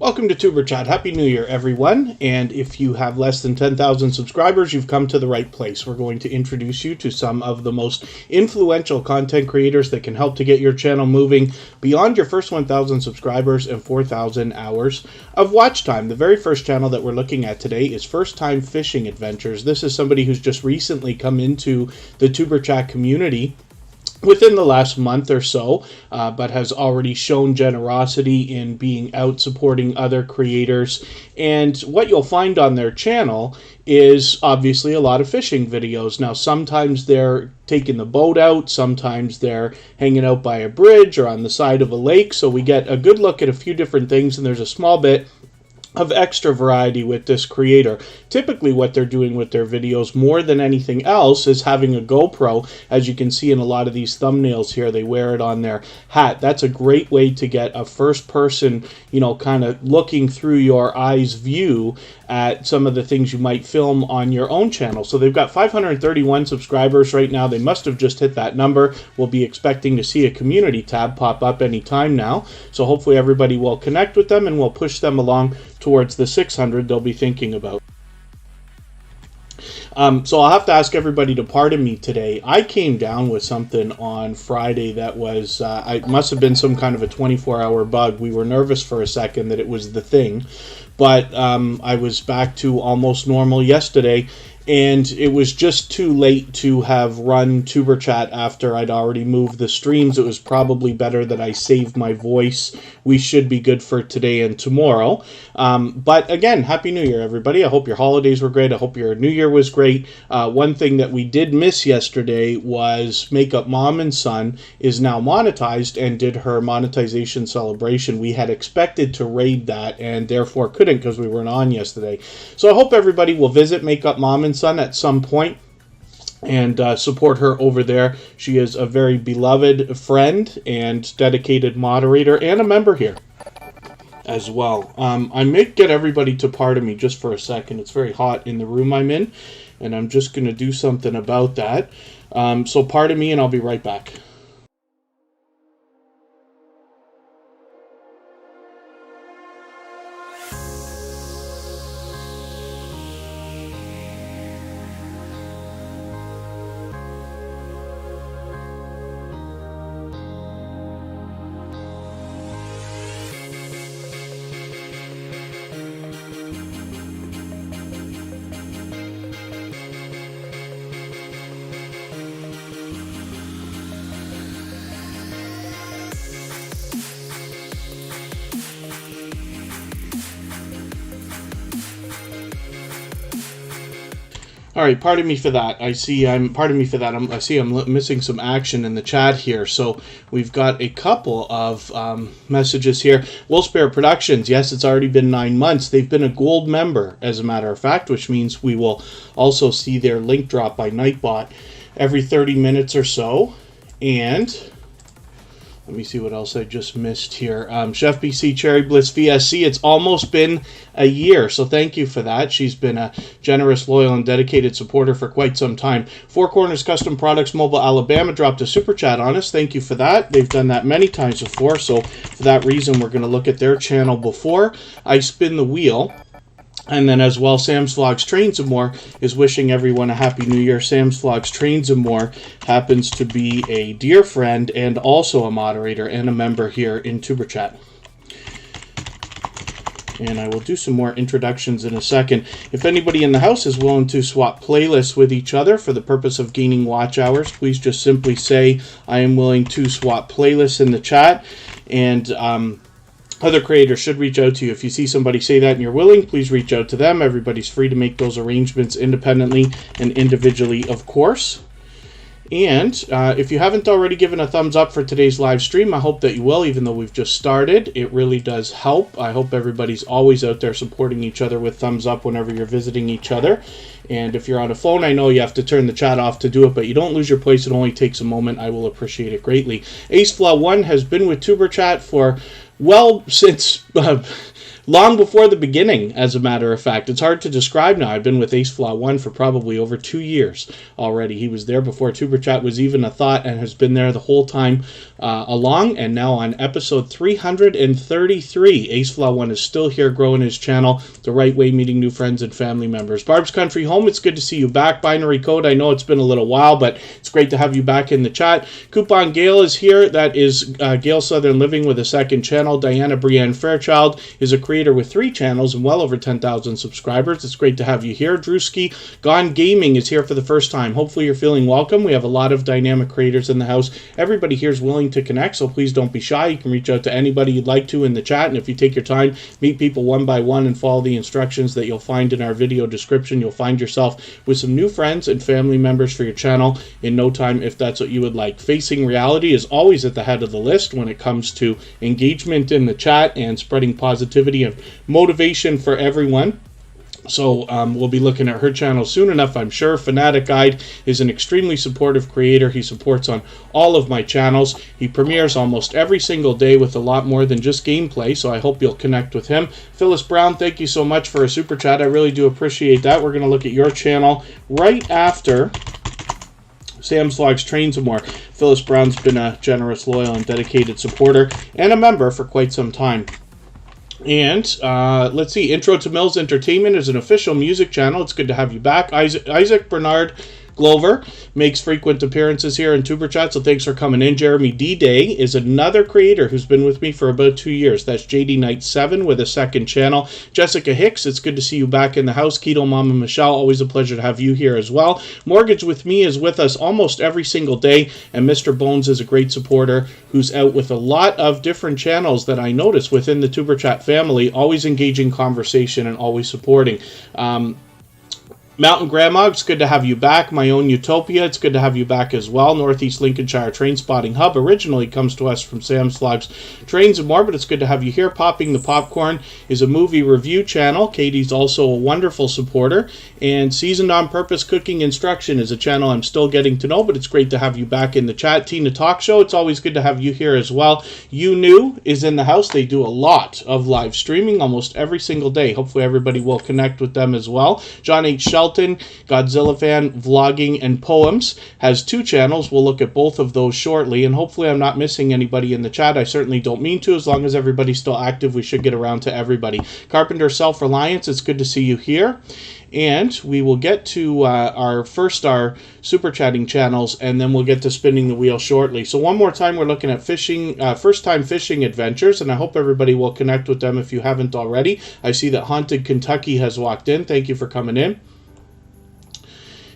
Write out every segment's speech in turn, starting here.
Welcome to Tuber Chat. Happy New Year, everyone. And if you have less than 10,000 subscribers, you've come to the right place. We're going to introduce you to some of the most influential content creators that can help to get your channel moving beyond your first 1,000 subscribers and 4,000 hours of watch time. The very first channel that we're looking at today is First Time Fishing Adventures. This is somebody who's just recently come into the Tuber Chat community within the last month or so, but has already shown generosity in being out supporting other creators. And what you'll find on their channel is obviously a lot of fishing videos. Now, sometimes they're taking the boat out, sometimes they're hanging out by a bridge or on the side of a lake, so we get a good look at a few different things, and there's a small bit of extra variety with this creator. Typically what they're doing with their videos more than anything else is having a GoPro. As you can see in a lot of these thumbnails here, they wear it on their hat. That's a great way to get a first person, kind of looking through your eyes view at some of the things you might film on your own channel. So they've got 531 subscribers right now. They must have just hit that number. We'll be expecting to see a community tab pop up anytime now. So hopefully everybody will connect with them and we'll push them along towards the 600 they'll be thinking about. So I'll have to ask everybody to pardon me today. I came down with something on Friday that was, it must have been some kind of a 24-hour bug. We were nervous for a second that it was the thing, but I was back to almost normal yesterday. And it was just too late to have run Tuber Chat after I'd already moved the streams. It was probably better that I saved my voice. We should be good for today and tomorrow. But again, Happy New Year, everybody. I hope your holidays were great. I hope your New Year was great. One thing that we did miss yesterday was Makeup Mom and Son is now monetized and did her monetization celebration. We had expected to raid that and therefore couldn't because we weren't on yesterday. So I hope everybody will visit Makeup Mom and Son at some point and support her over there. She is a very beloved friend and dedicated moderator and a member here as well. I may get everybody to pardon me just for a second. It's very hot in the room I'm in, and I'm just going to do something about that. So pardon me, and I'll be right back. All right, pardon me for that. I see I'm missing some action in the chat here. So we've got a couple of messages here. Will Spare Productions, yes, it's already been 9 months. They've been a gold member, as a matter of fact, which means we will also see their link drop by Nightbot every 30 minutes or so. And let me see what else I just missed here. Chef BC Cherry Bliss VSC, it's almost been a year, so thank you for that. She's been a generous, loyal, and dedicated supporter for quite some time. Four Corners Custom Products Mobile, Alabama dropped a super chat on us. Thank you for that. They've done that many times before, so for that reason, we're going to look at their channel before I spin the wheel. And then as well, Sam's Vlogs Trains and More is wishing everyone a Happy New Year. Sam's Vlogs Trains and More happens to be a dear friend and also a moderator and a member here in Tuber Chat. And I will do some more introductions in a second. If anybody in the house is willing to swap playlists with each other for the purpose of gaining watch hours, please just simply say, I am willing to swap playlists in the chat. And other creators should reach out to you. If you see somebody say that and you're willing, please reach out to them. Everybody's free to make those arrangements independently and individually, of course. And if you haven't already given a thumbs up for today's live stream, I hope that you will, even though we've just started. It really does help. I hope everybody's always out there supporting each other with thumbs up whenever you're visiting each other. And if you're on a phone, I know you have to turn the chat off to do it, but you don't lose your place. It only takes a moment. I will appreciate it greatly. AceFlaw1 has been with Tuber Chat for, well, since long before the beginning, as a matter of fact. It's hard to describe now. I've been with Ace Flaw 1 for probably over 2 years already. He was there before Superchat was even a thought and has been there the whole time along. And now on episode 333, Ace Flaw 1 is still here growing his channel the right way, meeting new friends and family members. Barb's Country Home, it's good to see you back. Binary Code, I know it's been a little while, but it's great to have you back in the chat. Coupon Gail is here. That is Gail Southern Living with a second channel. Diana Brienne Fairchild is a creator with 3 channels and well over 10,000 subscribers. It's great to have you here. Drewski Gone Gaming is here for the first time. Hopefully you're feeling welcome. We have a lot of dynamic creators in the house. Everybody here is willing to connect, so please don't be shy. You can reach out to anybody you'd like to in the chat, and if you take your time, meet people one by one and follow the instructions that you'll find in our video description, you'll find yourself with some new friends and family members for your channel in no time if that's what you would like. Facing reality is always at the head of the list when it comes to engagement in the chat and spreading positivity and motivation for everyone. So we'll be looking at her channel soon enough, I'm sure. Fanatic Guide is an extremely supportive creator. He supports on all of my channels. He premieres almost every single day with a lot more than just gameplay, so I hope you'll connect with him. Phyllis Brown, thank you so much for a super chat. I really do appreciate that. We're going to look at your channel right after Sam's Vlogs Train Some More. Phyllis Brown's been a generous, loyal, and dedicated supporter and a member for quite some time. And let's see, Intro to Mills Entertainment is an official music channel. It's good to have you back. Isaac Bernard Glover makes frequent appearances here in Tuber Chat, so thanks for coming in. Jeremy D-Day is another creator who's been with me for about 2 years. That's JD Knight 7 with a second channel. Jessica Hicks, it's good to see you back in the house. Keto Mama Michelle, always a pleasure to have you here as well. Mortgage with Me is with us almost every single day, and Mr. Bones is a great supporter who's out with a lot of different channels that I notice within the Tuber Chat family, always engaging conversation and always supporting. Mountain Grandma, it's good to have you back. My Own Utopia, it's good to have you back as well. Northeast Lincolnshire Train Spotting Hub originally comes to us from Sam's Vlogs Trains and More, but it's good to have you here. Popping the Popcorn is a movie review channel. Katie's also a wonderful supporter. And Seasoned on Purpose Cooking Instruction is a channel I'm still getting to know, but it's great to have you back in the chat. Tina Talk Show, it's always good to have you here as well. You New is in the house. They do a lot of live streaming almost every single day. Hopefully everybody will connect with them as well. John H. Shelton, Godzilla Fan Vlogging and Poems, has 2 channels. We'll look at both of those shortly, and hopefully I'm not missing anybody in the chat. I certainly don't mean to. As long as everybody's still active, we should get around to everybody. Carpenter Self-Reliance, it's good to see you here. And we will get to our super chatting channels, and then we'll get to spinning the wheel shortly. So one more time, we're looking at fishing, first-time fishing adventures, and I hope everybody will connect with them if you haven't already. I see that Haunted Kentucky has walked in. Thank you for coming in.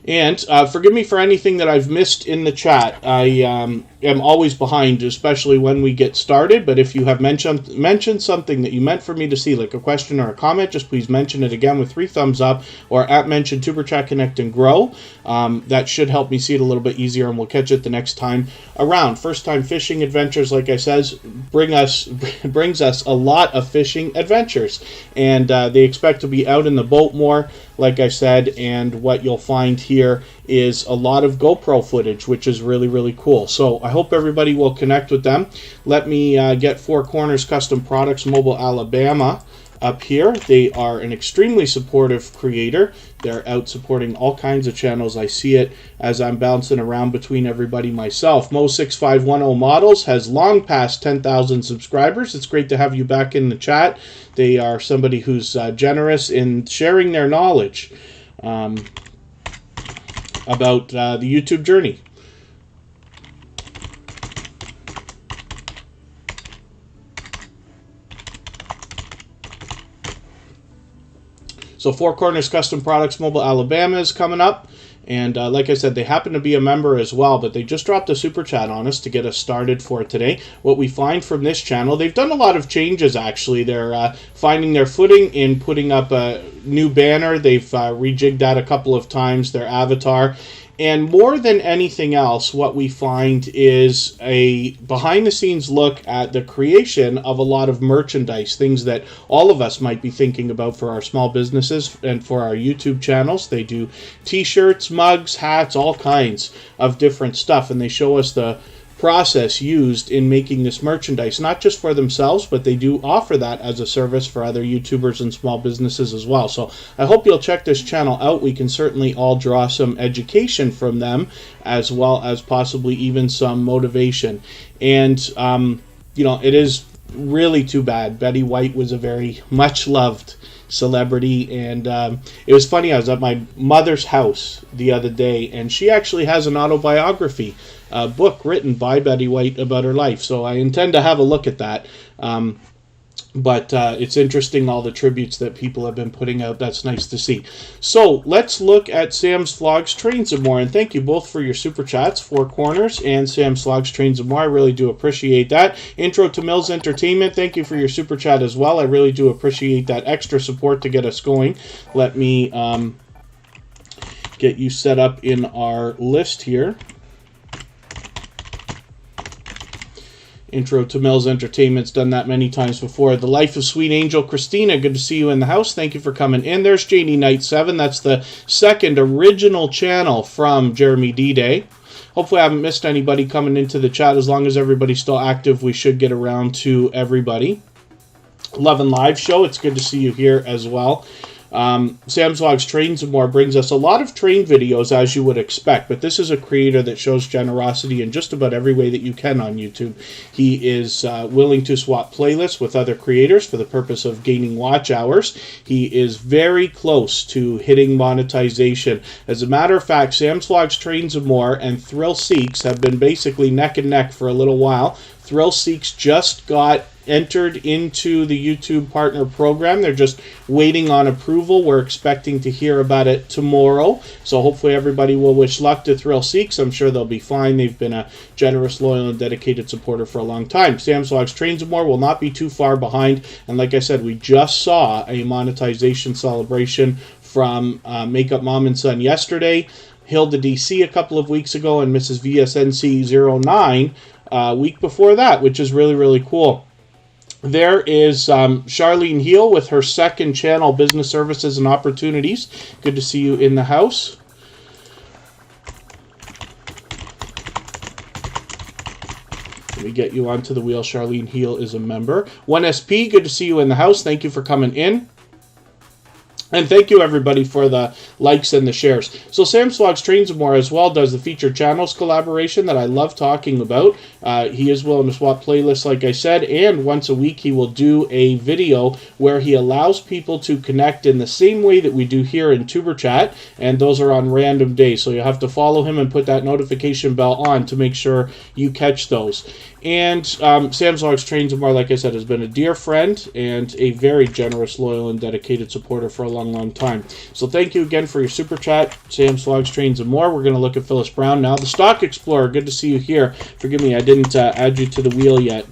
And forgive me for anything that I've missed in the chat. I am always behind, especially when we get started. But if you have mentioned something that you meant for me to see, like a question or a comment, just please mention it again with 3 thumbs up, or at mention Tuber Chat Connect and Grow. That should help me see it a little bit easier, and we'll catch it the next time around. First time fishing adventures, like I says, brings us a lot of fishing adventures, and they expect to be out in the boat more, like I said, and what you'll find here is a lot of GoPro footage, which is really, really cool. So I hope everybody will connect with them. Let me get Four Corners Custom Products Mobile, Alabama up here. They are an extremely supportive creator. They're out supporting all kinds of channels. I see it as I'm bouncing around between everybody myself. Mo6510 Models has long passed 10,000 subscribers. It's great to have you back in the chat. They are somebody who's generous in sharing their knowledge about the YouTube journey. So Four Corners Custom Products Mobile, Alabama is coming up. And like I said, they happen to be a member as well, but they just dropped a super chat on us to get us started for today. What we find from this channel, they've done a lot of changes, actually. They're finding their footing in putting up a new banner. They've rejigged that a couple of times, their avatar. And more than anything else, what we find is a behind-the-scenes look at the creation of a lot of merchandise, things that all of us might be thinking about for our small businesses and for our YouTube channels. They do t-shirts, mugs, hats, all kinds of different stuff, and they show us the process used in making this merchandise, not just for themselves, but they do offer that as a service for other YouTubers and small businesses as well. So I hope you'll check this channel out. We can certainly all draw some education from them, as well as possibly even some motivation. And you know, it is really too bad. Betty White was a very much loved celebrity, and it was funny, I was at my mother's house the other day, and she actually has an autobiography book written by Betty White about her life, so I intend to have a look at that. But it's interesting, all the tributes that people have been putting out. That's nice to see. So let's look at Sam's Vlogs, Trains, and More. And thank you both for your super chats, Four Corners and Sam's Vlogs, Trains, and More. I really do appreciate that. Intro to Mills Entertainment, thank you for your super chat as well. I really do appreciate that extra support to get us going. Let me get you set up in our list here. Intro to Mills Entertainment's done that many times before. The Life of Sweet Angel Christina, good to see you in the house. Thank you for coming in. There's JD Knight 7. That's the second original channel from Jeremy D-Day. Hopefully I haven't missed anybody coming into the chat. As long as everybody's still active, we should get around to everybody. Love and Live Show, it's good to see you here as well. Sam's Vlogs, Trains, and More brings us a lot of train videos, as you would expect, but this is a creator that shows generosity in just about every way that you can on YouTube. He is willing to swap playlists with other creators for the purpose of gaining watch hours. He is very close to hitting monetization. As a matter of fact, Sam's Vlogs, Trains, and More and Thrill Seeks have been basically neck and neck for a little while. Thrill Seeks just got entered into the YouTube Partner Program. They're just waiting on approval. We're expecting to hear about it tomorrow. So hopefully everybody will wish luck to Thrill Seeks. I'm sure they'll be fine. They've been a generous, loyal, and dedicated supporter for a long time. Sam's Vlogs, Trains, and More will not be too far behind. And like I said, we just saw a monetization celebration from Makeup Mom and Son yesterday, Hilda DC a couple of weeks ago, and Mrs. VSNC09 week before that, which is really, really cool. There is Charlene Heal with her second channel, Business Services and Opportunities. Good to see you in the house. Let me get you onto the wheel. Charlene Heal is a member. 1SP, good to see you in the house. Thank you for coming in. And thank you, everybody, for the likes and the shares. So Sam's Vlogs, Trains, and More as well does the Featured Channels collaboration that I love talking about. He is willing to swap playlists, like I said, and once a week he will do a video where he allows people to connect in the same way that we do here in Tuber Chat, and those are on random days. So you have to follow him and put that notification bell on to make sure you catch those. And Sam's Vlogs, Trains, and More, like I said, has been a dear friend and a very generous, loyal, and dedicated supporter for a long time. So thank you again for your super chat, Sam's Vlogs, Trains, and More. We're going to look at Phyllis Brown now. The Stock Explorer, good to see you here. Forgive me, I didn't add you to the wheel yet.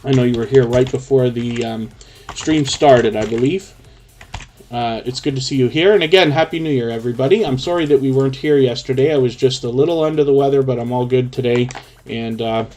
I know you were here right before the stream started, I believe. It's good to see you here. And again, Happy New Year, everybody. I'm sorry that we weren't here yesterday. I was just a little under the weather, but I'm all good today. And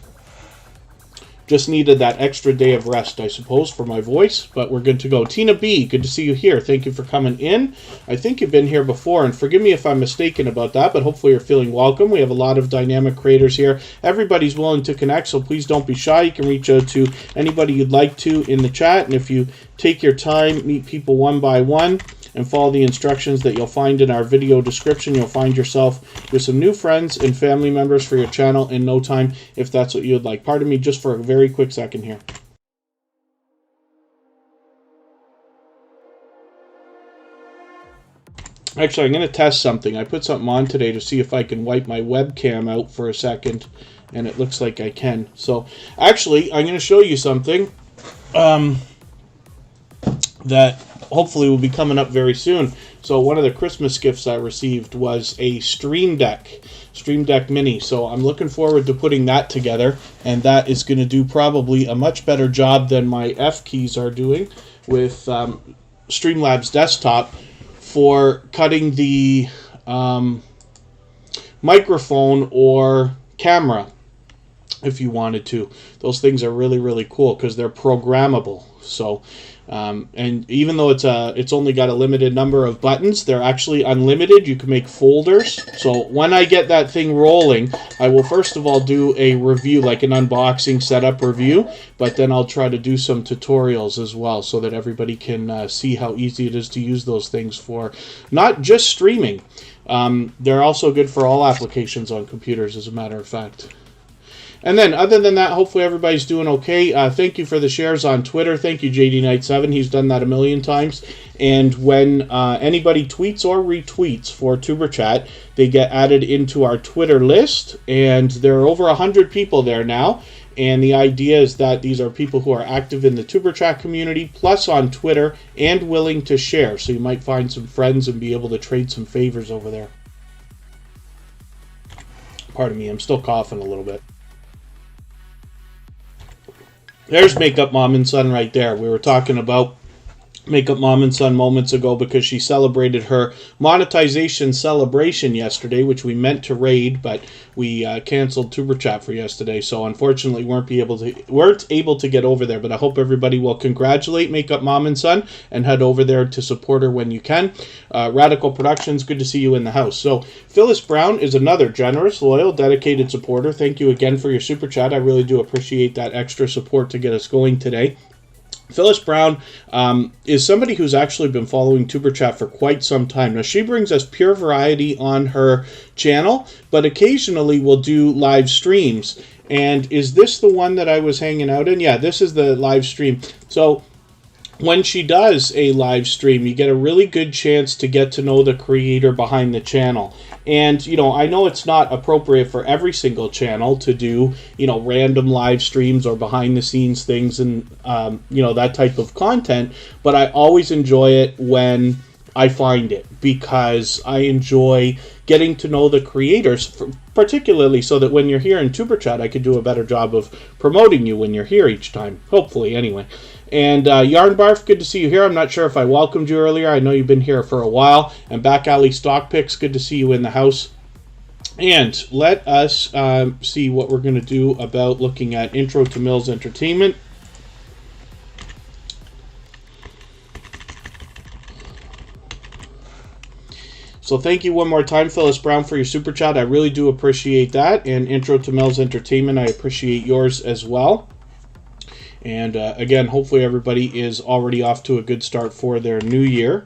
just needed that extra day of rest, I suppose, for my voice, but we're good to go. Tina B, good to see you here. Thank you for coming in. I think you've been here before, and forgive me if I'm mistaken about that, but hopefully you're feeling welcome. We have a lot of dynamic creators here. Everybody's willing to connect, so please don't be shy. You can reach out to anybody you'd like to in the chat, and if you take your time, meet people one by one, and follow the instructions that you'll find in our video description, you'll find yourself with some new friends and family members for your channel in no time, if that's what you'd like. Pardon me just for a very quick second here. Actually, I'm going to test something. I put something on today to see if I can wipe my webcam out for a second, and it looks like I can. So, actually, I'm going to show you something that hopefully will be coming up very soon. So one of the Christmas gifts I received was a Stream Deck Mini. So I'm looking forward to putting that together, and that is going to do probably a much better job than my F keys are doing with Streamlabs Desktop for cutting the microphone or camera. if you wanted to. Those things are really, really cool because they're programmable. So, and even though it's only got a limited number of buttons, they're actually unlimited. You can make folders. So when I get that thing rolling, I will first of all do a review, like an unboxing setup review, but then I'll try to do some tutorials as well so that everybody can see how easy it is to use those things for not just streaming. They're also good for all applications on computers, as a matter of fact. And then, other than that, hopefully everybody's doing okay. Thank you for the shares on Twitter. Thank you, JD Knight 7. He's done that a million times. And when anybody tweets or retweets for Tuber Chat, they get added into our Twitter list. And there are over 100 people there now. And the idea is that these are people who are active in the Tuber Chat community, plus on Twitter, and willing to share. So you might find some friends and be able to trade some favors over there. Pardon me, I'm still coughing a little bit. There's Makeup Mom and Son right there. We were talking about Makeup Mom and Son moments ago because she celebrated her monetization celebration yesterday, which we meant to raid, but we canceled Tuber Chat for yesterday, so unfortunately weren't able to get over there. But I hope everybody will congratulate Makeup Mom and Son and head over there to support her when you can. Radical Productions, good to see you in the house. So Phyllis Brown is another generous, loyal, dedicated supporter. Thank you again for your Super Chat. I really do appreciate that extra support to get us going today. Phyllis Brown is somebody who's actually been following Tuber Chat for quite some time. Now, she brings us pure variety on her channel, but occasionally will do live streams. And is this the one that I was hanging out in? Yeah, this is the live stream. So when she does a live stream, you get a really good chance to get to know the creator behind the channel. And, you know, I know it's not appropriate for every single channel to do, you know, random live streams or behind the scenes things and, you know, that type of content. But I always enjoy it when I find it because I enjoy getting to know the creators, particularly so that when you're here in Tuber Chat, I could do a better job of promoting you when you're here each time. Hopefully, anyway. And Yarn Barf, good to see you here. I'm not sure if I welcomed you earlier. I know you've been here for a while. And Back Alley Stock Picks, good to see you in the house. And let us see what we're going to do about looking at Intro to Mills Entertainment. So thank you one more time, Phyllis Brown, for your Super Chat. I really do appreciate that. And Intro to Mills Entertainment, I appreciate yours as well. And again, hopefully everybody is already off to a good start for their new year.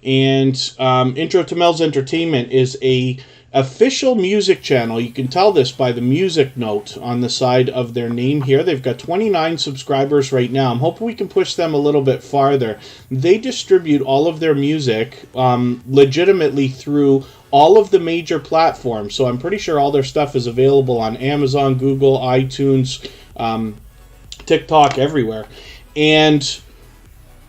And Intro to Mel's Entertainment is a official music channel. You can tell this by the music note on the side of their name here. They've got 29 subscribers right now. I'm hoping we can push them a little bit farther. They distribute all of their music legitimately through all of the major platforms. So I'm pretty sure all their stuff is available on Amazon, Google, iTunes, TikTok, everywhere. And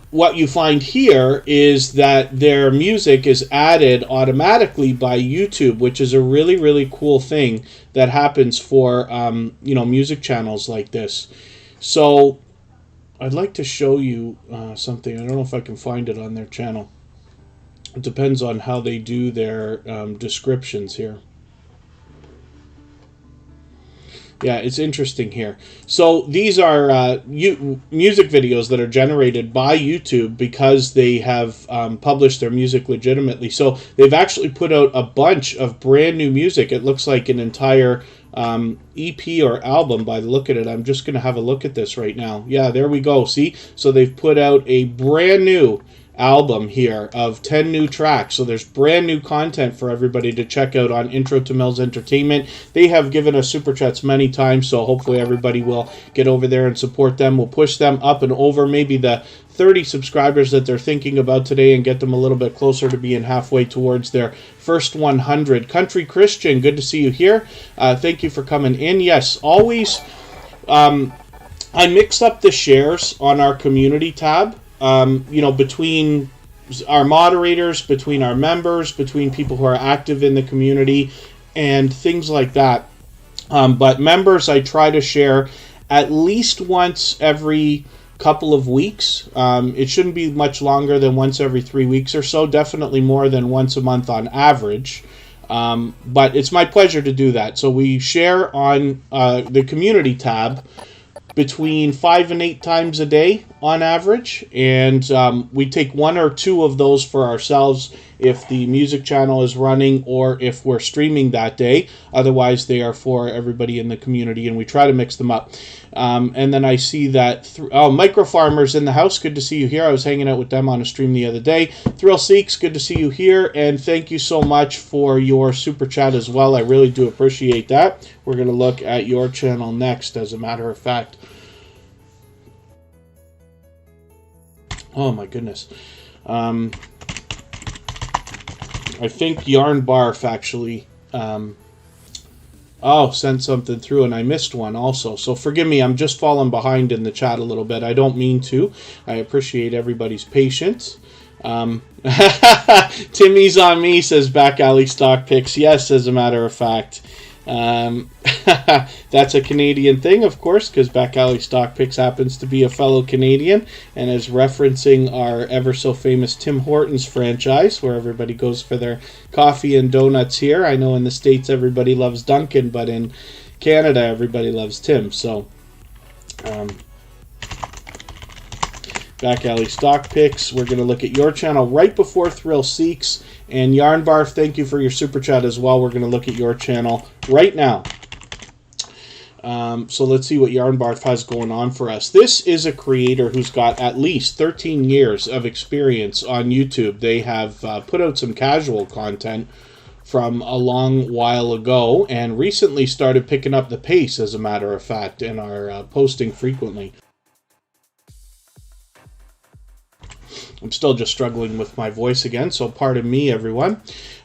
what you find here is that their music is added automatically by YouTube, which is a really, really cool thing that happens for, you know, music channels like this. So I'd like to show you something. I don't know if I can find it on their channel. It depends on how they do their descriptions here. Yeah, it's interesting here. So these are music videos that are generated by YouTube because they have published their music legitimately. So they've actually put out a bunch of brand new music. It looks like an entire EP or album by the look at it. I'm just going to have a look at this right now. Yeah, there we go. See? So they've put out a brand new album here of 10 new tracks. So there's brand new content for everybody to check out on Intro to Mel's Entertainment. They have given us Super Chats many times, so hopefully everybody will get over there and support them. We'll push them up and over maybe the 30 subscribers that they're thinking about today and get them a little bit closer to being halfway towards their first 100. Country Christian, good to see you here. Thank you for coming in. Yes, always. I mix up the shares on our community tab. You know, between our moderators, between our members, between people who are active in the community, and things like that. But members, I try to share at least once every couple of weeks. It shouldn't be much longer than once every 3 weeks or so. Definitely more than once a month on average. But it's my pleasure to do that. So we share on the community tab between 5 and 8 times a day on average, and we take 1 or 2 of those for ourselves if the music channel is running or if we're streaming that day. Otherwise, they are for everybody in the community, and we try to mix them up. And then I see that Micro Farmers in the house. Good to see you here. I was hanging out with them on a stream the other day. Thrill Seeks, good to see you here, and thank you so much for your super chat as well. I really do appreciate that. We're going to look at your channel next, as a matter of fact. Oh my goodness. I think Yarn Barf actually sent something through, and I missed one also. So forgive me, I'm just falling behind in the chat a little bit. I don't mean to. I appreciate everybody's patience. Timmy's on me, says Back Alley Stock Picks. Yes, as a matter of fact. That's a Canadian thing, of course, because Back Alley Stock Picks happens to be a fellow Canadian and is referencing our ever so famous Tim Hortons franchise, where everybody goes for their coffee and donuts here. I know in the States everybody loves Dunkin', but in Canada everybody loves Tim. So Back Alley Stock Picks. We're going to look at your channel right before Thrill Seeks. And Yarn Barf, thank you for your super chat as well. We're going to look at your channel right now. So let's see what Yarn Barf has going on for us. This is a creator who's got at least 13 years of experience on YouTube. They have put out some casual content from a long while ago and recently started picking up the pace, as a matter of fact, and are posting frequently. I'm still just struggling with my voice again, so pardon me, everyone.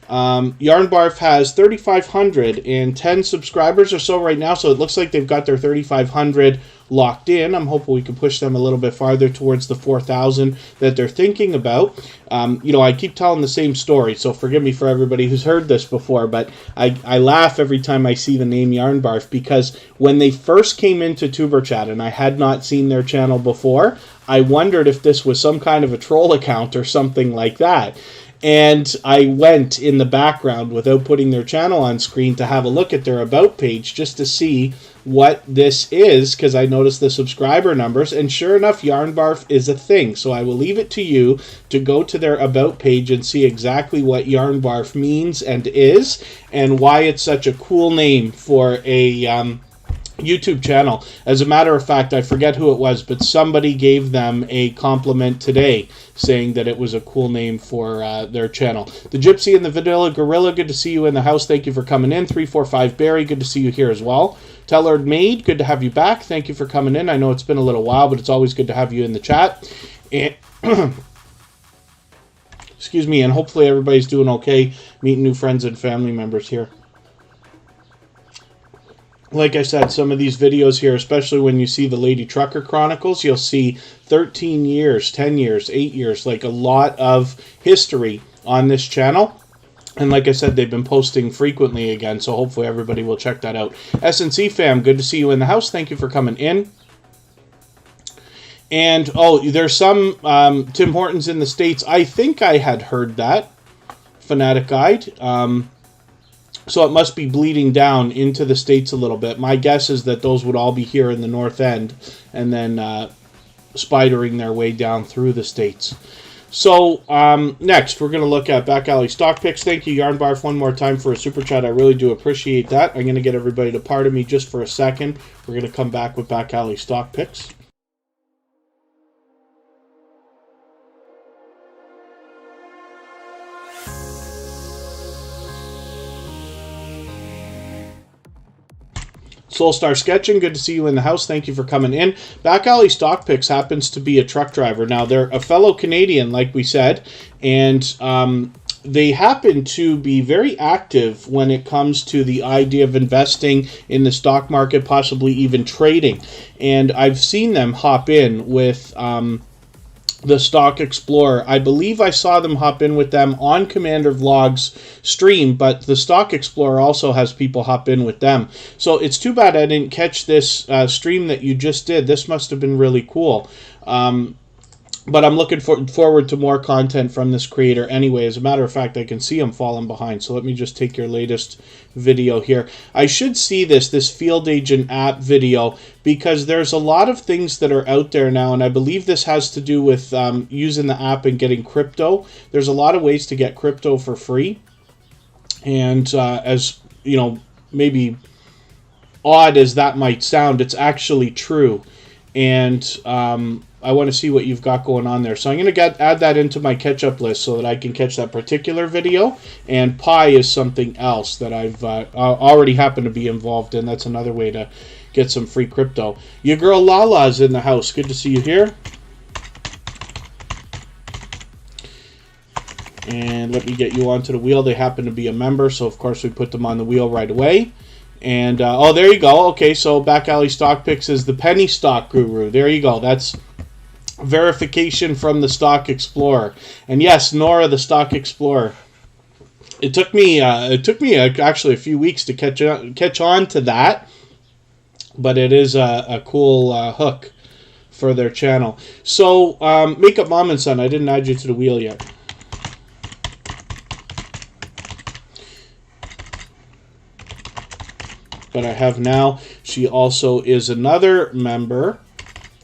Yarn Barf has 3,510 subscribers or so right now, so it looks like they've got their 3,500 locked in. I'm hoping we can push them a little bit farther towards the 4,000 that they're thinking about. I keep telling the same story, so forgive me for everybody who's heard this before, but I laugh every time I see the name Yarn Barf, because when they first came into Superchat and I had not seen their channel before, I wondered if this was some kind of a troll account or something like that. And I went in the background without putting their channel on screen to have a look at their About page just to see what this is, because I noticed the subscriber numbers, and sure enough, Yarn Barf is a thing. So I will leave it to you to go to their About page and see exactly what Yarn Barf means and is, and why it's such a cool name for a YouTube channel. As a matter of fact, I forget who it was, but somebody gave them a compliment today saying that it was a cool name for their channel. The Gypsy and the Vanilla Gorilla, good to see you in the house. Thank you for coming in. 345 Barry, good to see you here as well. Tellard Maid, good to have you back. Thank you for coming in. I know it's been a little while, but it's always good to have you in the chat. And excuse me, and hopefully everybody's doing okay, meeting new friends and family members here. Like I said, some of these videos here, especially when you see the Lady Trucker Chronicles, you'll see 13 years, 10 years, 8 years, like a lot of history on this channel. And like I said, they've been posting frequently again, so hopefully everybody will check that out. SNC fam, good to see you in the house. Thank you for coming in. And, there's some Tim Hortons in the States. I think I had heard that. Fanatic Guide. So it must be bleeding down into the States a little bit. My guess is that those would all be here in the North End and then spidering their way down through the States. So next, we're going to look at Back Alley Stock Picks. Thank you, Yarn Barf, one more time for a super chat. I really do appreciate that. I'm going to get everybody to pardon me just for a second. We're going to come back with Back Alley Stock Picks. Soulstar Sketching, good to see you in the house. Thank you for coming in. Back Alley Stock Picks happens to be a truck driver. Now, they're a fellow Canadian, like we said, and they happen to be very active when it comes to the idea of investing in the stock market, possibly even trading. And I've seen them hop in with the Stock Explorer. I believe I saw them hop in with them on Commander Vlog's stream, but the Stock Explorer also has people hop in with them. So it's too bad I didn't catch this stream that you just did. This must have been really cool. But I'm looking forward to more content from this creator anyway. As a matter of fact, I can see I'm falling behind. So let me just take your latest video here. I should see this Field Agent app video, because there's a lot of things that are out there now, and I believe this has to do with using the app and getting crypto. There's a lot of ways to get crypto for free. And as you know, maybe odd as that might sound, it's actually true. And I want to see what you've got going on there. So I'm going to add that into my catch-up list so that I can catch that particular video. And Pi is something else that I've already happened to be involved in. That's another way to get some free crypto. Your girl Lala's in the house. Good to see you here. And let me get you onto the wheel. They happen to be a member, so of course we put them on the wheel right away. And, oh, there you go. Okay, so Back Alley Stock Picks is the penny stock guru. There you go. That's verification from the Stock Explorer. And yes, Nora, the Stock Explorer. It took me actually a few weeks to catch on to that, but it is a cool hook for their channel. So, Makeup Mom and Son, I didn't add you to the wheel yet. But I have now. She also is another member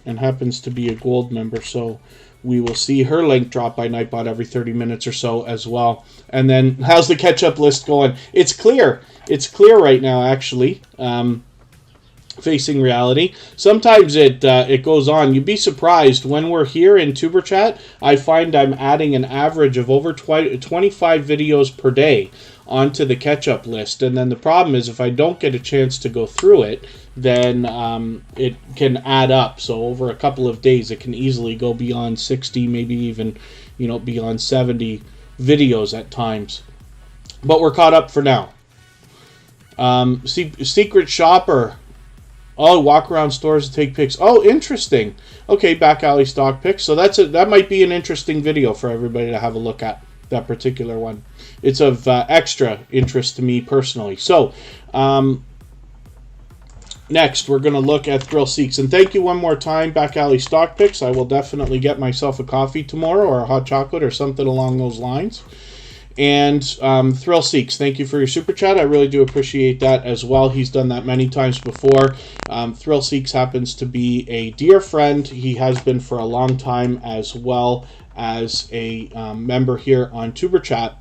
and happens to be a gold member, so we will see her link drop by Nightbot every 30 minutes or so as well. And then, how's the catch-up list going? It's clear. It's clear right now, actually, facing reality. Sometimes it goes on. You'd be surprised. When we're here in TuberChat, I find I'm adding an average of over 25 videos per day onto the catch-up list. And then the problem is, if I don't get a chance to go through it, then it can add up. So over a couple of days, it can easily go beyond 60, maybe even, you know, beyond 70 videos at times. But we're caught up for now. Secret Shopper. Oh, walk around stores to take pics. Oh, interesting. Okay, Back Alley Stock Picks. So that might be an interesting video for everybody to have a look at, that particular one. It's of extra interest to me personally. So, next, we're going to look at Thrill Seeks. And thank you one more time, Back Alley Stock Picks. I will definitely get myself a coffee tomorrow, or a hot chocolate, or something along those lines. And Thrill Seeks, thank you for your super chat. I really do appreciate that as well. He's done that many times before. Thrill Seeks happens to be a dear friend. He has been for a long time, as well as a member here on TuberChat.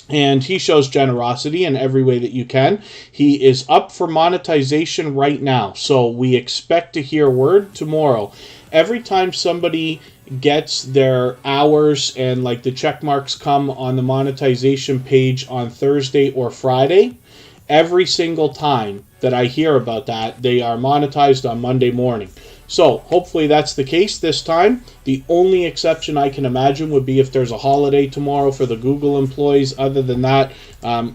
And he shows generosity in every way that you can. He is up for monetization right now, so we expect to hear word tomorrow. Every time somebody gets their hours and like the check marks come on the monetization page on Thursday or Friday, every single time that I hear about that, they are monetized on Monday morning. So hopefully that's the case this time. The only exception I can imagine would be if there's a holiday tomorrow for the Google employees. Other than that,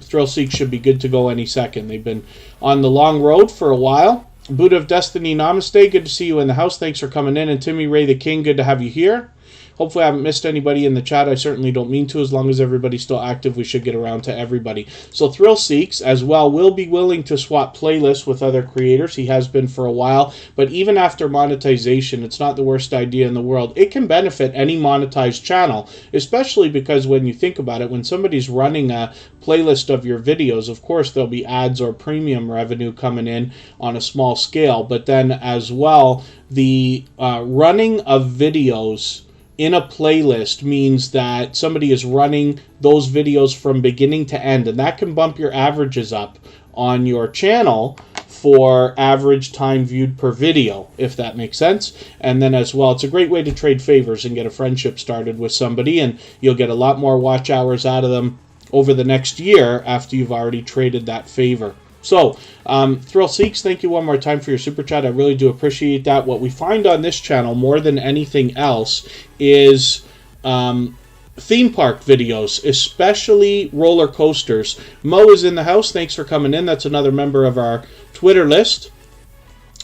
Thrill Seek should be good to go any second. They've been on the long road for a while. Buddha of Destiny, namaste. Good to see you in the house. Thanks for coming in. And Timmy Ray the King, good to have you here. Hopefully I haven't missed anybody in the chat. I certainly don't mean to. As long as everybody's still active, we should get around to everybody. So Thrill Seeks, as well, will be willing to swap playlists with other creators. He has been for a while. But even after monetization, it's not the worst idea in the world. It can benefit any monetized channel, especially because when you think about it, when somebody's running a playlist of your videos, of course there'll be ads or premium revenue coming in on a small scale. But then as well, the running of videos in a playlist means that somebody is running those videos from beginning to end, and that can bump your averages up on your channel for average time viewed per video, if that makes sense. And then as well, it's a great way to trade favors and get a friendship started with somebody, and you'll get a lot more watch hours out of them over the next year after you've already traded that favor. So, Thrill Seeks, thank you one more time for your super chat. I really do appreciate that. What we find on this channel more than anything else is theme park videos, especially roller coasters. Mo is in the house. Thanks for coming in. That's another member of our Twitter list.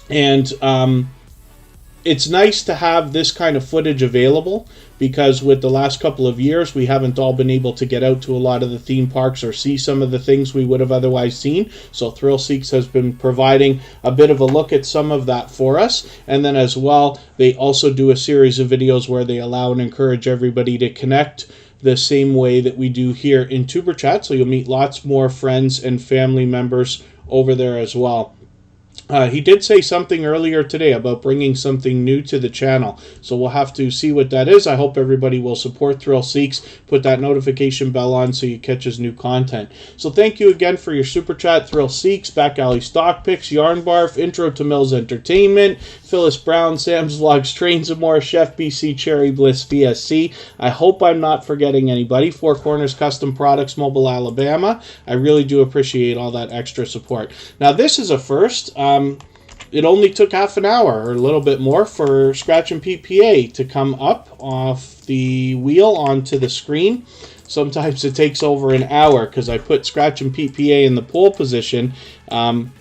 And it's nice to have this kind of footage available, because with the last couple of years, we haven't all been able to get out to a lot of the theme parks or see some of the things we would have otherwise seen. So Thrill Seeks has been providing a bit of a look at some of that for us. And then as well, they also do a series of videos where they allow and encourage everybody to connect the same way that we do here in Tuber Chat. So you'll meet lots more friends and family members over there as well. He did say something earlier today about bringing something new to the channel, so we'll have to see what that is. I hope everybody will support Thrill Seeks, put that notification bell on so you catch his new content. So thank you again for your super chat, Thrill Seeks, Back Alley Stock Picks, Yarn Barf, Intro to Mills Entertainment, Phyllis Brown, Sam's Vlogs, Trains and More, Chef BC, Cherry Bliss, VSC. I hope I'm not forgetting anybody. Four Corners Custom Products, Mobile, Alabama. I really do appreciate all that extra support. Now this is a first. It only took half an hour or a little bit more for Scratch and PPA to come up off the wheel onto the screen. Sometimes it takes over an hour because I put Scratch and PPA in the pole position. And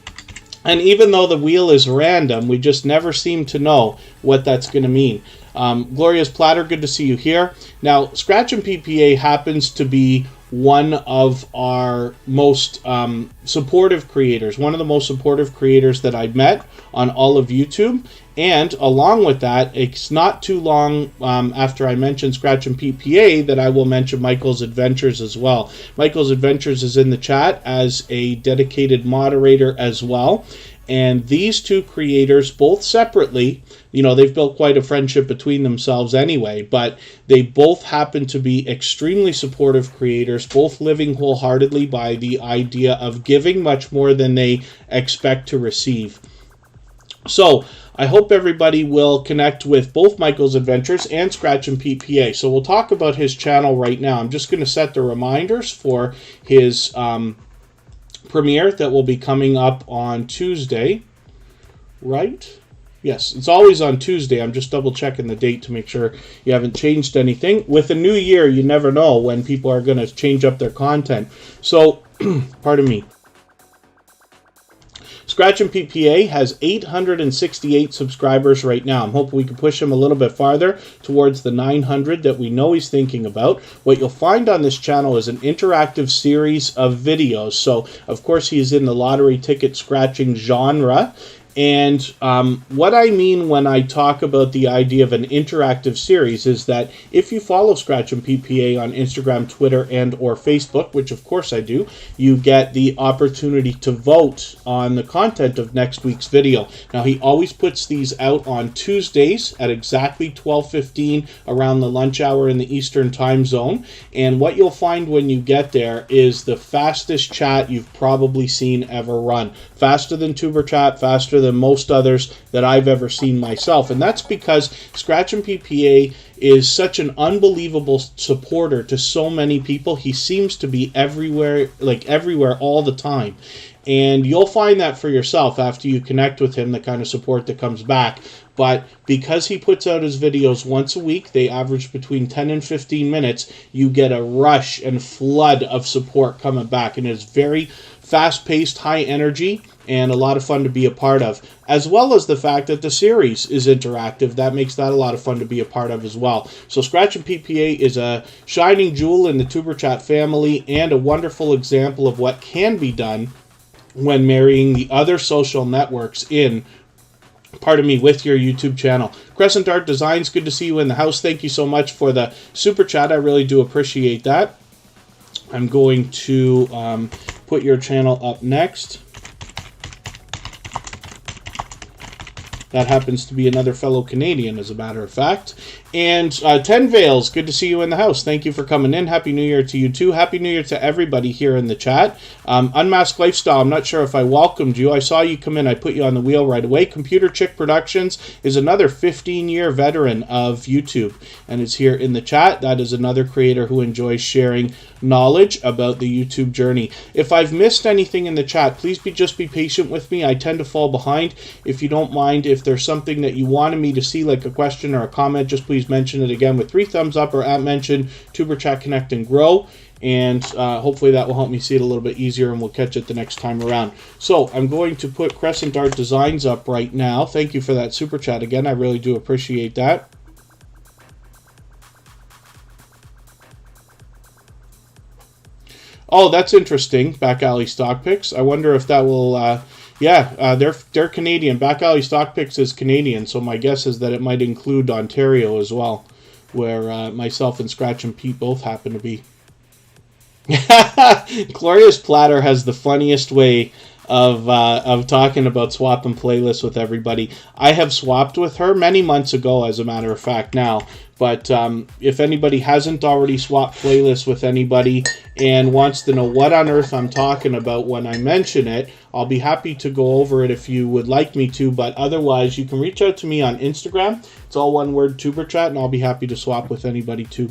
even though the wheel is random, we just never seem to know what that's going to mean. Gloria's Platter, good to see you here. Now, Scratch and PPA happens to be one of our most supportive creators, one of the most supportive creators that I've met on all of YouTube. And along with that, it's not too long after I mentioned Scratch and PPA that I will mention Michael's Adventures as well. Michael's Adventures is in the chat as a dedicated moderator as well. And these two creators, both separately, you know, they've built quite a friendship between themselves anyway, but they both happen to be extremely supportive creators, both living wholeheartedly by the idea of giving much more than they expect to receive. So I hope everybody will connect with both Michael's Adventures and Scratch and PPA. So we'll talk about his channel right now. I'm just going to set the reminders for his premiere that will be coming up on Tuesday, right? Yes, it's always on Tuesday. I'm just double checking the date to make sure you haven't changed anything. With the new year, you never know when people are going to change up their content. So, pardon me. Scratch and PPA has 868 subscribers right now. I'm hoping we can push him a little bit farther towards the 900 that we know he's thinking about. What you'll find on this channel is an interactive series of videos. So, of course, he's in the lottery ticket scratching genre. And what I mean when I talk about the idea of an interactive series is that if you follow Scratch and PPA on Instagram, Twitter, and or Facebook, which of course I do, you get the opportunity to vote on the content of next week's video. Now, he always puts these out on Tuesdays at exactly 12:15 around the lunch hour in the Eastern time zone. And what you'll find when you get there is the fastest chat you've probably seen ever run. Faster than Tuber Chat, faster than most others that I've ever seen myself. And that's because Scratch and PPA is such an unbelievable supporter to so many people. He seems to be everywhere, like everywhere all the time. And you'll find that for yourself after you connect with him, the kind of support that comes back. But because he puts out his videos once a week, they average between 10 and 15 minutes, you get a rush and flood of support coming back. And it's very fast-paced, high energy, and a lot of fun to be a part of, as well as the fact that the series is interactive. That makes that a lot of fun to be a part of as well. So Scratch and PPA is a shining jewel in the Tuber Chat family and a wonderful example of what can be done when marrying the other social networks in, pardon me, with your YouTube channel. Crescent Art Designs, good to see you in the house. Thank you so much for the super chat. I really do appreciate that. I'm going to put your channel up next. That happens to be another fellow Canadian, as a matter of fact. And 10 Veils, good to see you in the house. Thank you for coming in. Happy New Year to you too. Happy New Year to everybody here in the chat. Unmasked Lifestyle, I'm not sure if I welcomed you. I saw you come in. I put you on the wheel right away. Computer Chick Productions is another 15-year veteran of YouTube and is here in the chat. That is another creator who enjoys sharing knowledge about the YouTube journey. If I've missed anything in the chat, please just be patient with me. I tend to fall behind. If you don't mind, if there's something that you wanted me to see, like a question or a comment, just please mention it again with 3 thumbs up or @ mention Tuber Chat Connect and Grow. and hopefully that will help me see it a little bit easier, and we'll catch it the next time around. So I'm going to put Crescent Art Designs up right now. Thank you for that super chat again. I really do appreciate that. Oh, that's interesting. Back Alley Stock Picks. I wonder if that will... they're Canadian. Back Alley Stock Picks is Canadian, so my guess is that it might include Ontario as well, where myself and Scratch and Pete both happen to be. Glorious Platter has the funniest way of talking about swapping playlists with everybody. I have swapped with her many months ago, as a matter of fact, now. But if anybody hasn't already swapped playlists with anybody and wants to know what on earth I'm talking about when I mention it, I'll be happy to go over it if you would like me to. But otherwise, you can reach out to me on Instagram. It's all one word, Tuberchat, and I'll be happy to swap with anybody too.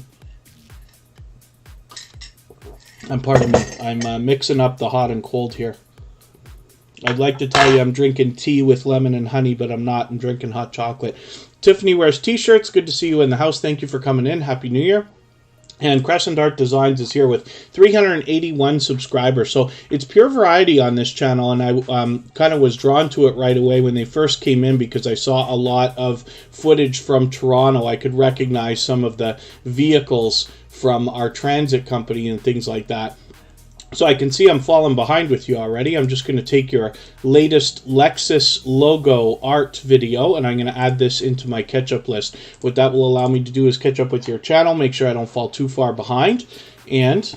And pardon me, I'm mixing up the hot and cold here. I'd like to tell you I'm drinking tea with lemon and honey, but I'm not. I'm drinking hot chocolate. Tiffany wears t-shirts. Good to see you in the house. Thank you for coming in. Happy New Year. And Crescent Art Designs is here with 381 subscribers. So it's pure variety on this channel, and I kind of was drawn to it right away when they first came in because I saw a lot of footage from Toronto. I could recognize some of the vehicles from our transit company and things like that. So I can see I'm falling behind with you already. I'm just going to take your latest Lexus logo art video, and I'm going to add this into my catch-up list. What that will allow me to do is catch up with your channel, make sure I don't fall too far behind, and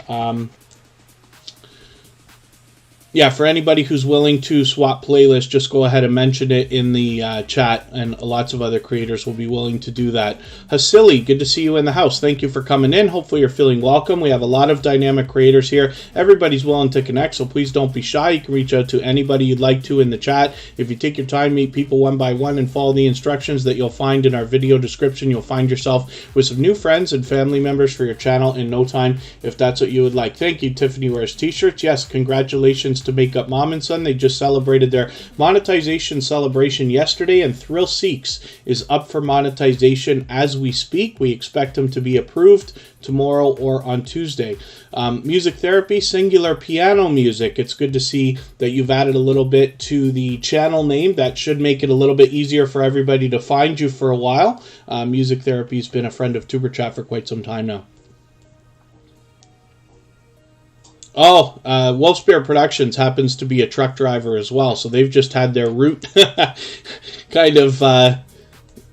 yeah, for anybody who's willing to swap playlists, just go ahead and mention it in the chat, and lots of other creators will be willing to do that. Hasili, good to see you in the house. Thank you for coming in. Hopefully you're feeling welcome. We have a lot of dynamic creators here. Everybody's willing to connect, so please don't be shy. You can reach out to anybody you'd like to in the chat. If you take your time, meet people one by one, and follow the instructions that you'll find in our video description, you'll find yourself with some new friends and family members for your channel in no time, if that's what you would like. Thank you, Tiffany Wears T-shirts. Yes, congratulations to Makeup Mom and Son. They just celebrated their monetization celebration yesterday, and Thrill Seeks is up for monetization as we speak. We expect them to be approved tomorrow or on Tuesday. Music Therapy, Singular Piano Music. It's good to see that you've added a little bit to the channel name. That should make it a little bit easier for everybody to find you for a while. Music Therapy has been a friend of Tuberchat for quite some time now. Oh, Wolf Spirit Productions happens to be a truck driver as well, so they've just had their route kind of,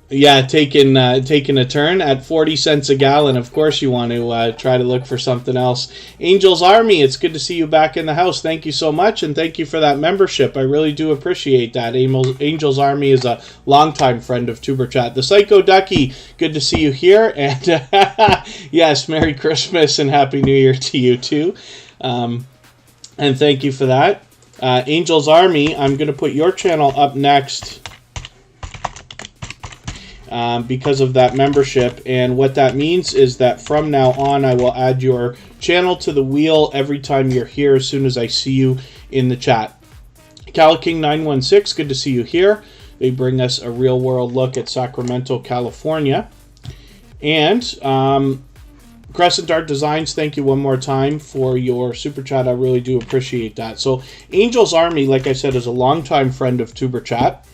taking a turn at 40 cents a gallon. Of course you want to try to look for something else. Angel's Army, it's good to see you back in the house. Thank you so much, and thank you for that membership. I really do appreciate that. Angel's Army is a longtime friend of Tuberchat. The Psycho Ducky, good to see you here, and yes, Merry Christmas and Happy New Year to you too. And thank you for that. Angel's Army, I'm going to put your channel up next because of that membership. And what that means is that from now on, I will add your channel to the wheel every time you're here as soon as I see you in the chat. Cali King 916, good to see you here. They bring us a real-world look at Sacramento, California. And Crescent Art Designs, thank you one more time for your super chat. I really do appreciate that. So Angel's Army, like I said, is a longtime friend of Tuberchat.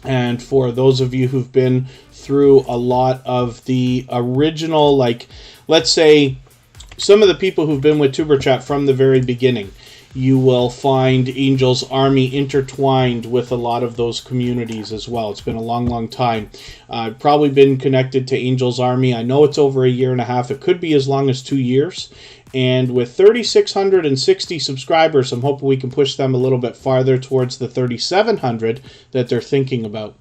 And for those of you who've been through a lot of the original, like, let's say, some of the people who've been with Tuberchat from the very beginning, you will find Angel's Army intertwined with a lot of those communities as well. It's been a long, long time. I've probably been connected to Angel's Army. I know it's over a year and a half. It could be as long as 2 years. And with 3,660 subscribers, I'm hoping we can push them a little bit farther towards the 3,700 that they're thinking about.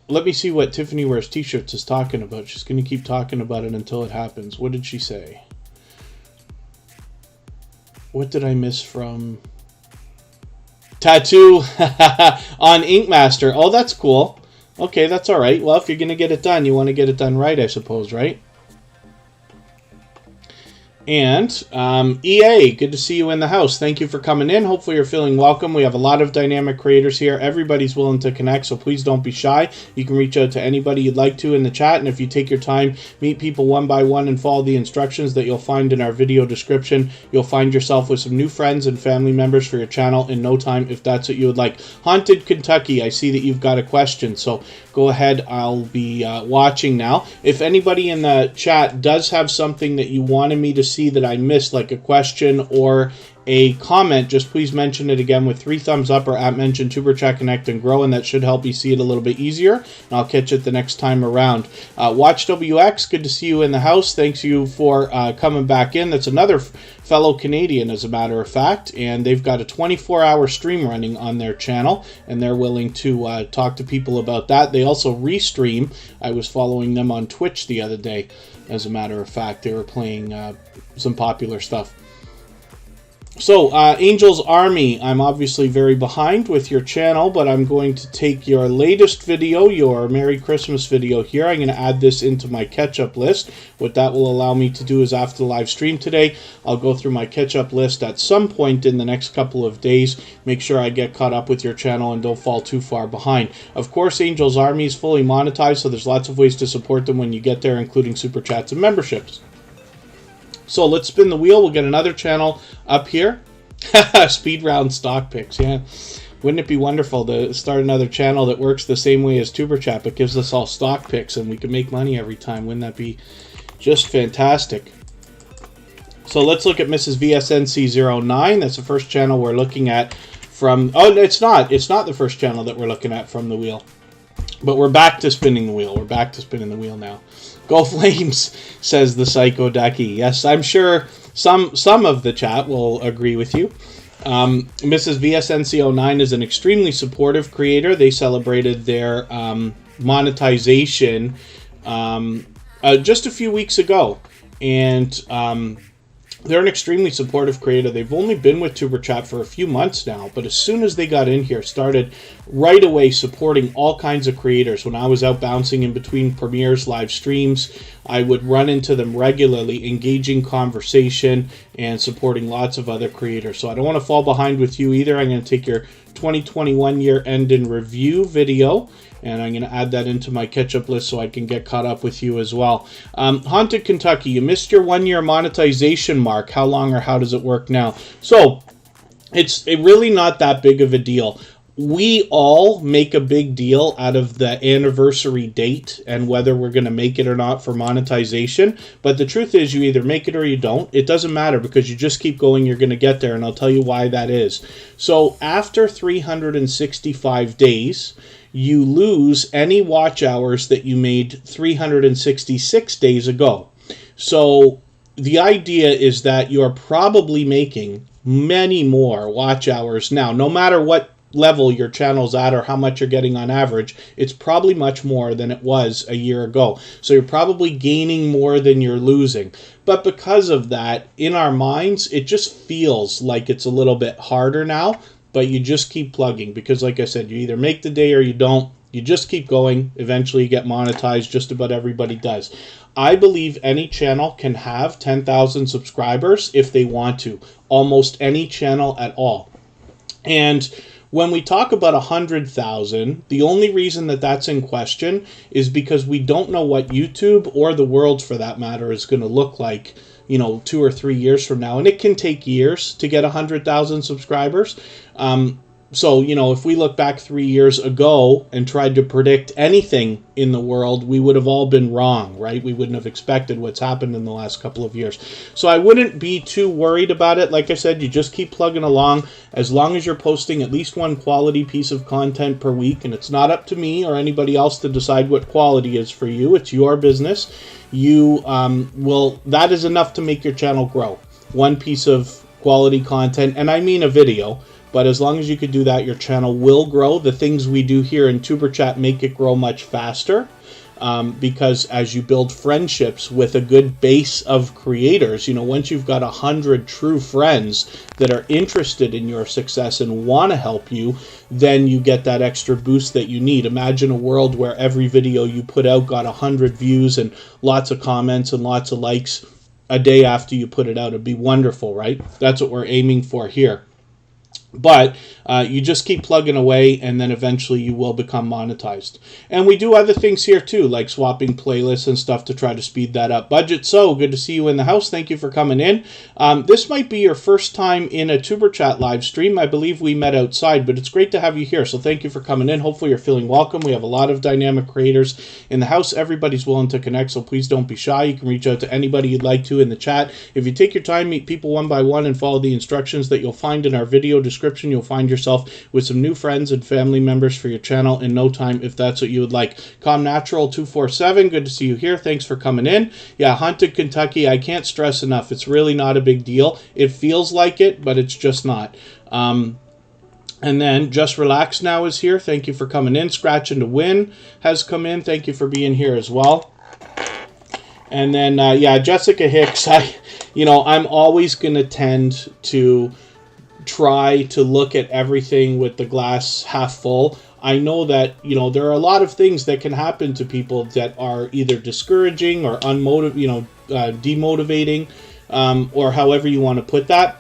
Let me see what Tiffany Wears T-shirts is talking about. She's going to keep talking about it until it happens. What did she say? What did I miss from Tattoo on Ink Master? Oh, that's cool. Okay, that's all right. Well, if you're going to get it done, you want to get it done right, I suppose, right? And EA, good to see you in the house. Thank you for coming in. Hopefully you're feeling welcome. We have a lot of dynamic creators here. Everybody's willing to connect, so please don't be shy. You can reach out to anybody you'd like to in the chat, and if you take your time, meet people one by one and follow the instructions that you'll find in our video description, you'll find yourself with some new friends and family members for your channel in no time, if that's what you would like. Haunted Kentucky, I see that you've got a question, so go ahead. I'll be watching now. If anybody in the chat does have something that you wanted me to see that I missed, like a question or a comment, just please mention it again with 3 thumbs up or at mention Tuber Chat Connect and Grow, and that should help me see it a little bit easier, and I'll catch it the next time around. Watch WX, good to see you in the house. Thanks you for coming back in. That's another fellow Canadian, as a matter of fact, and they've got a 24-hour stream running on their channel, and they're willing to talk to people about that. They also restream. I was following them on Twitch the other day, as a matter of fact. They were playing some popular stuff. So, Angel's Army, I'm obviously very behind with your channel, but I'm going to take your latest video, your Merry Christmas video here. I'm going to add this into my catch-up list. What that will allow me to do is after the live stream today, I'll go through my catch-up list at some point in the next couple of days, make sure I get caught up with your channel and don't fall too far behind. Of course, Angel's Army is fully monetized, so there's lots of ways to support them when you get there, including super chats and memberships. So let's spin the wheel. We'll get another channel up here. Speed round stock picks, yeah. Wouldn't it be wonderful to start another channel that works the same way as Tuber Chat, but gives us all stock picks and we can make money every time? Wouldn't that be just fantastic? So let's look at Mrs. VSNC09. That's the first channel we're looking at from... Oh, it's not. It's not the first channel that we're looking at from the wheel. But we're back to spinning the wheel. We're back to spinning the wheel now. Go Flames, says the Psycho Ducky. Yes, I'm sure some of the chat will agree with you. Mrs. VSNC09 is an extremely supportive creator. They celebrated their monetization just a few weeks ago. And they're an extremely supportive creator. They've only been with Tuber Chat for a few months now, but as soon as they got in here, started right away supporting all kinds of creators. When I was out bouncing in between premieres, live streams, I would run into them regularly, engaging conversation and supporting lots of other creators. So I don't want to fall behind with you either. I'm going to take your 2021 year end in review video, and I'm going to add that into my catch-up list so I can get caught up with you as well. Haunted Kentucky, you missed your 1-year monetization mark. How long or how does it work now? So it's really not that big of a deal. We all make a big deal out of the anniversary date and whether we're going to make it or not for monetization. But the truth is, you either make it or you don't. It doesn't matter because you just keep going, you're going to get there, and I'll tell you why that is. So after 365 days, you lose any watch hours that you made 366 days ago. So the idea is that you're probably making many more watch hours now, no matter what level your channel's at or how much you're getting on average. It's probably much more than it was a year ago. So you're probably gaining more than you're losing. But because of that, in our minds, it just feels like it's a little bit harder now. But you just keep plugging because, like I said, you either make the day or you don't. You just keep going. Eventually you get monetized. Just about everybody does. I believe any channel can have 10,000 subscribers if they want to. Almost any channel at all. And when we talk about 100,000, the only reason that that's in question is because we don't know what YouTube or the world, for that matter, is going to look like, 2 or 3 years from now. And it can take years to get 100,000 subscribers. So, if we look back 3 years ago and tried to predict anything in the world, we would have all been wrong, right? We wouldn't have expected what's happened in the last couple of years. So I wouldn't be too worried about it. Like I said, you just keep plugging along. As long as you're posting at least one quality piece of content per week, and it's not up to me or anybody else to decide what quality is for you. It's your business. That is enough to make your channel grow. One piece of quality content, and I mean a video. But as long as you can do that, your channel will grow. The things we do here in Tuber Chat make it grow much faster because as you build friendships with a good base of creators, once you've got 100 true friends that are interested in your success and want to help you, then you get that extra boost that you need. Imagine a world where every video you put out got 100 views and lots of comments and lots of likes. a day after you put it out. It'd be wonderful, right? That's what we're aiming for here. But you just keep plugging away, and then eventually you will become monetized. And we do other things here too, like swapping playlists and stuff to try to speed that up. Budget So, good to see you in the house. Thank you for coming in. This might be your first time in a Tuber Chat live stream. I believe we met outside, but it's great to have you here. So thank you for coming in. Hopefully you're feeling welcome. We have a lot of dynamic creators in the house. Everybody's willing to connect, so please don't be shy. You can reach out to anybody you'd like to in the chat. If you take your time, meet people one by one, and follow the instructions that you'll find in our video description, you'll find yourself with some new friends and family members for your channel in no time, if that's what you would like. Natural 247, good to see you here. Thanks for coming in. Yeah, Haunted Kentucky, I can't stress enough. It's really not a big deal. It feels like it, but it's just not. And then Just Relax Now is here. Thank you for coming in. Scratching to Win has come in. Thank you for being here as well. And then, yeah, Jessica Hicks, I'm always going to tend to try to look at everything with the glass half full. I know that, there are a lot of things that can happen to people that are either discouraging or demotivating, or however you want to put that.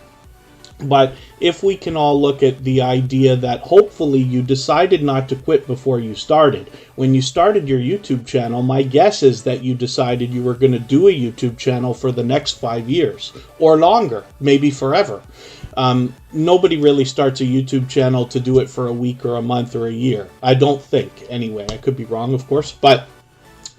But if we can all look at the idea that hopefully you decided not to quit before you started. When you started your YouTube channel, my guess is that you decided you were going to do a YouTube channel for the next 5 years or longer, maybe forever. Nobody really starts a YouTube channel to do it for a week or a month or a year. I don't think, anyway. I could be wrong, of course, but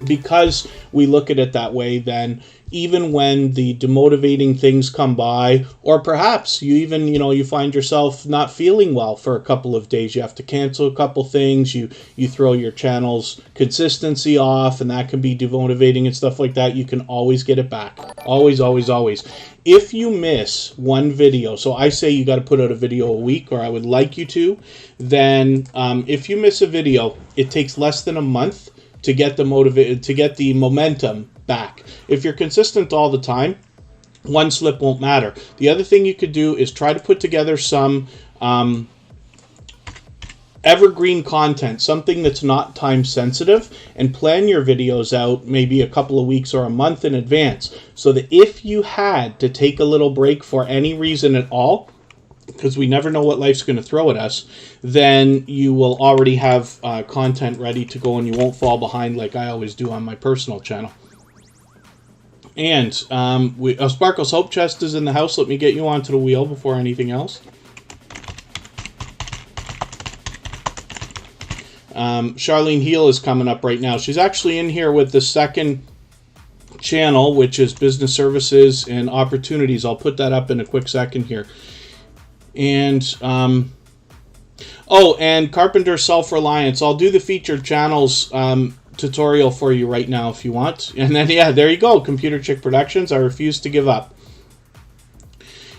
because we look at it that way, then even when the demotivating things come by, or perhaps you even, you find yourself not feeling well for a couple of days, you have to cancel a couple things, you throw your channel's consistency off, and that can be demotivating and stuff like that, you can always get it back. Always, always, always. If you miss one video, so I say you got to put out a video a week, or I would like you to, then if you miss a video, it takes less than a month to get the momentum back. If you're consistent all the time, one slip won't matter. The other thing you could do is try to put together some evergreen content, something that's not time sensitive, and plan your videos out maybe a couple of weeks or a month in advance, so that if you had to take a little break for any reason at all, because we never know what life's going to throw at us, then you will already have content ready to go, and you won't fall behind like I always do on my personal channel. And Sparkle's Hope Chest is in the house. Let me get you onto the wheel before anything else. Charlene Heel is coming up right now. She's actually in here with the second channel, which is Business Services and Opportunities. I'll put that up in a quick second here. And and Carpenter Self-Reliance. I'll do the featured channels tutorial for you right now if you want. And then, yeah, there you go. Computer Chick Productions. I refuse to give up.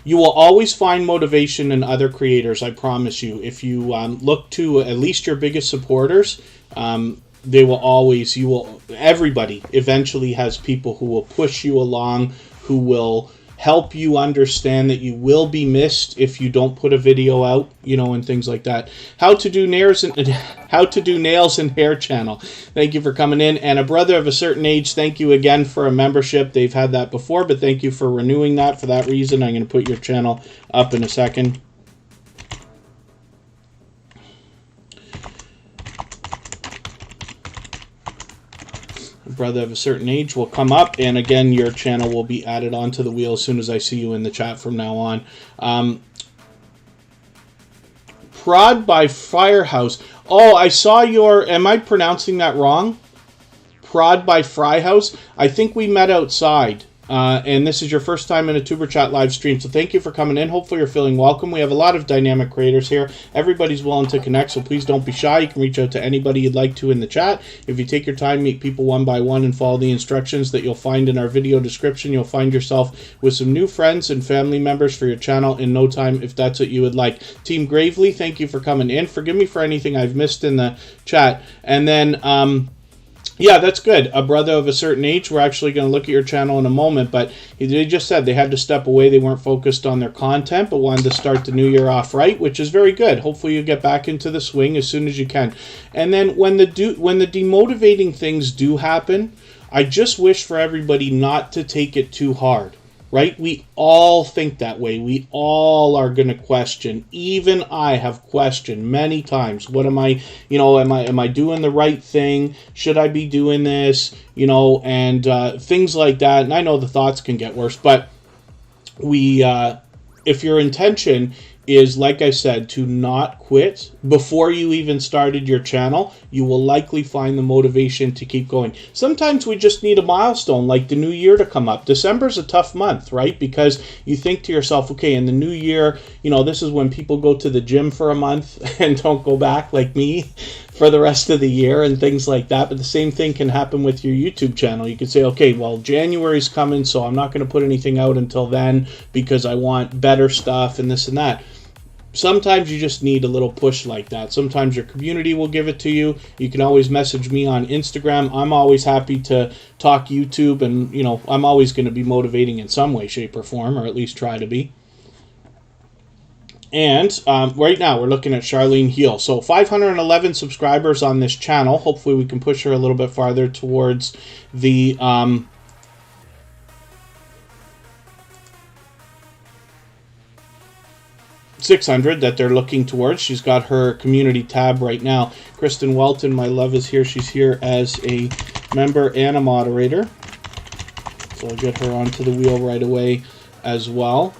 You will always find motivation in other creators, I promise you. If you look to at least your biggest supporters, they will always, everybody eventually has people who will push you along, who will help you understand that you will be missed if you don't put a video out, and things like that. How to do nails and hair channel. Thank you for coming in. And a brother of a certain age, thank you again for a membership. They've had that before, but thank you for renewing that. For that reason, I'm going to put your channel up in a second. Brother of a certain age will come up, and again, your channel will be added onto the wheel as soon as I see you in the chat from now on. Prod by Firehouse. Oh, I saw am I pronouncing that wrong? Prod by Fryhouse. I think we met outside. And this is your first time in a Tuber Chat live stream, so thank you for coming in. Hopefully you're feeling welcome. We have a lot of dynamic creators here. Everybody's willing to connect, so please don't be shy. You can reach out to anybody you'd like to in the chat. If you take your time, meet people one by one, and follow the instructions that you'll find in our video description, you'll find yourself with some new friends and family members for your channel in no time, if that's what you would like. Team Gravely, thank you for coming in. Forgive me for anything I've missed in the chat. And then, yeah, that's good. A brother of a certain age. We're actually going to look at your channel in a moment, but they just said they had to step away. They weren't focused on their content, but wanted to start the new year off right, which is very good. Hopefully you get back into the swing as soon as you can. And then when the demotivating things do happen, I just wish for everybody not to take it too hard. right? We all think that way. We all are going to question. Even I have questioned many times. What am I, am I doing the right thing? Should I be doing this? And things like that. And I know the thoughts can get worse, but if your intention is, like I said, to not quit before you even started your channel, you will likely find the motivation to keep going. Sometimes we just need a milestone, like the new year to come up. December's a tough month, right? Because you think to yourself, okay, in the new year, this is when people go to the gym for a month and don't go back, like me, for the rest of the year and things like that. But the same thing can happen with your YouTube channel. You could say, okay, well, January's coming, so I'm not going to put anything out until then because I want better stuff and this and that. Sometimes you just need a little push like that. Sometimes your community will give it to you. You can always message me on Instagram. I'm always happy to talk YouTube, and I'm always going to be motivating in some way, shape, or form, or at least try to be. And right now we're looking at Charlene Heel. So 511 subscribers on this channel. Hopefully we can push her a little bit farther towards the 600 that they're looking towards. She's got her community tab right now. Kristen Welton, my love, is here. She's here as a member and a moderator. So I'll get her onto the wheel right away as well.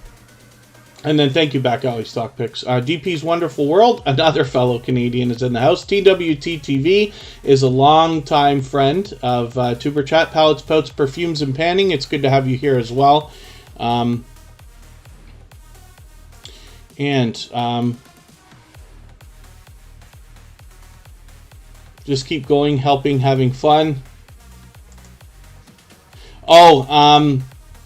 And then thank you back, Always Stock Picks. DP's Wonderful World, another fellow Canadian, is in the house. TWT TV is a longtime friend of Tuber Chat. Palettes, Pouts, Perfumes, and Panning. It's good to have you here as well. Just keep going, helping, having fun.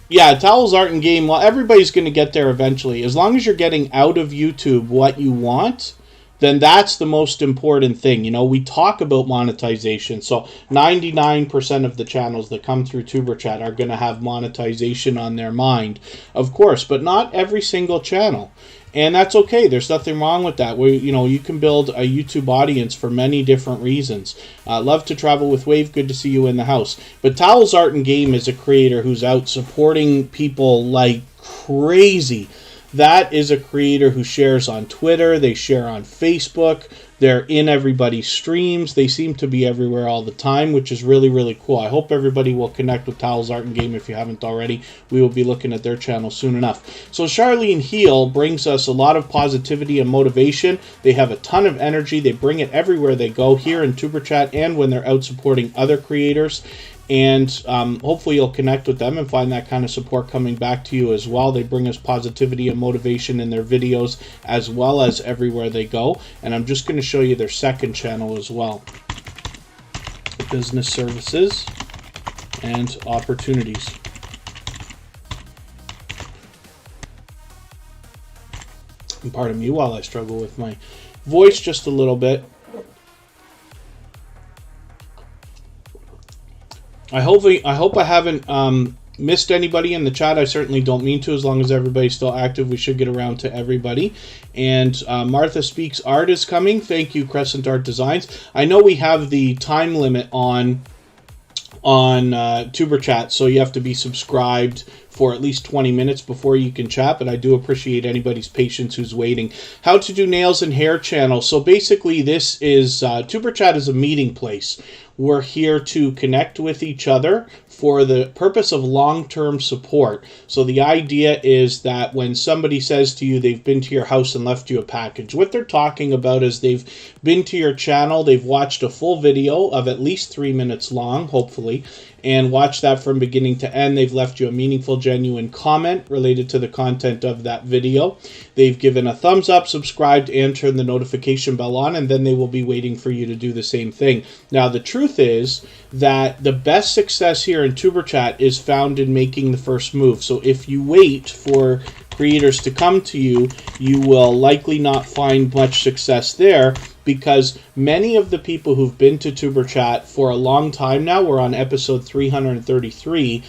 Yeah, Towels, Art, and Game. Well, everybody's going to get there eventually. As long as you're getting out of YouTube what you want, then that's the most important thing. We talk about monetization. So 99% of the channels that come through Tuber Chat are going to have monetization on their mind, of course, but not every single channel. And that's okay. There's nothing wrong with that. You can build a YouTube audience for many different reasons. Love to travel with Wave. Good to see you in the house. But Towels, Art, and Game is a creator who's out supporting people like crazy. That is a creator who shares on Twitter. They share on Facebook. They're in everybody's streams. They seem to be everywhere all the time, which is really, really cool. I hope everybody will connect with Towels, Art, and Game if you haven't already. We will be looking at their channel soon enough. So Charlene Heel brings us a lot of positivity and motivation. They have a ton of energy. They bring it everywhere they go, here in Tuber Chat and when they're out supporting other creators. And hopefully you'll connect with them and find that kind of support coming back to you as well. They bring us positivity and motivation in their videos as well as everywhere they go. And I'm just going to show you their second channel as well. Business Services and Opportunities. And pardon me while I struggle with my voice just a little bit. I hope I haven't missed anybody in the chat. I certainly don't mean to. As long as everybody's still active, we should get around to everybody. And Martha Speaks Art is coming. Thank you, Crescent Art Designs. I know we have the time limit on Tuber Chat, so you have to be subscribed for at least 20 minutes before you can chat, but I do appreciate anybody's patience who's waiting. How to Do Nails and Hair channel. So basically this is, Tuber Chat is a meeting place. We're here to connect with each other for the purpose of long-term support. So the idea is that when somebody says to you they've been to your house and left you a package, what they're talking about is they've been to your channel, they've watched a full video of at least 3 minutes long, hopefully, and watched that from beginning to end. They've left you a meaningful, genuine comment related to the content of that video. They've given a thumbs up, subscribed, and turned the notification bell on, and then they will be waiting for you to do the same thing. Now, the truth is that the best success here in Tuber Chat is found in making the first move. So if you wait for creators to come to you, you will likely not find much success there, because many of the people who've been to Tuber Chat for a long time now, we're on episode 333,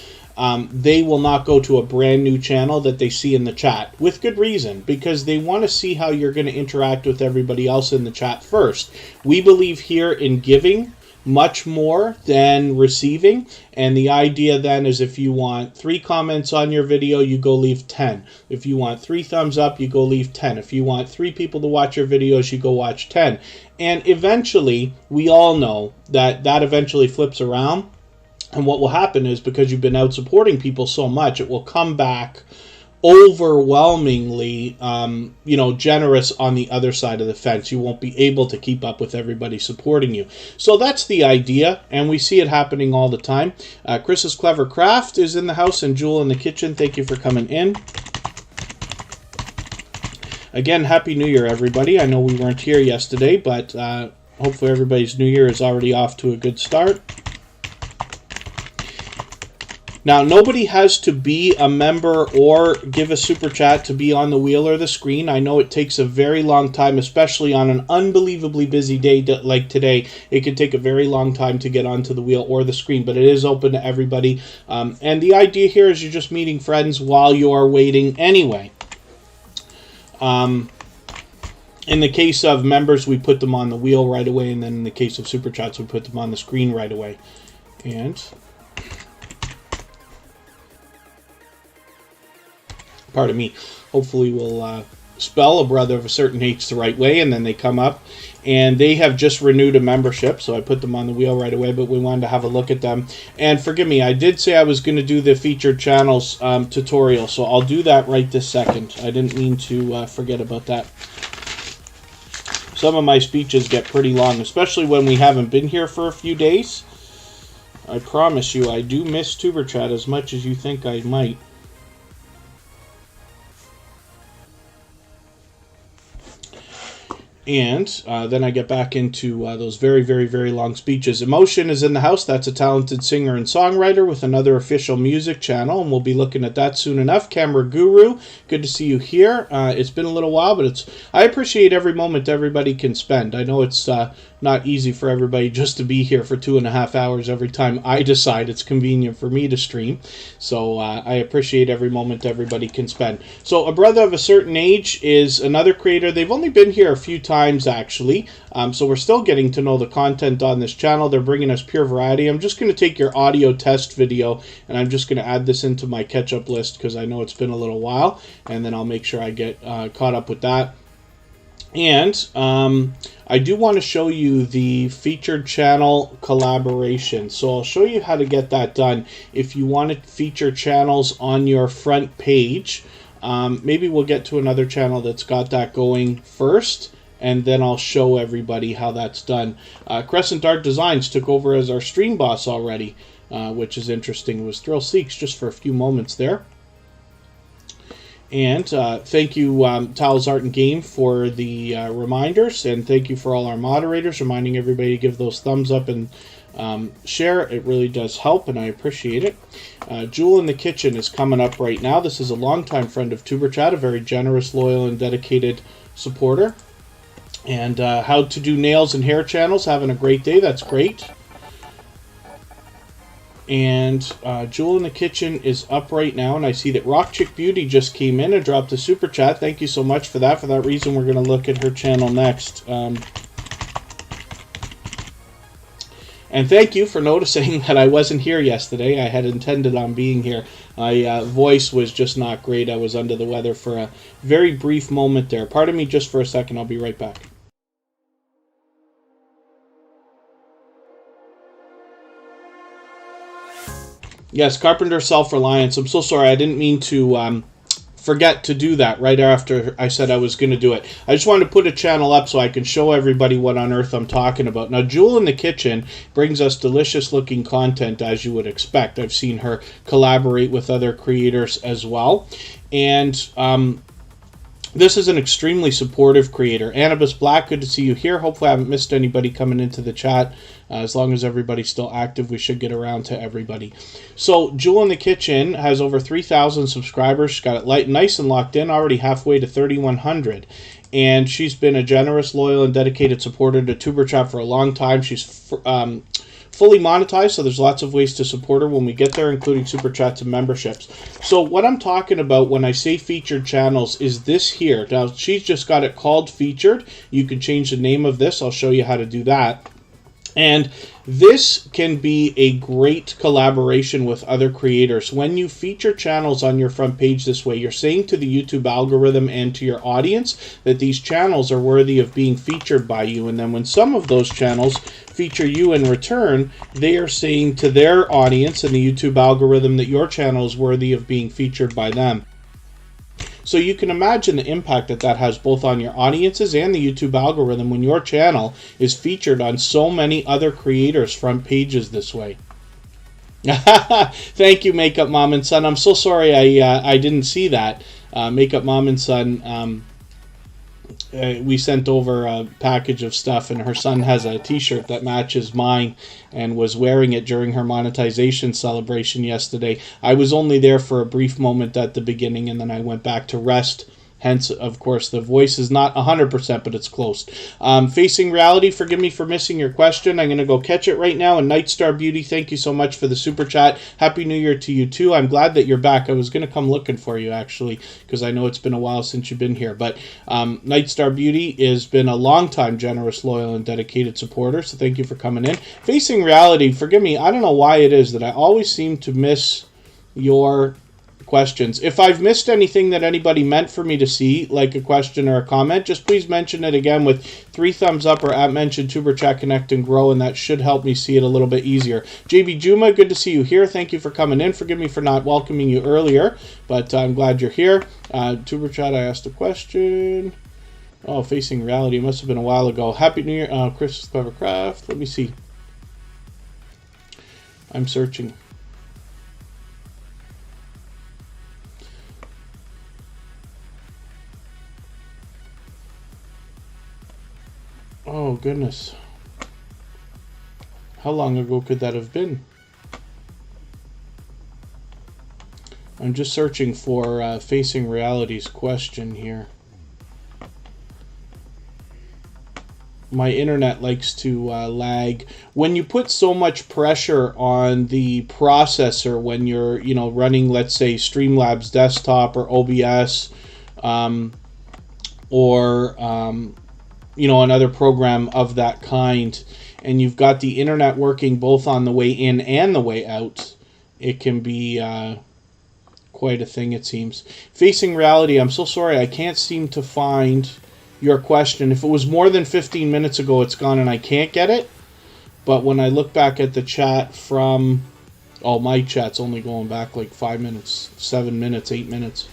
they will not go to a brand new channel that they see in the chat, with good reason, because they want to see how you're going to interact with everybody else in the chat first. We believe here in giving, much more than receiving. And the idea then is if you want 3 comments on your video, you go leave 10. If you want 3 thumbs up, you go leave 10. If you want 3 people to watch your videos, you go watch 10. And eventually, we all know that that eventually flips around. And what will happen is, because you've been out supporting people so much, it will come back overwhelmingly, generous on the other side of the fence. You won't be able to keep up with everybody supporting you. So that's the idea, and we see it happening all the time. Chris's Clever Craft is in the house, and Jewel in the kitchen. Thank you for coming in. Again, Happy New Year, everybody. I know we weren't here yesterday, but hopefully everybody's New Year is already off to a good start. Now, nobody has to be a member or give a super chat to be on the wheel or the screen. I know it takes a very long time, especially on an unbelievably busy day like today. It can take a very long time to get onto the wheel or the screen, but it is open to everybody. And the idea here is you're just meeting friends while you are waiting anyway. In the case of members, we put them on the wheel right away, and then in the case of super chats, we put them on the screen right away. And pardon me, hopefully we'll spell a brother of a certain age the right way, and then they come up, and they have just renewed a membership, so I put them on the wheel right away, but we wanted to have a look at them. And forgive me, I did say I was going to do the featured channels tutorial, so I'll do that right this second. I didn't mean to forget about that. Some of my speeches get pretty long, especially when we haven't been here for a few days. I promise you, I do miss Tuber Chat as much as you think I might. And then I get back into those very, very, very long speeches. Emotion is in the house. That's a talented singer and songwriter with another official music channel, and we'll be looking at that soon enough. Camera Guru, good to see you here. It's been a little while, but I appreciate every moment everybody can spend. I know it's not easy for everybody just to be here for 2.5 hours every time I decide it's convenient for me to stream. So I appreciate every moment everybody can spend. So A Brother of a Certain Age is another creator. They've only been here a few times, actually. So we're still getting to know the content on this channel. They're bringing us pure variety. I'm just going to take your audio test video, and I'm just going to add this into my catch-up list because I know it's been a little while, and then I'll make sure I get caught up with that. And I do want to show you the featured channel collaboration. So I'll show you how to get that done. If you want to feature channels on your front page, maybe we'll get to another channel that's got that going first, and then I'll show everybody how that's done. Crescent Art Designs took over as our stream boss already, which is interesting. It was Thrill Seeks just for a few moments there. And thank you, Towels Art and Game, for the reminders, and thank you for all our moderators reminding everybody to give those thumbs up and share. It really does help, and I appreciate it. Jewel in the Kitchen is coming up right now. This is a longtime friend of Tuber Chat, a very generous, loyal, and dedicated supporter. And How to Do Nails and Hair channels, having a great day. That's great. And Jewel in the Kitchen is up right now, and I see that Rock Chick Beauty just came in and dropped a super chat. Thank you so much for that. For that reason, we're going to look at her channel next. And thank you for noticing that I wasn't here yesterday. I had intended on being here. My voice was just not great. I was under the weather for a very brief moment there. Pardon me just for a second. I'll be right back. Yes, Carpenter Self-Reliance. I'm so sorry. I didn't mean to forget to do that right after I said I was going to do it. I just wanted to put a channel up so I can show everybody what on earth I'm talking about. Now, Jewel in the Kitchen brings us delicious-looking content, as you would expect. I've seen her collaborate with other creators as well. And this is an extremely supportive creator. Annabis Black, good to see you here. Hopefully I haven't missed anybody coming into the chat. As long as everybody's still active, we should get around to everybody. So Jewel in the Kitchen has over 3,000 subscribers. She's got it nice and locked in, already halfway to 3,100. And she's been a generous, loyal, and dedicated supporter to Tuber Chat for a long time. She's fully monetized, so there's lots of ways to support her when we get there, including super chats and memberships. So what I'm talking about when I say featured channels is this here. Now, she's just got it called featured. You can change the name of this. I'll show you how to do that. And This can be a great collaboration with other creators. When you feature channels on your front page this way, you're saying to the YouTube algorithm and to your audience that these channels are worthy of being featured by you. And then when some of those channels feature you in return, they are saying to their audience and the YouTube algorithm that your channel is worthy of being featured by them. So you can imagine the impact that that has both on your audiences and the YouTube algorithm when your channel is featured on so many other creators' front pages this way. Thank you, Makeup Mom and Son. I'm so sorry I didn't see that. Makeup Mom and Son, we sent over a package of stuff, and her son has a t-shirt that matches mine and was wearing it during her monetization celebration yesterday. I was only there for a brief moment at the beginning, and then I went back to rest. Hence, of course, the voice is not 100%, but it's close. Facing Reality, forgive me for missing your question. I'm going to go catch it right now. And Nightstar Beauty, thank you so much for the super chat. Happy New Year to you, too. I'm glad that you're back. I was going to come looking for you, actually, because I know it's been a while since you've been here. But Nightstar Beauty has been a long-time generous, loyal, and dedicated supporter, so thank you for coming in. Facing Reality, forgive me, I don't know why it is that I always seem to miss your questions. If I've missed anything that anybody meant for me to see, like a question or a comment, just please mention it again with 3 thumbs up or @mention Tuber Chat Connect and Grow, and that should help me see it a little bit easier. JB Juma, good to see you here. Thank you for coming in. Forgive me for not welcoming you earlier, but I'm glad you're here. Tuber Chat, I asked a question. Oh, Facing Reality, it must have been a while ago. Happy New Year, Chris Clevercraft. Let me see. I'm searching. Oh, goodness. How long ago could that have been? I'm just searching for Facing Reality's question here. My internet likes to lag. When you put so much pressure on the processor when you're, running, let's say, Streamlabs Desktop or OBS or another program of that kind, and you've got the internet working both on the way in and the way out, it can be quite a thing, it seems. Facing Reality, I'm so sorry, I can't seem to find your question. If it was more than 15 minutes ago, it's gone and I can't get it. But when I look back at the chat from, my chat's only going back like 5 minutes, 7 minutes, 8 minutes.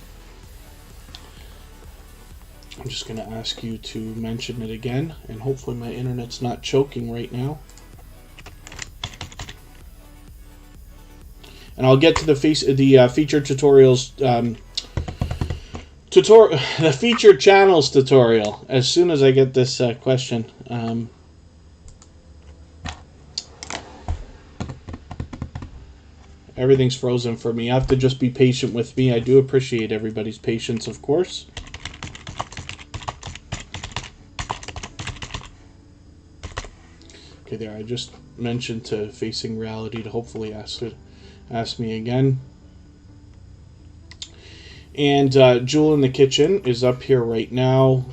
I'm just going to ask you to mention it again, and hopefully my internet's not choking right now. And I'll get to the featured tutorials, the featured channels tutorial as soon as I get this question. Everything's frozen for me. You have to just be patient with me. I do appreciate everybody's patience, of course. Okay, there. I just mentioned to Facing Reality to hopefully ask me again. And Jewel in the Kitchen is up here right now.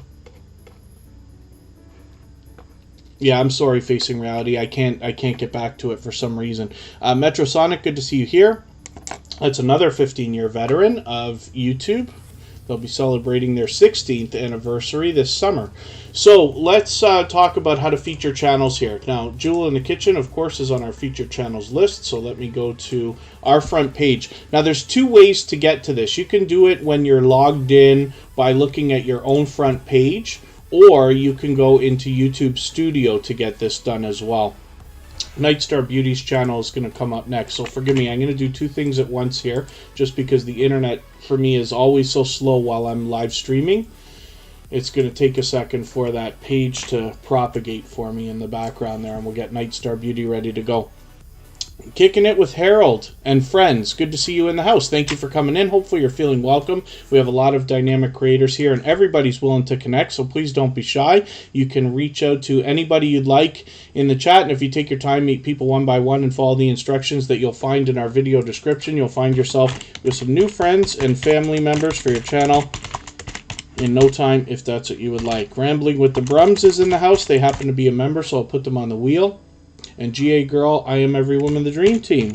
Yeah, I'm sorry, Facing Reality. I can't get back to it for some reason. Metrosonic, good to see you here. That's another 15-year veteran of YouTube. They'll be celebrating their 16th anniversary this summer. So let's talk about how to feature channels here. Now, Jewel in the Kitchen, of course, is on our featured channels list. So let me go to our front page. Now, there's 2 ways to get to this. You can do it when you're logged in by looking at your own front page, or you can go into YouTube Studio to get this done as well. Nightstar Beauty's channel is going to come up next, so forgive me. I'm going to do 2 things at once here, just because the internet for me is always so slow while I'm live streaming. It's going to take a second for that page to propagate for me in the background there, and we'll get Nightstar Beauty ready to go. Kicking it with Harold and friends. Good to see you in the house. Thank you for coming in. Hopefully you're feeling welcome. We have a lot of dynamic creators here, and everybody's willing to connect, so please don't be shy. You can reach out to anybody you'd like in the chat, and if you take your time, meet people one by one and follow the instructions that you'll find in our video description, you'll find yourself with some new friends and family members for your channel in no time, if that's what you would like. Rambling with the Brums is in the house. They happen to be a member, so I'll put them on the wheel. And GA Girl, I am every woman the dream team.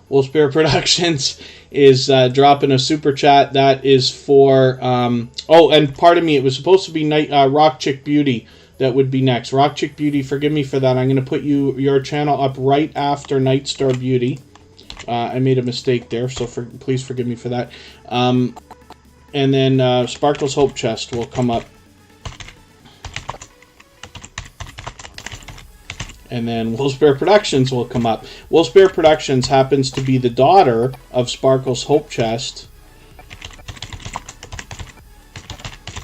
Wolf Bear Productions is dropping a super chat. That is for oh, and pardon me, it was supposed to be Rock Chick Beauty that would be next. Rock Chick Beauty, forgive me for that. I'm going to put your channel up right after Night Star Beauty. I made a mistake there, so please forgive me for that. And then Sparkle's Hope Chest will come up. And then Wolf's Bear Productions will come up. Wolf's Bear Productions happens to be the daughter of Sparkle's Hope Chest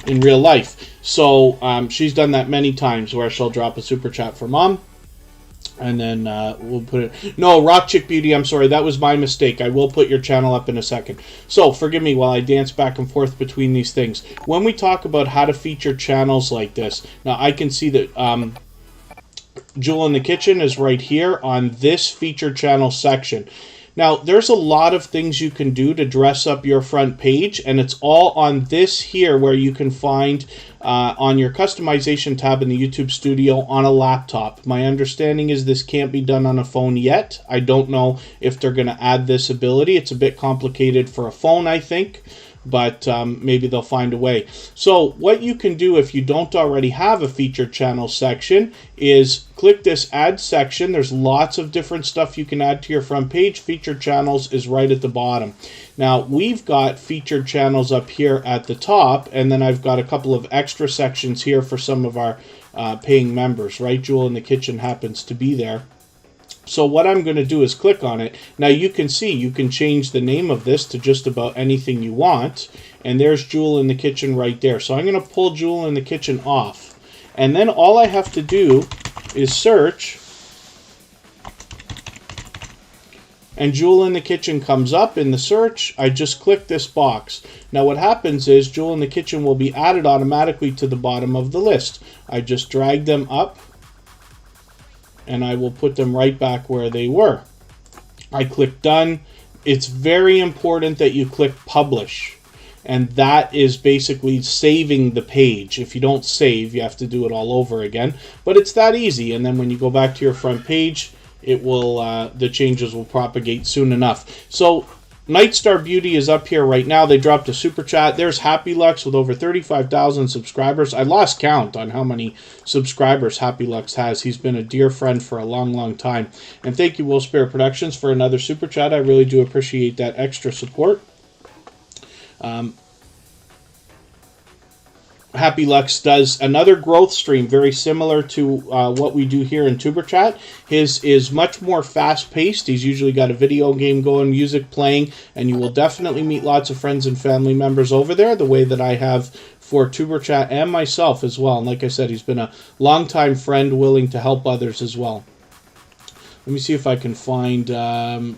in real life. So she's done that many times where she'll drop a super chat for mom. And then we'll put it... No, Rock Chick Beauty, I'm sorry. That was my mistake. I will put your channel up in a second. So, forgive me while I dance back and forth between these things. When we talk about how to feature channels like this, now I can see that Jewel in the Kitchen is right here on this feature channel section. Now, there's a lot of things you can do to dress up your front page, and it's all on this here where you can find on your customization tab in the YouTube studio on a laptop. My understanding is this can't be done on a phone yet. I don't know if they're going to add this ability. It's a bit complicated for a phone, I think, but maybe they'll find a way. So what you can do if you don't already have a featured channel section is click this add section. There's lots of different stuff you can add to your front page. Featured channels is right at the bottom. Now we've got featured channels up here at the top, and then I've got a couple of extra sections here for some of our paying members, right? Jewel in the Kitchen happens to be there. So what I'm going to do is click on it. Now you can see you can change the name of this to just about anything you want. And there's Jewel in the Kitchen right there. So I'm going to pull Jewel in the Kitchen off. And then all I have to do is search. And Jewel in the Kitchen comes up in the search. I just click this box. Now what happens is Jewel in the Kitchen will be added automatically to the bottom of the list. I just drag them up, and I will put them right back where they were. I click done. It's very important that you click publish, and that is basically saving the page. If you don't save, you have to do it all over again, but it's that easy. And then when you go back to your front page, it will the changes will propagate soon enough. So Night Star Beauty is up here right now. They dropped a super chat. There's Happy Lux with over 35,000 subscribers. I lost count on how many subscribers Happy Lux has. He's been a dear friend for a long, long time. And thank you, Wolf Bear Productions, for another super chat. I really do appreciate that extra support. Happy Lux does another growth stream very similar to what we do here in Superchat. His is much more fast-paced. He's usually got a video game going, music playing, and you will definitely meet lots of friends and family members over there, the way that I have for Superchat and myself as well. And like I said, he's been a longtime friend willing to help others as well. Let me see if I can find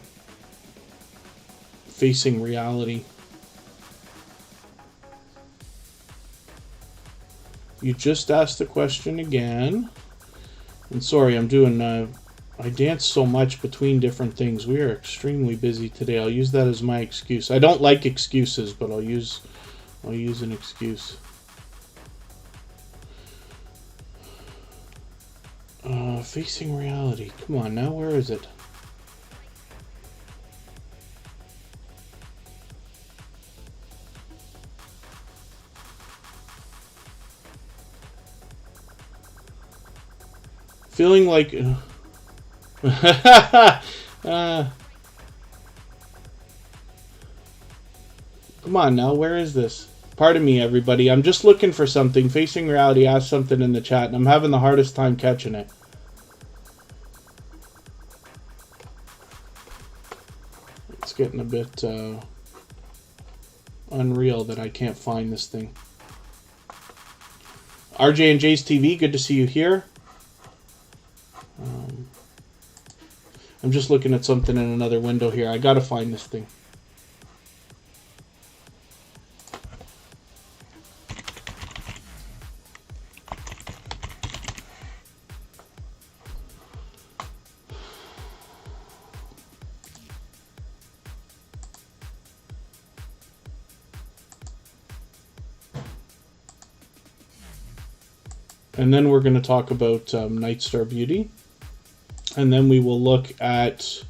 Facing Reality. You just asked the question again. And sorry, I'm doing... I dance so much between different things. We are extremely busy today. I'll use that as my excuse. I don't like excuses, but I'll use an excuse. Facing Reality. Come on now, where is it? Feeling like... come on now, where is this? Pardon me, everybody. I'm just looking for something. Facing Reality asked something in the chat, and I'm having the hardest time catching it. It's getting a bit unreal that I can't find this thing. RJ and J's TV, good to see you here. I'm just looking at something in another window here. I gotta find this thing. And then we're going to talk about Night Star Beauty. And then we will look at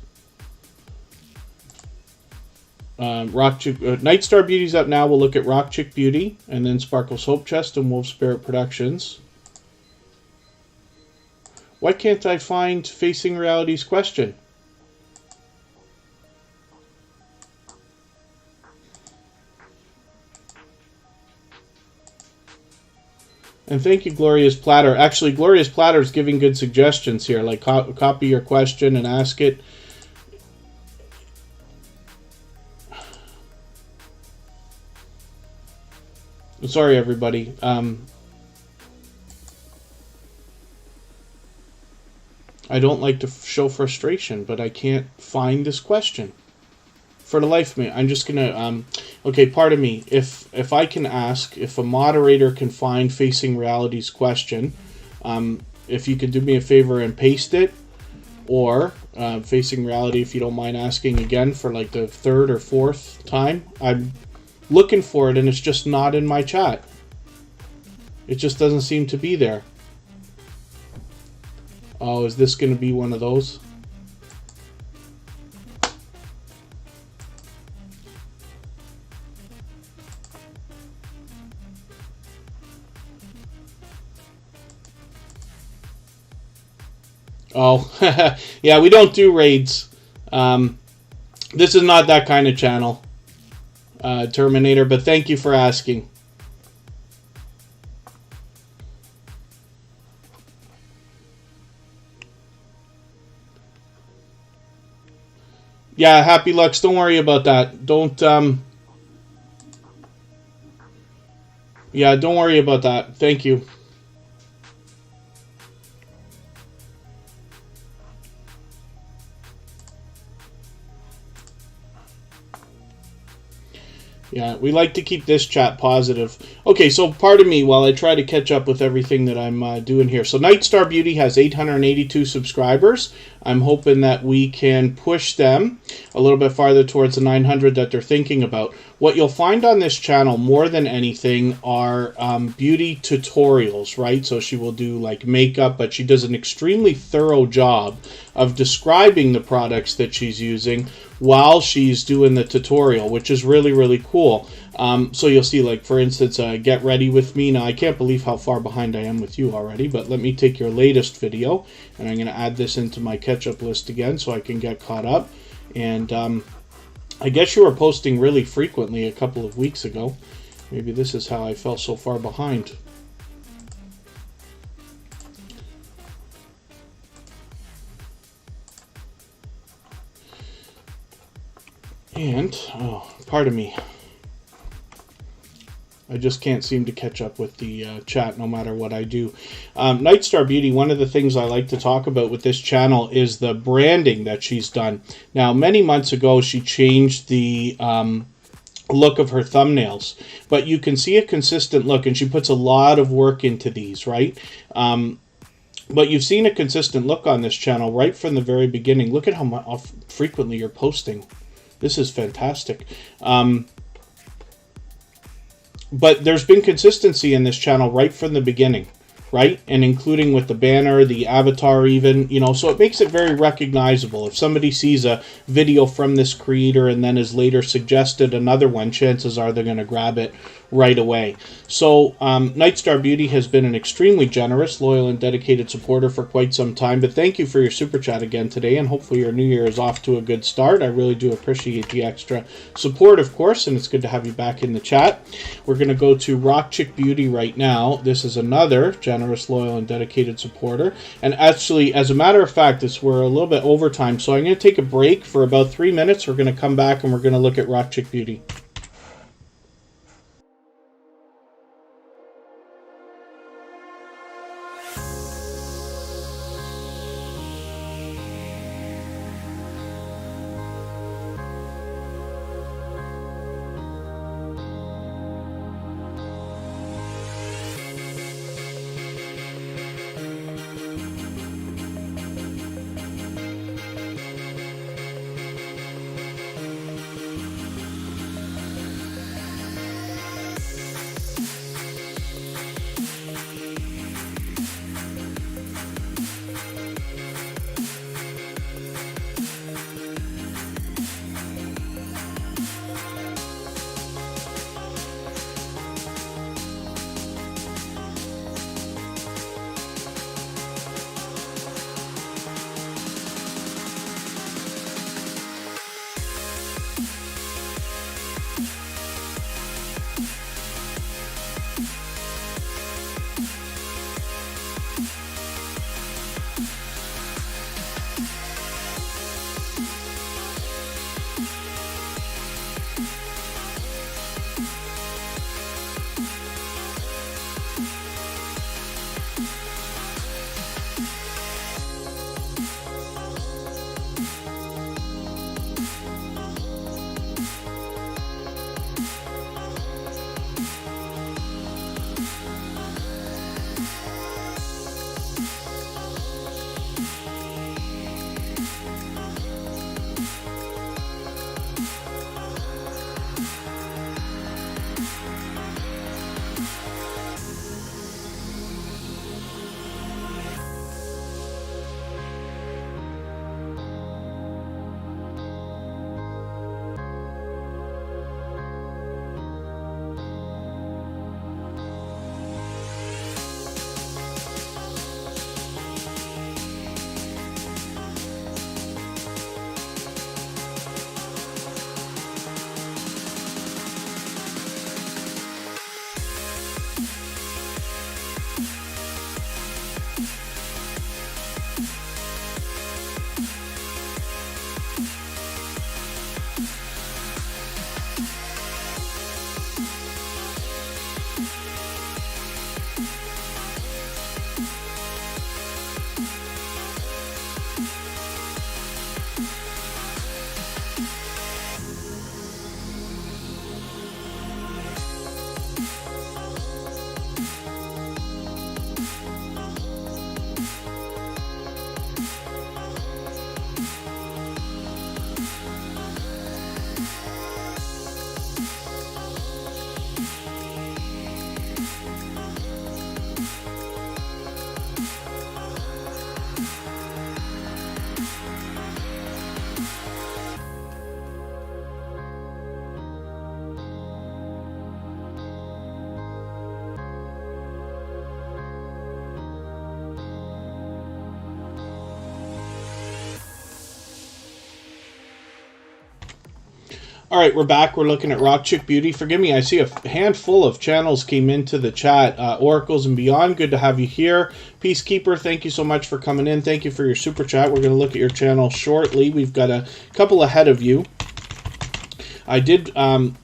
Rock Chick. Night Star Beauty's up now. We'll look at Rock Chick Beauty, and then Sparkle's Hope Chest and Wolf Spirit Productions. Why can't I find Facing Reality's question? And thank you, Gloria's Platter. Actually, Gloria's Platter is giving good suggestions here. Like, copy your question and ask it. Sorry, everybody. I don't like to show frustration, but I can't find this question. For the life of me, I'm just gonna, okay, pardon me. If I can ask, if a moderator can find Facing Reality's question, if you could do me a favor and paste it, or Facing Reality, if you don't mind asking again for like the third or fourth time. I'm looking for it and it's just not in my chat. It just doesn't seem to be there. Oh, is this going to be one of those? Oh, yeah, we don't do raids. This is not that kind of channel, Terminator, but thank you for asking. Yeah, Happy Lux, don't worry about that. Don't, yeah, don't worry about that. Thank you. Yeah, we like to keep this chat positive. Okay, so pardon me while I try to catch up with everything that I'm doing here. So Night Star Beauty has 882 subscribers. I'm hoping that we can push them a little bit farther towards the 900 that they're thinking about. What you'll find on this channel more than anything are beauty tutorials, right? So she will do like makeup, but she does an extremely thorough job of describing the products that she's using while she's doing the tutorial, which is really, really cool. So you'll see, like, for instance, Get Ready With Me. Now, I can't believe how far behind I am with you already, but let me take your latest video, and I'm going to add this into my catch-up list again so I can get caught up. And I guess you were posting really frequently a couple of weeks ago. Maybe this is how I fell so far behind. And, oh, pardon me. I just can't seem to catch up with the chat no matter what I do. Night Star Beauty, one of the things I like to talk about with this channel is the branding that she's done. Now, many months ago, she changed the look of her thumbnails, but you can see a consistent look, and she puts a lot of work into these, right? But you've seen a consistent look on this channel right from the very beginning. Look at how frequently you're posting. This is fantastic. But there's been consistency in this channel right from the beginning, right? And including with the banner, the avatar even, you know, so it makes it very recognizable. If somebody sees a video from this creator and then is later suggested another one, chances are they're going to grab it right away. So Night Star Beauty has been an extremely generous, loyal, and dedicated supporter for quite some time. But thank you for your super chat again today, and hopefully your new year is off to a good start. I really do appreciate the extra support, of course, and it's good to have you back in the chat. We're going to go to Rock Chick Beauty right now. This is another generous, loyal, and dedicated supporter. And actually, as a matter of fact, we're a little bit over time, so I'm going to take a break for about 3 minutes. We're going to come back and we're going to look at Rock Chick Beauty. All right, we're back. We're looking at Rock Chick Beauty. Forgive me, I see a handful of channels came into the chat. Oracles and Beyond, good to have you here. Peacekeeper, thank you so much for coming in. Thank you for your super chat. We're going to look at your channel shortly. We've got a couple ahead of you. I did,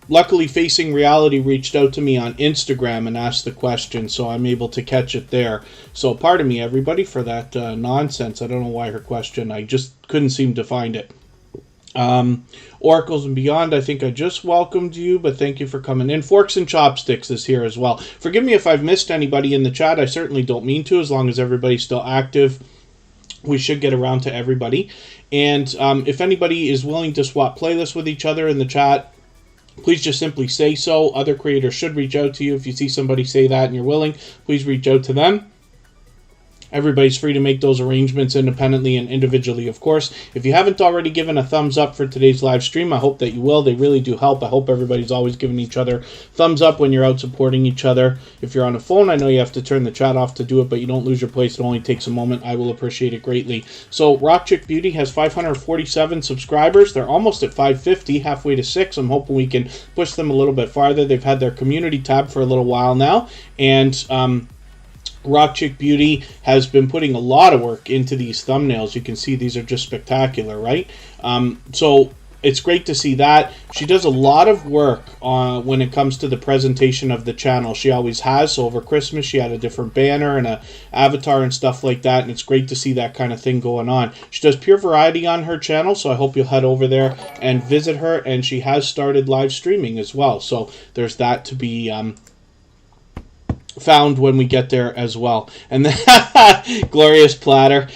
luckily Facing Reality reached out to me on Instagram and asked the question, so I'm able to catch it there. So pardon me, everybody, for that nonsense. I don't know why her question, I just couldn't seem to find it. Oracles and Beyond, I think I just welcomed you, but thank you for coming in. Forks and Chopsticks is here as well. Forgive me if I've missed anybody in the chat. I certainly don't mean to, as long as everybody's still active. We should get around to everybody. And if anybody is willing to swap playlists with each other in the chat, please just simply say so. Other creators should reach out to you. If you see somebody say that and you're willing, please reach out to them. Everybody's free to make those arrangements independently and individually, of course. If you haven't already given a thumbs up for today's live stream, I hope that you will. They really do help. I hope everybody's always giving each other thumbs up when you're out supporting each other. If you're on a phone, I know you have to turn the chat off to do it, but you don't lose your place. It only takes a moment. I will appreciate it greatly. So Rock Chick Beauty has 547 subscribers. They're almost at 550, halfway to 6. I'm hoping we can push them a little bit farther. They've had their community tab for a little while now, and Rock Chick Beauty has been putting a lot of work into these thumbnails. You can see these are just spectacular, right? So it's great to see that. She does a lot of work when it comes to the presentation of the channel. She always has. So over Christmas, she had a different banner and an avatar and stuff like that, and it's great to see that kind of thing going on. She does pure variety on her channel, so I hope you'll head over there and visit her, and she has started live streaming as well. So there's that to be found when we get there as well. And then Glorious Platter.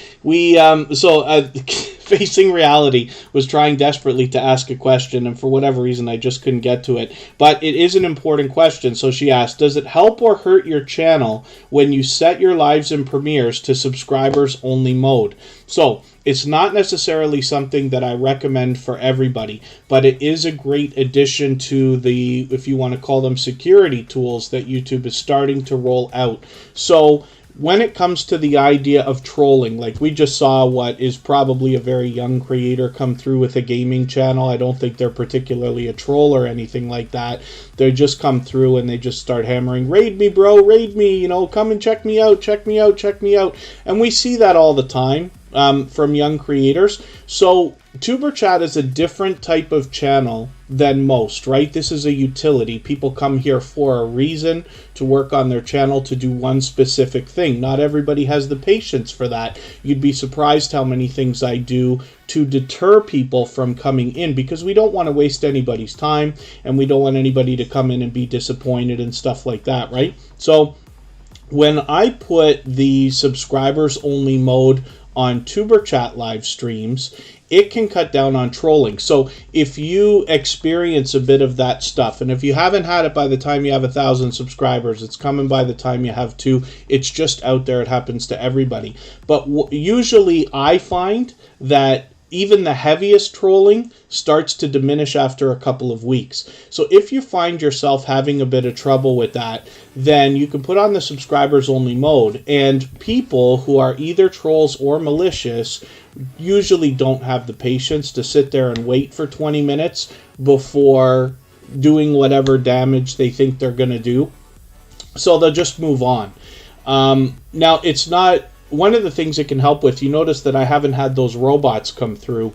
Facing Reality was trying desperately to ask a question, and for whatever reason I just couldn't get to it. But it is an important question. So she asked, does it help or hurt your channel when you set your lives and premieres to subscribers only mode? So it's not necessarily something that I recommend for everybody, but it is a great addition to the, if you want to call them, security tools that YouTube is starting to roll out. So when it comes to the idea of trolling, like we just saw what is probably a very young creator come through with a gaming channel. I don't think they're particularly a troll or anything like that. They just come through and they just start hammering, raid me, bro, raid me, you know, come and check me out, check me out, check me out. And we see that all the time from young creators. So Tuber Chat is a different type of channel than most, right? This is a utility. People come here for a reason, to work on their channel, to do one specific thing. Not everybody has the patience for that. You'd be surprised how many things I do to deter people from coming in, because we don't want to waste anybody's time, and we don't want anybody to come in and be disappointed and stuff like that, right? So when I put the subscribers only mode on Tuber Chat live streams, it can cut down on trolling. So if you experience a bit of that stuff, and if you haven't had it by the time you have 1,000 subscribers, it's coming by the time you have 2. It's just out there. It happens to everybody. But usually I find that even the heaviest trolling starts to diminish after a couple of weeks. So if you find yourself having a bit of trouble with that, then you can put on the subscribers only mode, and people who are either trolls or malicious usually don't have the patience to sit there and wait for 20 minutes before doing whatever damage they think they're going to do. So they'll just move on. Now, it's not one of the things it can help with. You notice that I haven't had those robots come through,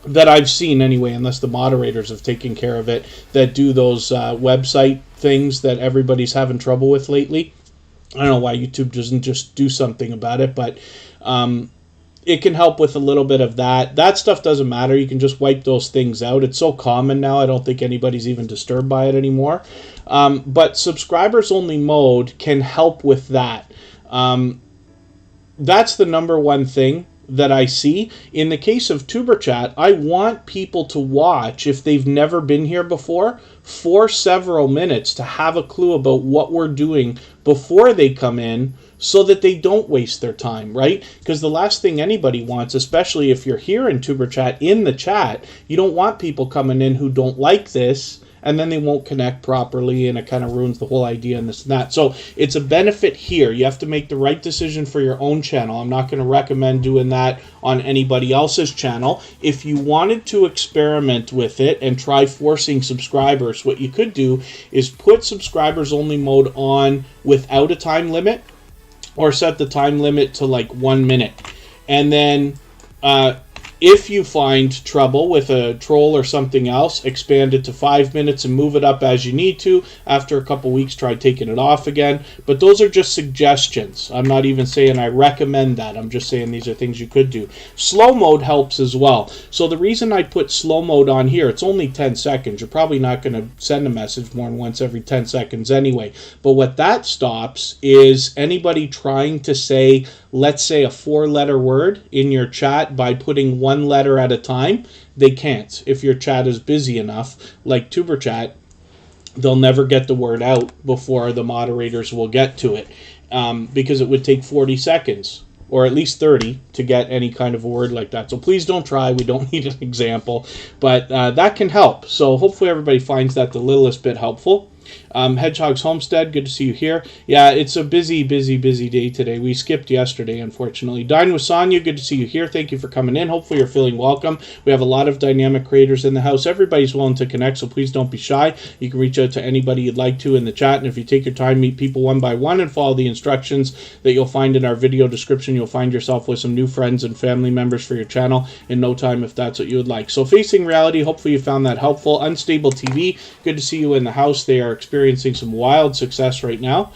that I've seen anyway, unless the moderators have taken care of it, that do those website things that everybody's having trouble with lately. I don't know why YouTube doesn't just do something about it, but it can help with a little bit of that. That stuff doesn't matter. You can just wipe those things out. It's so common now, I don't think anybody's even disturbed by it anymore. But subscribers only mode can help with that. That's the number one thing that I see. In the case of Tuber Chat, I want people to watch, if they've never been here before, for several minutes to have a clue about what we're doing before they come in, so that they don't waste their time, right? Because the last thing anybody wants, especially if you're here in Tuber Chat, in the chat, you don't want people coming in who don't like this and then they won't connect properly, and it kind of ruins the whole idea and this and that. So it's a benefit here. You have to make the right decision for your own channel. I'm not going to recommend doing that on anybody else's channel. If you wanted to experiment with it and try forcing subscribers, what you could do is put subscribers only mode on without a time limit, or set the time limit to like 1 minute. And then if you find trouble with a troll or something else, expand it to 5 minutes and move it up as you need to. After a couple weeks, try taking it off again. But those are just suggestions. I'm not even saying I recommend that. I'm just saying these are things you could do. Slow mode helps as well. So the reason I put slow mode on here, it's only 10 seconds. You're probably not going to send a message more than once every 10 seconds anyway. But what that stops is anybody trying to say, let's say, a 4-letter word in your chat by putting 1 letter at a time. They can't. If your chat is busy enough, like Superchat, they'll never get the word out before the moderators will get to it, because it would take 40 seconds or at least 30 to get any kind of a word like that. So please don't try. We don't need an example, but that can help. So hopefully everybody finds that the littlest bit helpful. Hedgehog's Homestead, good to see you here. Yeah, it's a busy day today. We skipped yesterday, unfortunately. Dine with Sonia, good to see you here. Thank you for coming in. Hopefully you're feeling welcome. We have a lot of dynamic creators in the house. Everybody's willing to connect, so please don't be shy. You can reach out to anybody you'd like to in the chat, and if you take your time, meet people one by one and follow the instructions that you'll find in our video description, you'll find yourself with some new friends and family members for your channel in no time if that's what you would like. So Facing Reality, hopefully you found that helpful. Unstable TV, good to see you in the house. They are experiencing some wild success right now.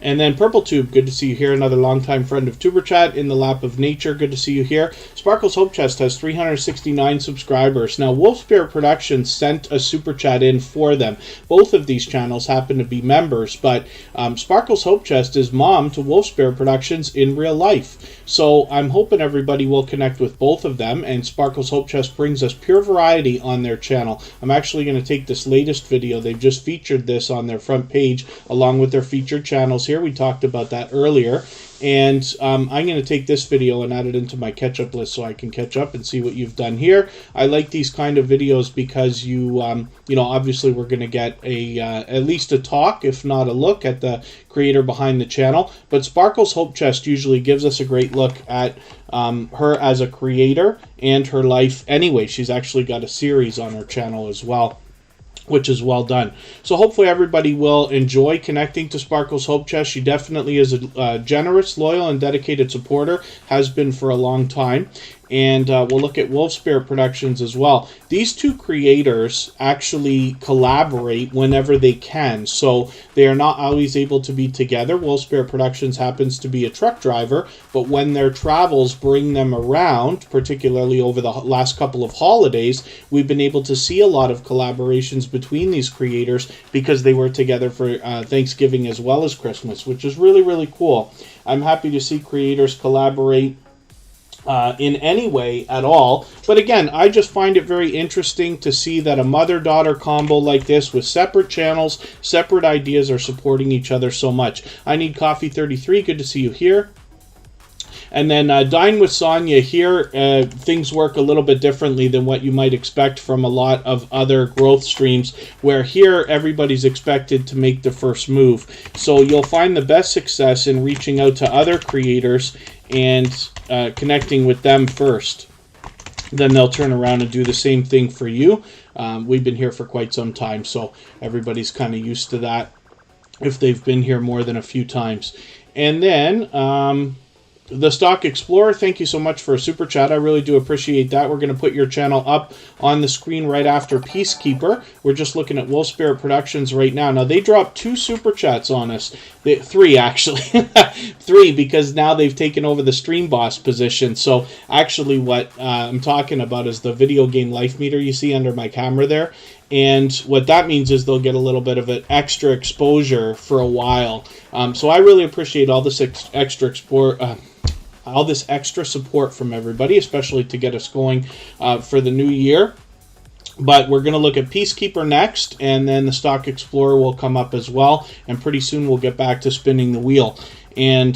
And then Purple Tube, good to see you here. Another longtime friend of Tuberchat. In the Lap of Nature, good to see you here. Sparkle's Hope Chest has 369 subscribers. Now, Wolf Spirit Productions sent a super chat in for them. Both of these channels happen to be members, but Sparkle's Hope Chest is mom to Wolf Spirit Productions in real life. So I'm hoping everybody will connect with both of them, and Sparkle's Hope Chest brings us pure variety on their channel. I'm actually going to take this latest video. They've just featured this on their front page along with their featured channels here. We talked about that earlier, and I'm going to take this video and add it into my catch-up list so I can catch up and see what you've done here. I like these kind of videos because you know, obviously we're going to get a at least a talk, if not a look at the creator behind the channel. But Sparkle's Hope Chest usually gives us a great look at her as a creator and her life anyway. She's actually got a series on her channel as well, which is well done. So hopefully everybody will enjoy connecting to Sparkle's Hope Chest. She definitely is a generous, loyal, and dedicated supporter, has been for a long time. And we'll look at Wolf Spirit Productions as well. These two creators actually collaborate whenever they can, so they are not always able to be together. Wolf Spirit Productions happens to be a truck driver, but when their travels bring them around, particularly over the last couple of holidays, we've been able to see a lot of collaborations between these creators because they were together for Thanksgiving as well as Christmas, which is really, really cool. I'm happy to see creators collaborate in any way at all. But again, I just find it very interesting to see that a mother-daughter combo like this with separate channels, separate ideas are supporting each other so much. I Need Coffee 33, good to see you here. And then Dine with Sonia here, things work a little bit differently than what you might expect from a lot of other growth streams, where here everybody's expected to make the first move. So you'll find the best success in reaching out to other creators and connecting with them first. Then they'll turn around and do the same thing for you. We've been here for quite some time, so everybody's kind of used to that if they've been here more than a few times. And then The Stock Explorer, thank you so much for a super chat. I really do appreciate that. We're going to put your channel up on the screen right after Peacekeeper. We're just looking at Wolf Spirit Productions right now. Now, they dropped 2 super chats on us. 3, actually. 3, because now they've taken over the Stream Boss position. So, actually, what I'm talking about is the video game life meter you see under my camera there. And what that means is they'll get a little bit of an extra exposure for a while. So I really appreciate all this extra support from everybody, especially to get us going for the new year. But we're going to look at Peacekeeper next, and then the Stock Explorer will come up as well. And pretty soon we'll get back to spinning the wheel. And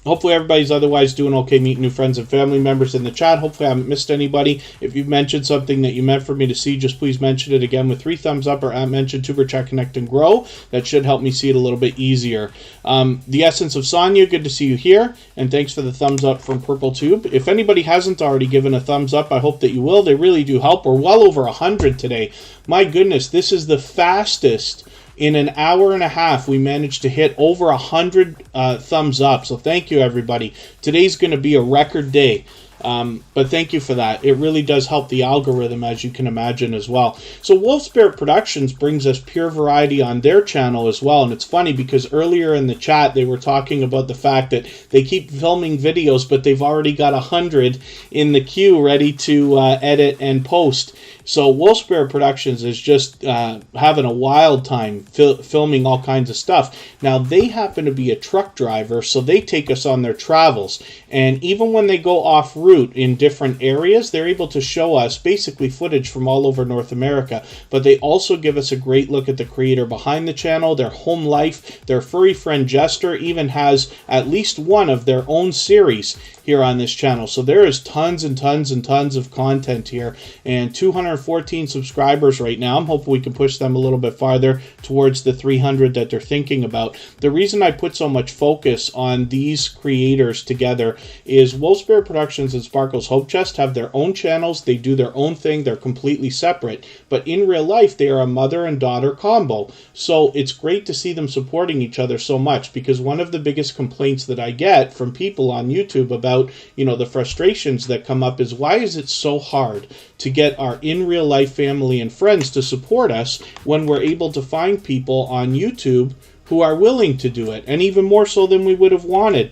Hopefully everybody's otherwise doing okay, meeting new friends and family members in the chat. Hopefully I haven't missed anybody. If you've mentioned something that you meant for me to see, just please mention it again with 3 thumbs up or mention Tuber Chat Connect and Grow. That should help me see it a little bit easier. The Essence of Sonia, good to see you here. And thanks for the thumbs up from Purple Tube. If anybody hasn't already given a thumbs up, I hope that you will. They really do help. We're well over 100 today. My goodness, this is the fastest. In an hour and a half, we managed to hit over 100 thumbs up. So thank you, everybody. Today's going to be a record day. But thank you for that. It really does help the algorithm, as you can imagine, as well. So Wolf Spirit Productions brings us pure variety on their channel as well. And it's funny because earlier in the chat, they were talking about the fact that they keep filming videos, but they've already got 100 in the queue ready to edit and post. So Wolf Spirit Productions is just having a wild time filming all kinds of stuff. Now, they happen to be a truck driver, so they take us on their travels. And even when they go off-route in different areas, they're able to show us basically footage from all over North America. But they also give us a great look at the creator behind the channel, their home life. Their furry friend Jester even has at least one of their own series here on this channel. So there is tons and tons and tons of content here, and 214 subscribers right now. I'm hoping we can push them a little bit farther towards the 300 that they're thinking about. The reason I put so much focus on these creators together is Wolf Spirit Productions and Sparkle's Hope Chest have their own channels. They do their own thing. They're completely separate, but in real life they are a mother and daughter combo. So it's great to see them supporting each other so much, because one of the biggest complaints that I get from people on YouTube about, you know, the frustrations that come up is, why is it so hard to get our in real life family and friends to support us when we're able to find people on YouTube who are willing to do it, and even more so than we would have wanted.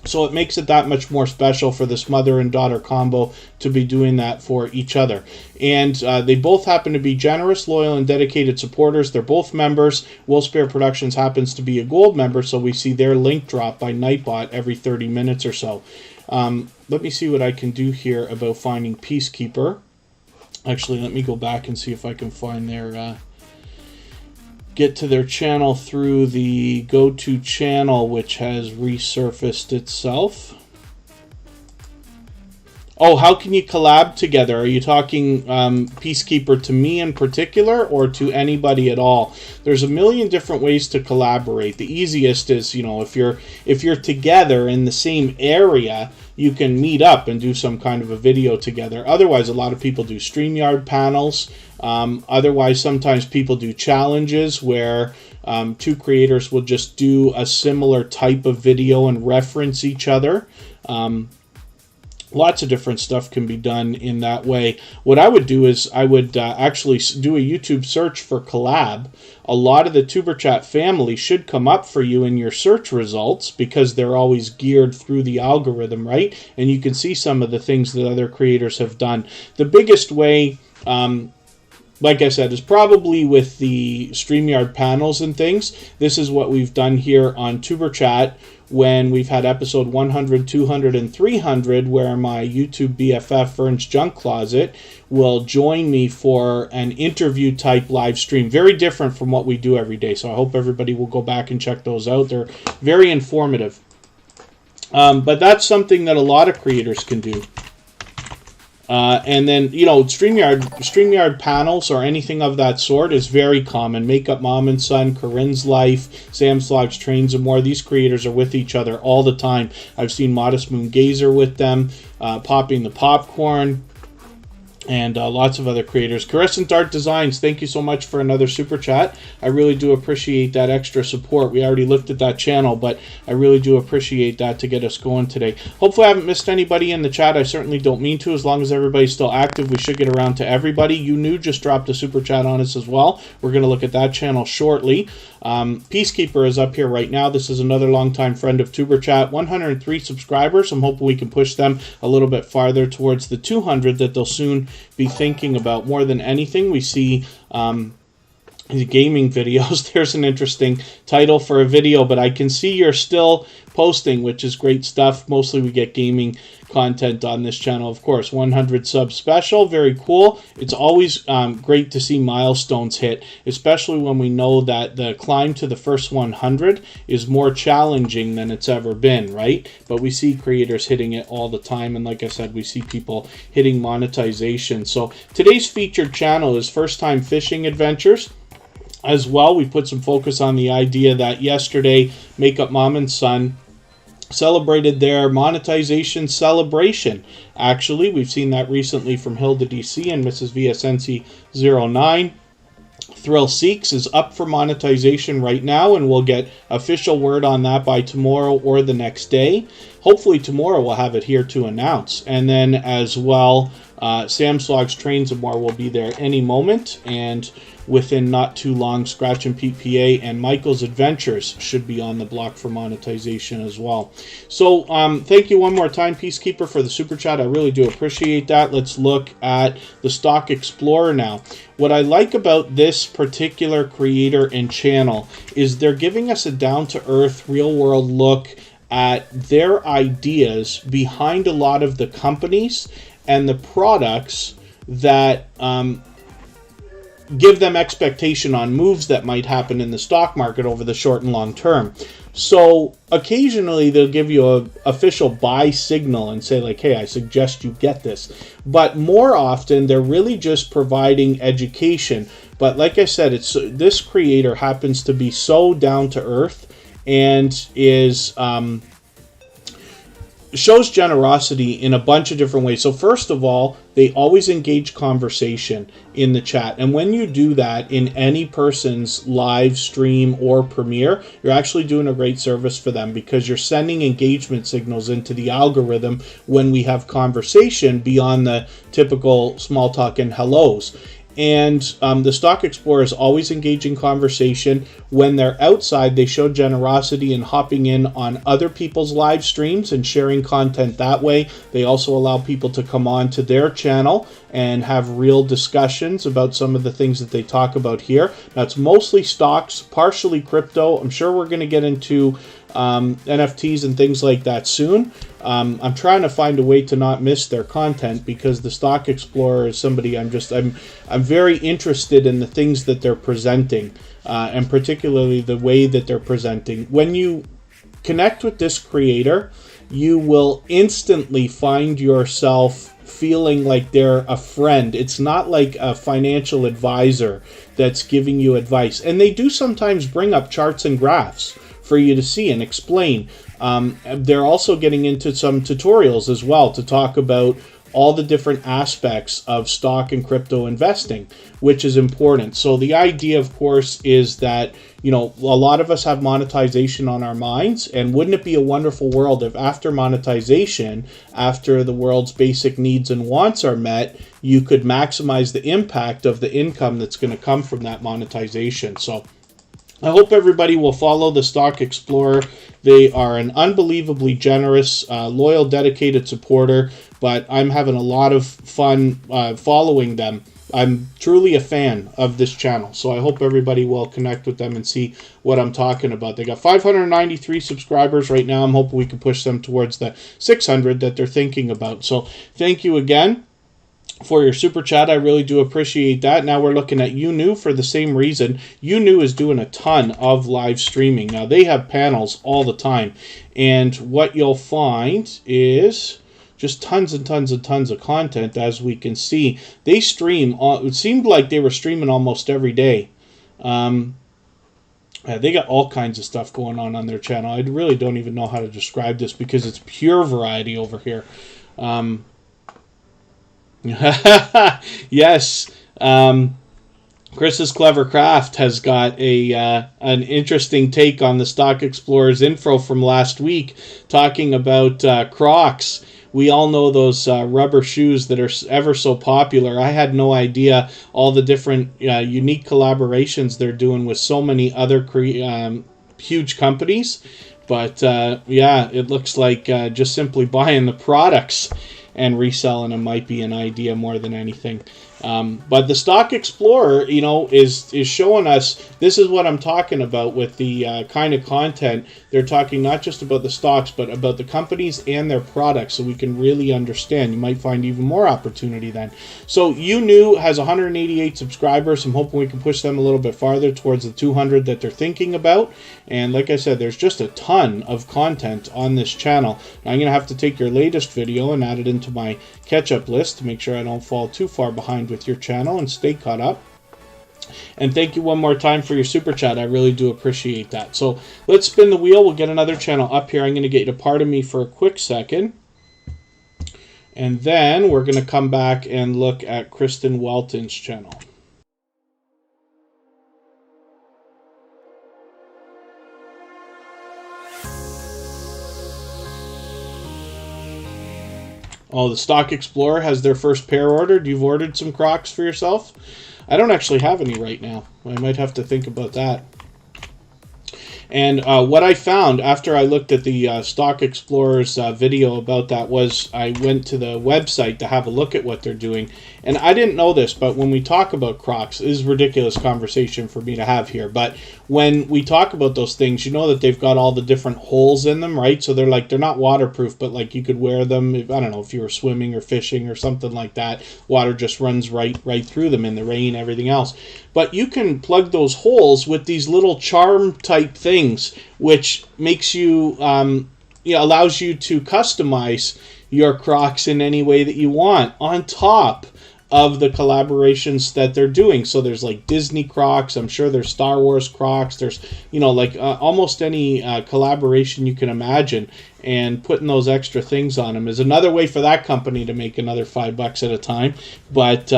So it makes it that much more special for this mother and daughter combo to be doing that for each other. And they both happen to be generous, loyal, and dedicated supporters. They're both members. Wolf Spirit Productions happens to be a gold member, so we see their link drop by Nightbot every 30 minutes or so. Let me see what I can do here about finding Peacekeeper. Actually, let me go back and see if I can find their... get to their channel through the go-to channel, which has resurfaced itself. Oh, how can you collab together? Are you talking Peacekeeper to me in particular, or to anybody at all? There's a million different ways to collaborate. The easiest is, you know, if you're together in the same area, you can meet up and do some kind of a video together. Otherwise, a lot of people do StreamYard panels. Otherwise, sometimes people do challenges where 2 creators will just do a similar type of video and reference each other. Lots of different stuff can be done in that way. What I would do is I would actually do a YouTube search for collab. A lot of the Tuber Chat family should come up for you in your search results, because they're always geared through the algorithm, right? And you can see some of the things that other creators have done. The biggest way, like I said, is probably with the StreamYard panels and things. This is what we've done here on Tuber Chat when we've had episode 100, 200, and 300, where my YouTube BFF, Vern's Junk Closet, will join me for an interview-type live stream. Very different from what we do every day, so I hope everybody will go back and check those out. They're very informative. But that's something that a lot of creators can do. And then, you know, StreamYard panels or anything of that sort is very common. Makeup Mom and Son, Corinne's Life, Sam's Vlogs, Trains, and more. These creators are with each other all the time. I've seen Modest Moon Gazer with them, Popping the Popcorn, and lots of other creators. Crescent Art Designs, thank you so much for another super chat. I really do appreciate that extra support. We already looked at that channel, but I really do appreciate that to get us going today. Hopefully I haven't missed anybody in the chat. I certainly don't mean to. As long as everybody's still active, we should get around to everybody. You New just dropped a super chat on us as well. We're going to look at that channel shortly. Peacekeeper is up here right now. This is another longtime friend of Tuber Chat. 103 subscribers. I'm hoping we can push them a little bit farther towards the 200 that they'll soon be thinking about. More than anything, we see gaming videos. There's an interesting title for a video, but I can see you're still posting, which is great stuff. Mostly we get gaming content on this channel, of course. 100 sub special, very cool. It's always great to see milestones hit, especially when we know that the climb to the first 100 is more challenging than it's ever been, right? But we see creators hitting it all the time, and like I said, we see people hitting monetization. So today's featured channel is First Time Fishing Adventures. As well, we put some focus on the idea that yesterday, Makeup Mom and Son celebrated their monetization celebration. Actually, we've seen that recently from Hilda DC and Mrs. VSNC09. Thrill Seeks is up for monetization right now, and we'll get official word on that by tomorrow or the next day. Hopefully tomorrow we'll have it here to announce. And then as well, Sam's Vlogs Trains and More will be there any moment, and within not too long, Scratch and Pete PA and Michael's Adventures should be on the block for monetization as well. So thank you one more time, Peacekeeper, for the super chat. I really do appreciate that. Let's look at the Stock Explorer now. What I like about this particular creator and channel is they're giving us a down-to-earth, real-world look at their ideas behind a lot of the companies and the products that give them expectation on moves that might happen in the stock market over the short and long term. So occasionally they'll give you an official buy signal and say like, hey, I suggest you get this. But more often they're really just providing education. But like I said, this creator happens to be so down to earth and is shows generosity in a bunch of different ways. So first of all, they always engage conversation in the chat. And when you do that in any person's live stream or premiere, you're actually doing a great service for them, because you're sending engagement signals into the algorithm when we have conversation beyond the typical small talk and hellos. And the Stock Explorer is always engaging conversation. When they're outside, they show generosity in hopping in on other people's live streams and sharing content that way. They also allow people to come on to their channel and have real discussions about some of the things that they talk about here. That's mostly stocks, partially crypto. I'm sure we're going to get into NFTs and things like that soon. I'm trying to find a way to not miss their content, because the Stock Explorer is somebody I'm very interested in the things that they're presenting, and particularly the way that they're presenting. When you connect with this creator, you will instantly find yourself feeling like they're a friend. It's not like a financial advisor that's giving you advice. And they do sometimes bring up charts and graphs for you to see and explain. They're also getting into some tutorials as well to talk about all the different aspects of stock and crypto investing, which is important. So the idea, of course, is that, you know, a lot of us have monetization on our minds, and wouldn't it be a wonderful world if after monetization, after the world's basic needs and wants are met, you could maximize the impact of the income that's going to come from that monetization. So I hope everybody will follow the Stock Explorer. They are an unbelievably generous, loyal, dedicated supporter, but I'm having a lot of fun following them. I'm truly a fan of this channel, so I hope everybody will connect with them and see what I'm talking about. They got 593 subscribers right now. I'm hoping we can push them towards the 600 that they're thinking about. So thank you again for your super chat. I really do appreciate that. Now we're looking at YouNew for the same reason. YouNew is doing a ton of live streaming. Now they have panels all the time, and what you'll find is just tons and tons and tons of content. As we can see, they stream. It seemed like they were streaming almost every day. They got all kinds of stuff going on their channel. I really don't even know how to describe this, because it's pure variety over here. Yes, Chris's Clever Craft has got an interesting take on the Stock Explorer's info from last week, talking about Crocs. We all know those rubber shoes that are ever so popular. I had no idea all the different unique collaborations they're doing with so many other huge companies. But yeah, it looks like just simply buying the products and reselling them might be an idea more than anything. But the Stock Explorer, you know, is showing us, this is what I'm talking about with the kind of content. They're talking not just about the stocks, but about the companies and their products, so we can really understand. You might find even more opportunity then. So YouNew has 188 subscribers. I'm hoping we can push them a little bit farther towards the 200 that they're thinking about. And like I said, there's just a ton of content on this channel. Now, I'm going to have to take your latest video and add it into my catch-up list to make sure I don't fall too far behind with your channel and stay caught up. And thank you one more time for your super chat. I really do appreciate that. So let's spin the wheel. We'll get another channel up here. I'm going to get you to pardon me for a quick second. And then we're going to come back and look at Kristen Welton's channel. Oh, the Stock Explorer has their first pair ordered. You've ordered some Crocs for yourself? I don't actually have any right now. I might have to think about that. And what I found after I looked at the Stock Explorer's video about that was I went to the website to have a look at what they're doing. And I didn't know this, but when we talk about Crocs, this is a ridiculous conversation for me to have here. But when we talk about those things, you know that they've got all the different holes in them, right? So they're not waterproof, but like you could wear them, I don't know, if you were swimming or fishing or something like that. Water just runs right through them in the rain, everything else. But you can plug those holes with these little charm type things, which makes you, allows you to customize your Crocs in any way that you want on top of the collaborations that they're doing. So there's like Disney Crocs, I'm sure there's Star Wars Crocs, there's, almost any collaboration you can imagine. And putting those extra things on them is another way for that company to make another $5 at a time. But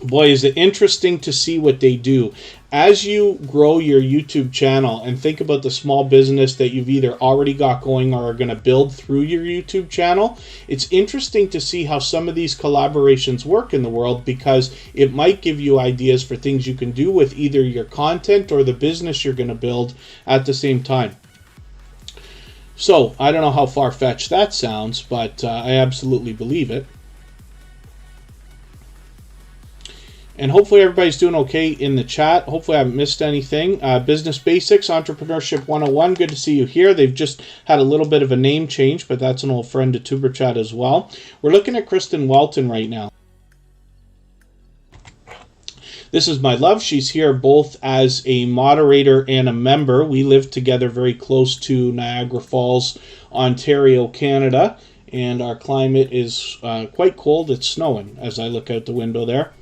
boy, is it interesting to see what they do. As you grow your YouTube channel and think about the small business that you've either already got going or are going to build through your YouTube channel, it's interesting to see how some of these collaborations work in the world, because it might give you ideas for things you can do with either your content or the business you're going to build at the same time. So, I don't know how far-fetched that sounds, but I absolutely believe it. And hopefully everybody's doing okay in the chat. Hopefully I haven't missed anything. Business Basics, Entrepreneurship 101, good to see you here. They've just had a little bit of a name change, but that's an old friend to Superchat as well. We're looking at Kristen Welton right now. This is my love. She's here both as a moderator and a member. We live together very close to Niagara Falls, Ontario, Canada. And our climate is quite cold. It's snowing as I look out the window there.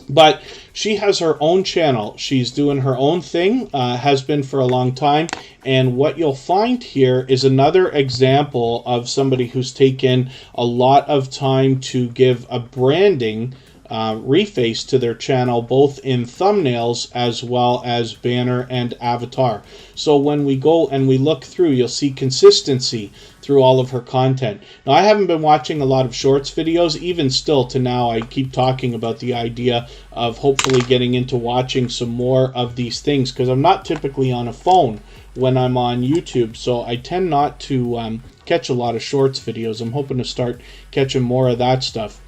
But she has her own channel. She's doing her own thing, has been for a long time. And what you'll find here is another example of somebody who's taken a lot of time to give a branding reface to their channel, both in thumbnails as well as banner and avatar. So when we go and we look through, you'll see consistency through all of her content. Now, I haven't been watching a lot of shorts videos. Even still to now, I keep talking about the idea of hopefully getting into watching some more of these things, because I'm not typically on a phone when I'm on YouTube, so I tend not to catch a lot of shorts videos. I'm hoping to start catching more of that stuff.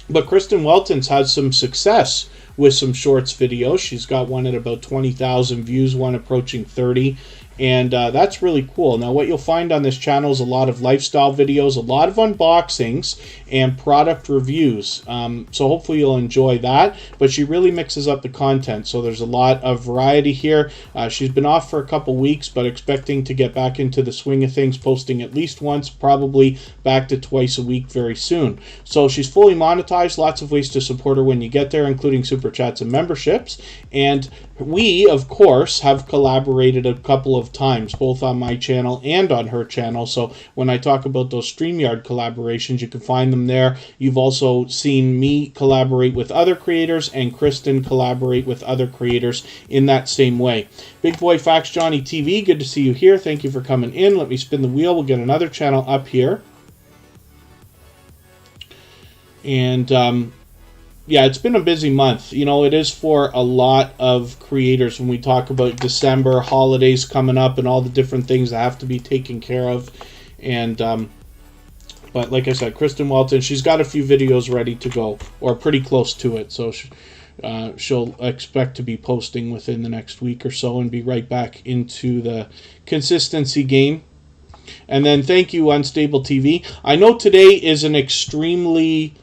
But Kristen Welton's had some success with some shorts videos. She's got one at about 20,000 views, one approaching 30. And that's really cool. Now, what you'll find on this channel is a lot of lifestyle videos, a lot of unboxings, and product reviews. So hopefully you'll enjoy that. But she really mixes up the content, so there's a lot of variety here. She's been off for a couple weeks, but expecting to get back into the swing of things, posting at least once, probably back to twice a week very soon. So she's fully monetized, lots of ways to support her when you get there, including super chats and memberships. And we, of course, have collaborated a couple of times, both on my channel and on her channel. So when I talk about those StreamYard collaborations, you can find them there. You've also seen me collaborate with other creators and Kristen collaborate with other creators in that same way. Big Boy Facts Johnny TV, good to see you here. Thank you for coming in. Let me spin the wheel. We'll get another channel up here. And yeah, it's been a busy month. You know, it is for a lot of creators when we talk about December, holidays coming up, and all the different things that have to be taken care of. And But like I said, Kristen Welton, she's got a few videos ready to go, or pretty close to it. So she'll expect to be posting within the next week or so and be right back into the consistency game. And then thank you, Unstable TV. I know today is an extremely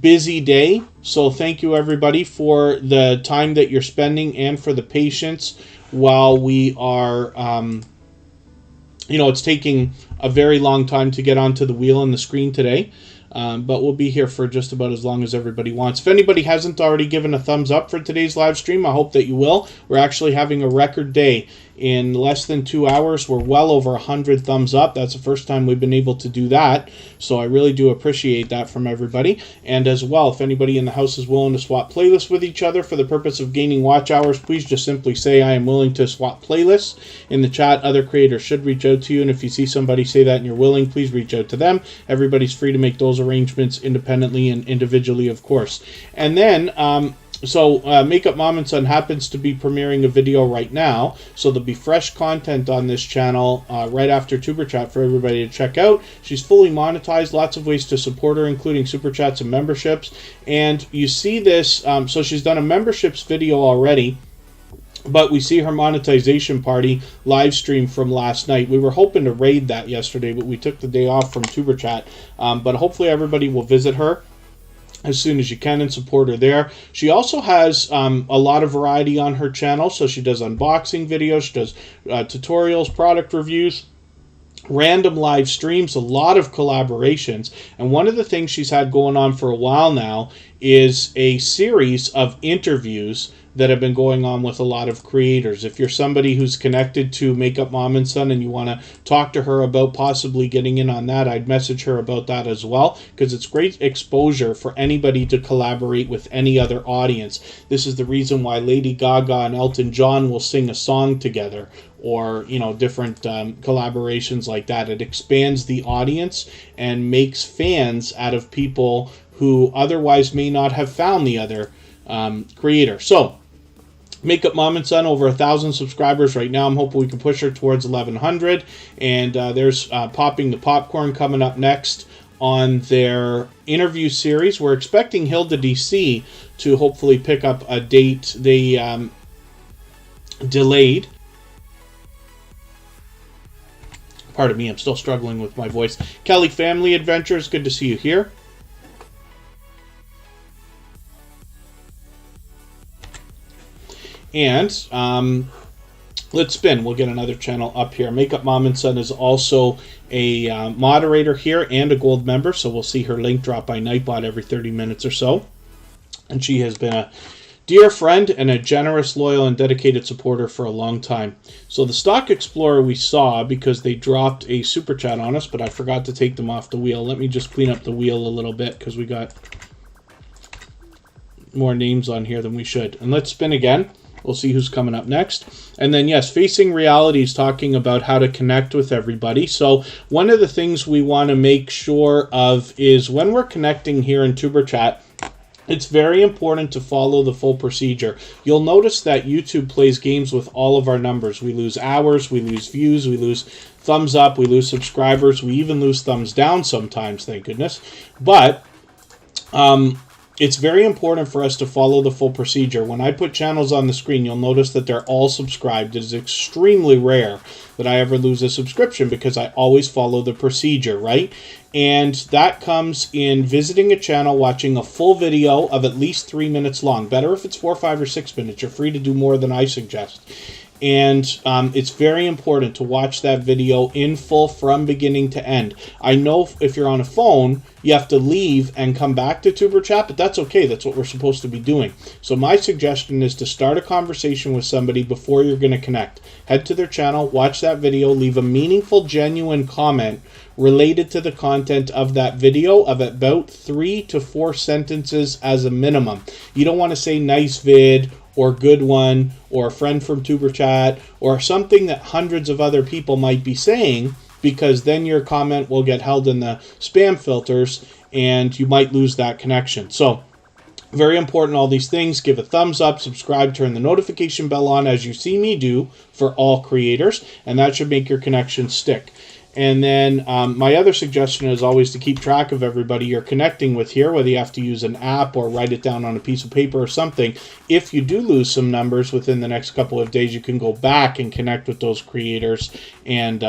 busy day, so thank you everybody for the time that you're spending and for the patience while we are, it's taking a very long time to get onto the wheel and the screen today. But we'll be here for just about as long as everybody wants. If anybody hasn't already given a thumbs up for today's live stream, I hope that you will. We're actually having a record day. In less than 2 hours, we're well over 100 thumbs up. That's the first time we've been able to do that. So I really do appreciate that from everybody. And as well, if anybody in the house is willing to swap playlists with each other for the purpose of gaining watch hours, please just simply say, I am willing to swap playlists. In the chat, other creators should reach out to you. And if you see somebody say that and you're willing, please reach out to them. Everybody's free to make those arrangements independently and individually, of course. And then, Makeup Mom and Son happens to be premiering a video right now, so there'll be fresh content on this channel right after Tuber Chat for everybody to check out. She's fully monetized, lots of ways to support her, including Super Chats and memberships. And you see this, so she's done a memberships video already, but we see her monetization party live stream from last night. We were hoping to raid that yesterday, but we took the day off from Tuber Chat. But hopefully everybody will visit her as soon as you can and support her there. She also has a lot of variety on her channel. So she does unboxing videos, she does tutorials, product reviews, random live streams, a lot of collaborations. And one of the things she's had going on for a while now is a series of interviews that have been going on with a lot of creators. If you're somebody who's connected to Makeup Mom and Son and you want to talk to her about possibly getting in on that, I'd message her about that as well, because it's great exposure for anybody to collaborate with any other audience. This is the reason why Lady Gaga and Elton John will sing a song together, or different collaborations like that. It expands the audience and makes fans out of people who otherwise may not have found the other creator. So Makeup Mom and Son, over 1,000 subscribers right now. I'm hoping we can push her towards 1,100. And there's Popping the Popcorn coming up next on their interview series. We're expecting Hilda DC to hopefully pick up a date they delayed. Pardon me, I'm still struggling with my voice. Kelly Family Adventures, good to see you here. And let's spin. We'll get another channel up here. Makeup Mom and Son is also a moderator here and a gold member, so we'll see her link drop by Nightbot every 30 minutes or so. And she has been a dear friend and a generous, loyal, and dedicated supporter for a long time. So the Stock Explorer we saw because they dropped a super chat on us, but I forgot to take them off the wheel. Let me just clean up the wheel a little bit because we got more names on here than we should. And let's spin again. We'll see who's coming up next. And then, yes, Facing Reality is talking about how to connect with everybody. So one of the things we want to make sure of is when we're connecting here in Tuber Chat, it's very important to follow the full procedure. You'll notice that YouTube plays games with all of our numbers. We lose hours, we lose views, we lose thumbs up, we lose subscribers, we even lose thumbs down sometimes, thank goodness. But it's very important for us to follow the full procedure. When I put channels on the screen, you'll notice that they're all subscribed. It is extremely rare that I ever lose a subscription because I always follow the procedure, right? And that comes in visiting a channel, watching a full video of at least 3 minutes long. Better if it's 4, 5, or 6 minutes. You're free to do more than I suggest. And it's very important to watch that video in full from beginning to end. I know if you're on a phone, you have to leave and come back to Tuber Chat, but that's okay. That's what we're supposed to be doing. So my suggestion is to start a conversation with somebody before you're going to connect. Head to their channel, watch that video, leave a meaningful, genuine comment related to the content of that video of about 3 to 4 sentences as a minimum. You don't want to say nice vid or good one or a friend from Tuber Chat or something that hundreds of other people might be saying, because then your comment will get held in the spam filters and you might lose that connection. So very important, all these things. Give a thumbs up, subscribe, turn the notification bell on as you see me do for all creators, and that should make your connection stick. And then my other suggestion is always to keep track of everybody you're connecting with here, whether you have to use an app or write it down on a piece of paper or something. If you do lose some numbers within the next couple of days, you can go back and connect with those creators. And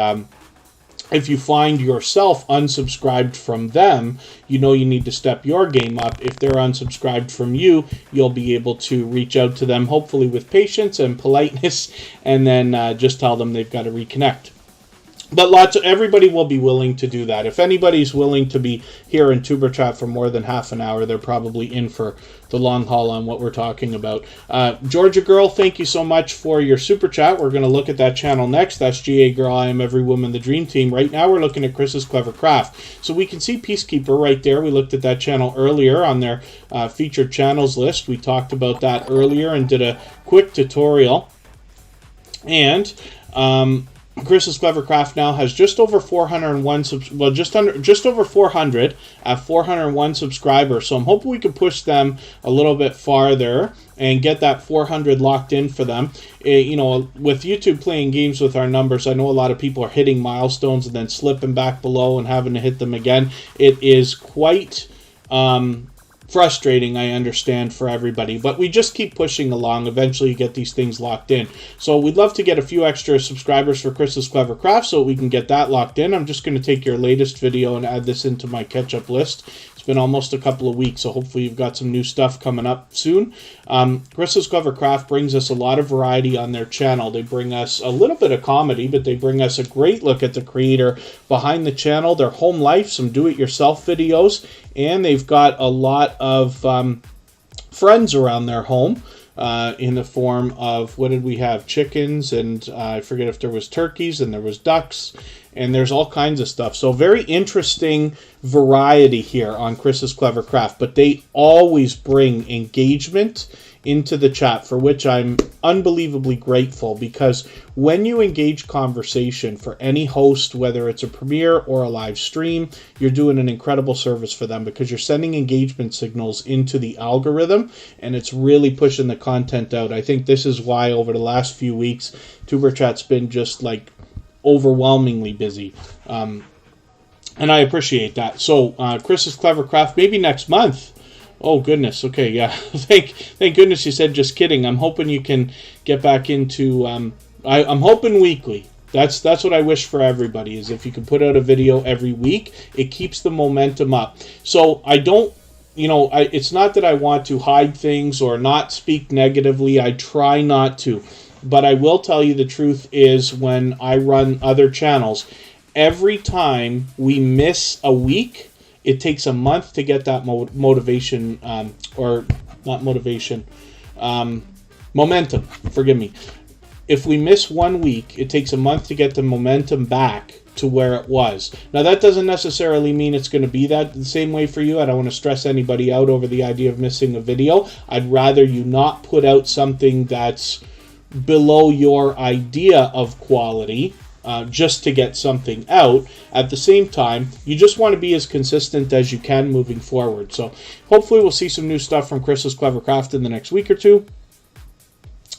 if you find yourself unsubscribed from them, you know you need to step your game up. If they're unsubscribed from you, you'll be able to reach out to them, hopefully with patience and politeness, and then just tell them they've got to reconnect. But everybody will be willing to do that. If anybody's willing to be here in Tuber Chat for more than half an hour, they're probably in for the long haul on what we're talking about. Georgia Girl, thank you so much for your super chat. We're going to look at that channel next. That's GA Girl, I Am Every Woman, the Dream Team. Right now we're looking at Chris's Clever Craft. So we can see Peacekeeper right there. We looked at that channel earlier on their featured channels list. We talked about that earlier and did a quick tutorial. And Chris's Clever Craft now has just over 401 just over 400 at 401 subscribers. So I'm hoping we can push them a little bit farther and get that 400 locked in for them. You know, with YouTube playing games with our numbers, I know a lot of people are hitting milestones and then slipping back below and having to hit them again. It is quite frustrating, I understand, for everybody, but we just keep pushing along. Eventually you get these things locked in. So we'd love to get a few extra subscribers for Chris's Clever Craft so we can get that locked in. I'm just going to take your latest video and add this into my catch-up list. It's been almost a couple of weeks, so hopefully you've got some new stuff coming up soon. Chris's Clever Craft brings us a lot of variety on their channel. They bring us a little bit of comedy, but they bring us a great look at the creator behind the channel, their home life, some do-it-yourself videos, and they've got a lot of friends around their home in the form of, what did we have? Chickens, and I forget if there was turkeys, and there was ducks, and there's all kinds of stuff. So very interesting variety here on Chris's Clever Craft, but they always bring engagement into the chat, for which I'm unbelievably grateful, because when you engage conversation for any host, whether it's a premiere or a live stream, you're doing an incredible service for them, because you're sending engagement signals into the algorithm and it's really pushing the content out. I think this is why over the last few weeks Tuber Chat's been just like overwhelmingly busy, and I appreciate that. So Chris's Clever Craft, maybe next month. Oh goodness. Okay, yeah. Thank goodness you said just kidding. I'm hoping you can get back into. I'm hoping weekly. That's what I wish for everybody, is if you can put out a video every week, it keeps the momentum up. So I don't. You know, it's not that I want to hide things or not speak negatively. I try not to. But I will tell you the truth is, when I run other channels, every time we miss a week, it takes a month to get that motivation, or not motivation, momentum, forgive me. If we miss 1 week, it takes a month to get the momentum back to where it was. Now, that doesn't necessarily mean it's going to be that the same way for you. I don't want to stress anybody out over the idea of missing a video. I'd rather you not put out something that's below your idea of quality, just to get something out. At the same time, you just want to be as consistent as you can moving forward. So hopefully we'll see some new stuff from Chris's Clever Craft in the next week or two.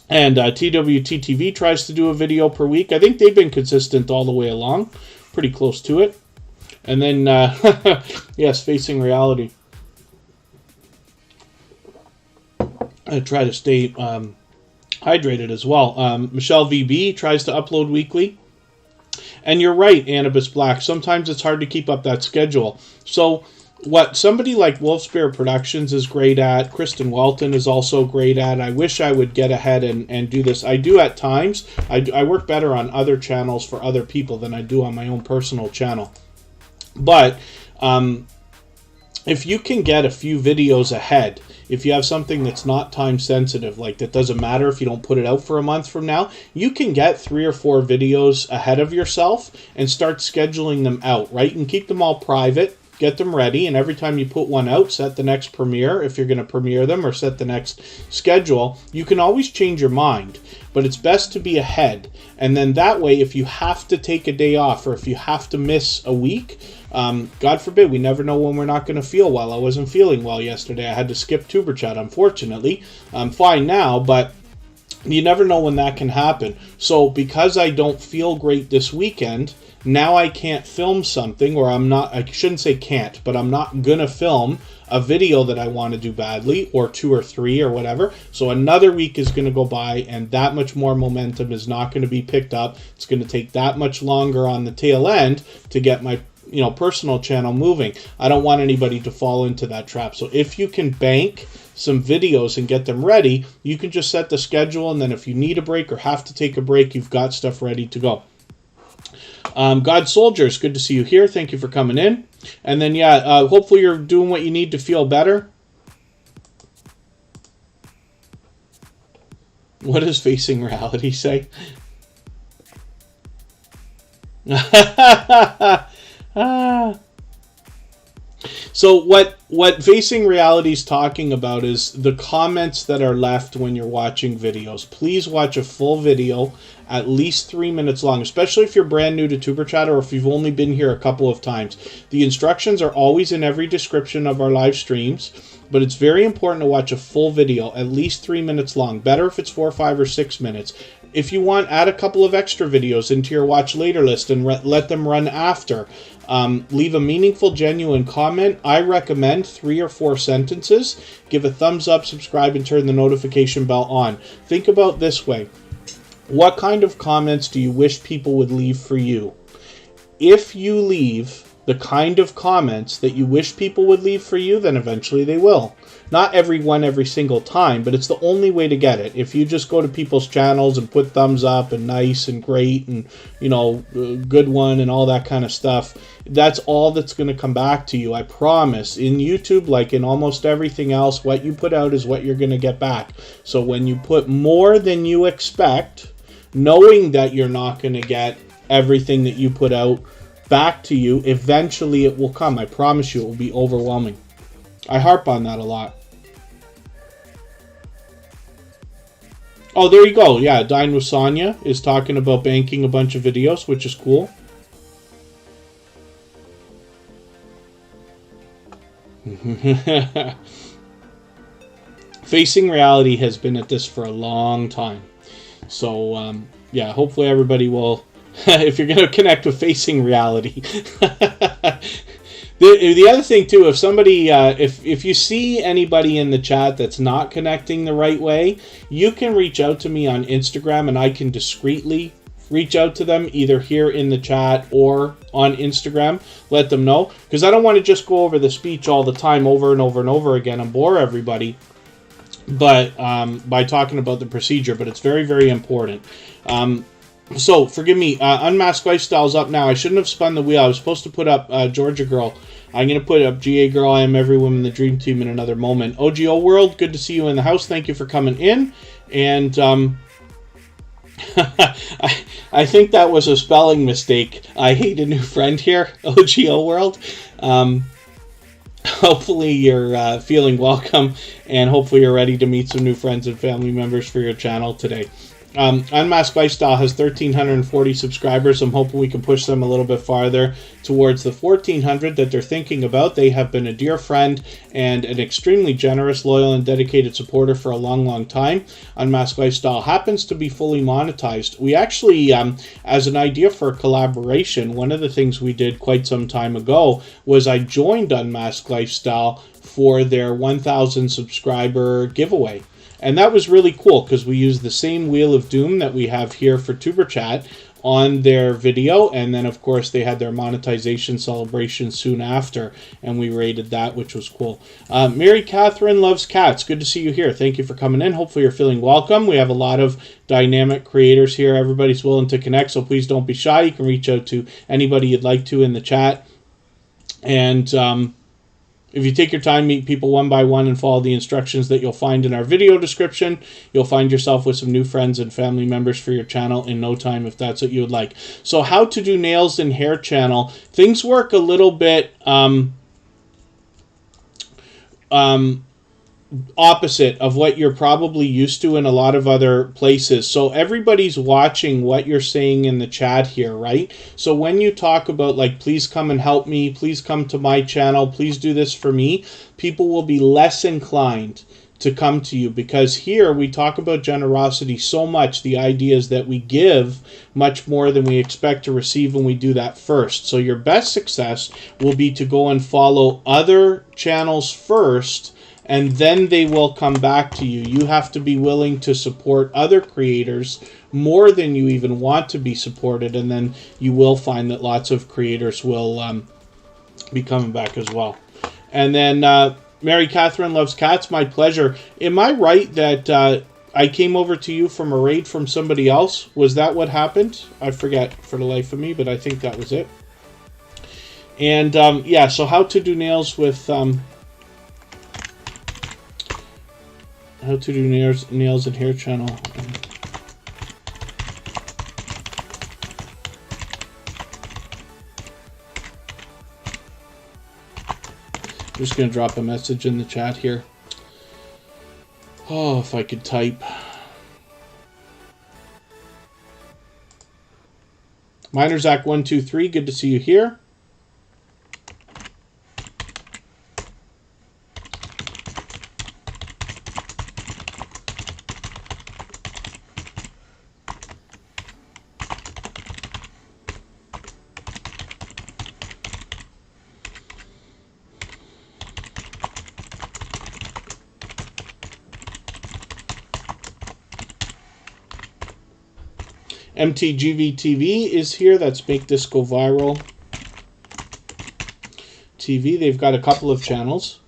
And TWT TV tries to do a video per week. I think they've been consistent all the way along, pretty close to it. And then, yes, Facing Reality. I try to stay hydrated as well. Michelle VB tries to upload weekly. And you're right, Annabis Black. Sometimes it's hard to keep up that schedule. So what somebody like Wolf Spirit Productions is great at, Kristen Welton is also great at. I wish I would get ahead and do this. I do at times. I work better on other channels for other people than I do on my own personal channel. But if you can get a few videos ahead, if you have something that's not time sensitive, like that doesn't matter if you don't put it out for a month from now, you can get 3 or 4 videos ahead of yourself and start scheduling them out, right? And keep them all private, get them ready, and every time you put one out, set the next premiere if you're going to premiere them, or set the next schedule. You can always change your mind, but it's best to be ahead. And then that way, if you have to take a day off, or if you have to miss a week, God forbid, we never know when we're not going to feel well. I wasn't feeling well yesterday. I had to skip Tuber Chat, unfortunately. I'm fine now, but You never know when that can happen. So because I don't feel great this weekend, now I can't film something, or I shouldn't say can't, but I'm not going to film a video that I want to do badly, or 2 or 3 or whatever. So another week is going to go by, and that much more momentum is not going to be picked up. It's going to take that much longer on the tail end to get my personal channel moving. I don't want anybody to fall into that trap. So if you can bank some videos and get them ready, you can just set the schedule, and then if you need a break or have to take a break, you've got stuff ready to go. God Soldiers, good to see you here. Thank you for coming in. And then, hopefully you're doing what you need to feel better. What does facing reality say? So what facing reality is talking about is the comments that are left when you're watching videos. Please watch a full video, at least 3 minutes long, especially if you're brand new to Superchatter or if you've only been here a couple of times. The instructions are always in every description of our live streams, but it's very important to watch a full video, at least 3 minutes long. Better if it's 4, 5, or 6 minutes. If you want, add a couple of extra videos into your watch later list and let them run after. Leave a meaningful, genuine comment. I recommend 3 or 4 sentences. Give a thumbs up, subscribe, and turn the notification bell on. Think about this way. What kind of comments do you wish people would leave for you? If you leave the kind of comments that you wish people would leave for you, then eventually they will. Not everyone every single time, but it's the only way to get it. If you just go to people's channels and put thumbs up and nice and great and, good one and all that kind of stuff, that's all that's going to come back to you, I promise. In YouTube, like in almost everything else, what you put out is what you're going to get back. So when you put more than you expect, knowing that you're not going to get everything that you put out back to you, eventually it will come. I promise you, it will be overwhelming. I harp on that a lot. Oh, there you go. Yeah, Dine with Sonia is talking about banking a bunch of videos, which is cool. Facing reality has been at this for a long time. So, hopefully everybody will, if you're going to connect with facing reality. The other thing, too, if somebody, if you see anybody in the chat that's not connecting the right way, you can reach out to me on Instagram, and I can discreetly reach out to them either here in the chat or on Instagram. Let them know, because I don't want to just go over the speech all the time over and over and over again and bore everybody, but by talking about the procedure. But it's very, very important. So, forgive me, Unmasked Lifestyle's up now. I shouldn't have spun the wheel. I was supposed to put up Georgia Girl. I'm going to put up GA Girl, I Am Every Woman in the Dream Team in another moment. OGO World, good to see you in the house. Thank you for coming in. And I think that was a spelling mistake. I hate a new friend here, OGO World. Hopefully you're feeling welcome, and hopefully you're ready to meet some new friends and family members for your channel today. Unmasked Lifestyle has 1,340 subscribers. I'm hoping we can push them a little bit farther towards the 1,400 that they're thinking about. They have been a dear friend and an extremely generous, loyal, and dedicated supporter for a long, long time. Unmasked Lifestyle happens to be fully monetized. We actually, as an idea for a collaboration, one of the things we did quite some time ago was I joined Unmasked Lifestyle for their 1,000 subscriber giveaway. And that was really cool because we used the same Wheel of Doom that we have here for Superchat on their video. And then, of course, they had their monetization celebration soon after. And we rated that, which was cool. Mary Catherine Loves Cats. Good to see you here. Thank you for coming in. Hopefully you're feeling welcome. We have a lot of dynamic creators here. Everybody's willing to connect, so please don't be shy. You can reach out to anybody you'd like to in the chat. And if you take your time, meet people one by one, and follow the instructions that you'll find in our video description, you'll find yourself with some new friends and family members for your channel in no time, if that's what you would like. So how to do nails and hair channel. Things work a little bit opposite of what you're probably used to in a lot of other places. So everybody's watching what you're saying in the chat here, right? So when you talk about, like, please come and help me, please come to my channel, please do this for me, people will be less inclined to come to you, because here we talk about generosity so much. The idea is that we give much more than we expect to receive, and we do that first. So your best success will be to go and follow other channels first, and then they will come back to you. You have to be willing to support other creators more than you even want to be supported, and then you will find that lots of creators will be coming back as well. And then Mary Catherine loves cats. My pleasure. Am I right that I came over to you from a raid from somebody else? Was that what happened? I forget for the life of me, but I think that was it. And yeah, so how to do nails with how to do nails and hair channel. I'm just going to drop a message in the chat here. Oh, if I could type. MinerZach123, good to see you here. MTGV TV is here. That's Make This Go Viral TV. They've got a couple of channels.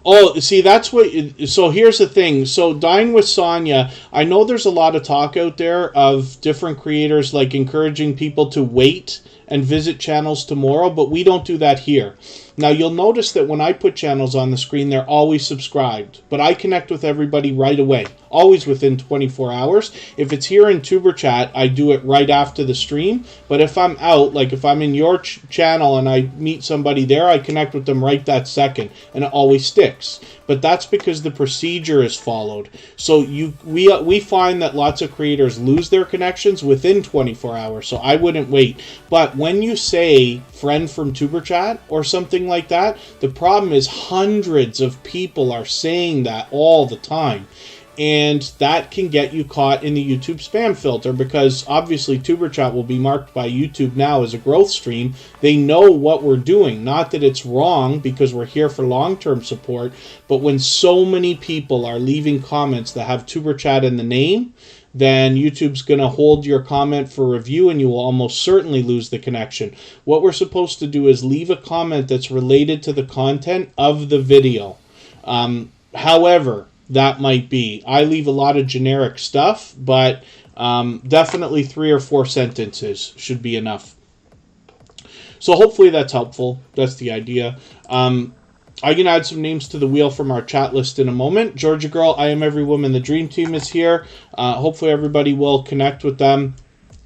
Oh, see, that's what... So here's the thing. So Dine with Sonia, I know there's a lot of talk out there of different creators like encouraging people to wait and visit channels tomorrow, but we don't do that here. Now, you'll notice that when I put channels on the screen, they're always subscribed, but I connect with everybody right away, always within 24 hours. If it's here in Tuber Chat, I do it right after the stream, but if I'm out, like if I'm in your channel and I meet somebody there, I connect with them right that second, and it always sticks. But that's because the procedure is followed. So we find that lots of creators lose their connections within 24 hours, so I wouldn't wait. But when you say friend from Tuber Chat or something like that, the problem is hundreds of people are saying that all the time. And that can get you caught in the YouTube spam filter, because obviously Tuber Chat will be marked by YouTube now as a growth stream. They know what we're doing. Not that it's wrong, because we're here for long-term support, but when so many people are leaving comments that have Tuber Chat in the name, then YouTube's going to hold your comment for review, and you will almost certainly lose the connection. What we're supposed to do is leave a comment that's related to the content of the video. However that might be. I leave a lot of generic stuff, but definitely 3 or 4 sentences should be enough. So hopefully that's helpful. That's the idea. I can add some names to the wheel from our chat list in a moment. Georgia Girl, I Am Every Woman, the Dream Team is here. Hopefully everybody will connect with them.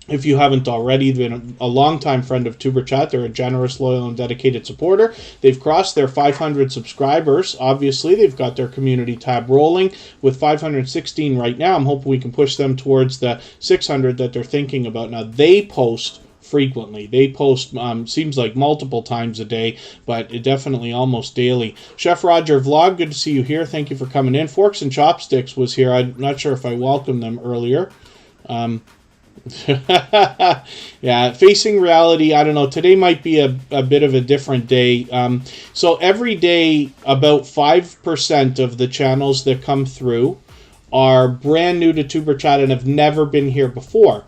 If you haven't already, they've been a longtime friend of Tuber Chat. They're a generous, loyal, and dedicated supporter. They've crossed their 500 subscribers. Obviously, they've got their community tab rolling with 516 right now. I'm hoping we can push them towards the 600 that they're thinking about. Now, they post frequently. They post, seems like multiple times a day, but definitely almost daily. Chef Roger Vlog, good to see you here. Thank you for coming in. Forks and Chopsticks was here. I'm not sure if I welcomed them earlier. Yeah, facing reality, I don't know, today might be a bit of a different day. So every day, about 5% of the channels that come through are brand new to Tuber Chat and have never been here before.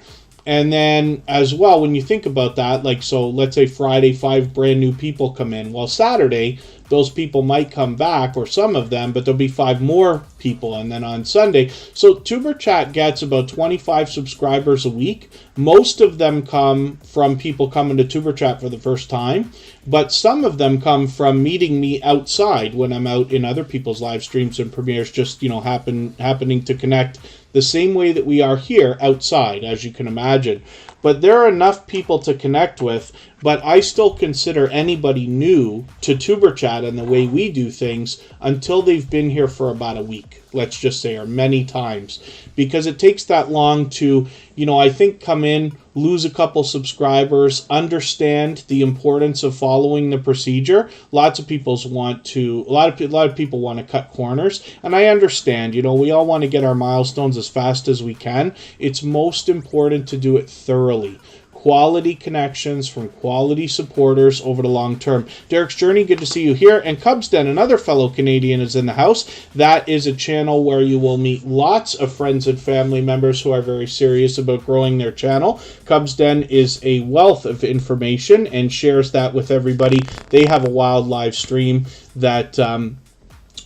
And then as well, when you think about that, like, so let's say Friday, 5 brand new people come in. Well, Saturday, those people might come back, or some of them, but there'll be 5 more people. And then on Sunday, so Tuber Chat gets about 25 subscribers a week. Most of them come from people coming to Tuber Chat for the first time, but some of them come from meeting me outside when I'm out in other people's live streams and premieres, just, you know, happening to connect the same way that we are here outside, as you can imagine. But there are enough people to connect with, but I still consider anybody new to Tuber Chat and the way we do things until they've been here for about a week, let's just say, or many times, because it takes that long to, you know, I think come in, lose a couple subscribers, understand the importance of following the procedure. Lots of people want to, a lot of people want to cut corners, and I understand. You know, we all want to get our milestones as fast as we can. It's most important to do it thoroughly. Quality connections from quality supporters over the long term. Derek's Journey, good to see you here. And Cubs Den, another fellow Canadian, is in the house. That is a channel where you will meet lots of friends and family members who are very serious about growing their channel. Cubs Den is a wealth of information and shares that with everybody. They have a wild live stream that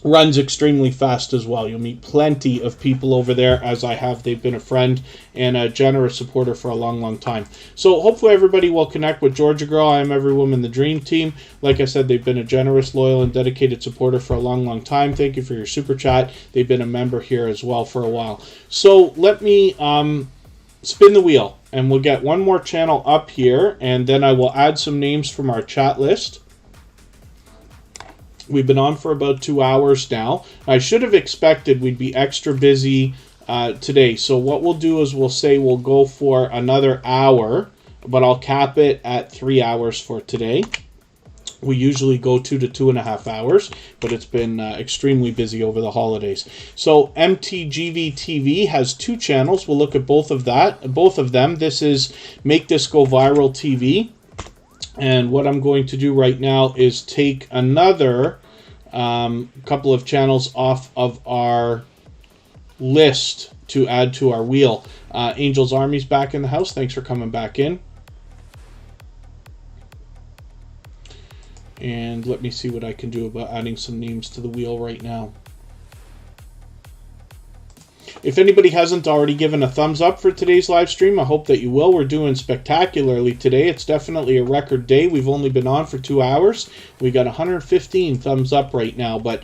runs extremely fast as well. You'll meet plenty of people over there, as I have. They've been a friend and a generous supporter for a long, long time. So hopefully everybody will connect with Georgia Girl. I Am Every Woman the Dream Team. Like I said, they've been a generous, loyal, and dedicated supporter for a long, long time. Thank you for your super chat. They've been a member here as well for a while. So let me spin the wheel, and we'll get one more channel up here, and then I will add some names from our chat list. We've been on for about 2 hours now. I should have expected we'd be extra busy today. So what we'll do is we'll say we'll go for another hour, but I'll cap it at 3 hours for today. We usually go 2 to 2.5 hours, but it's been extremely busy over the holidays. So MTGV TV has 2 channels. We'll look at both of them. This is Make This Go Viral TV. And what I'm going to do right now is take another couple of channels off of our list to add to our wheel. Angel's Army's back in the house. Thanks for coming back in. And let me see what I can do about adding some names to the wheel right now. If anybody hasn't already given a thumbs up for today's live stream, I hope that you will. We're doing spectacularly today. It's definitely a record day. We've only been on for 2 hours. We got 115 thumbs up right now, but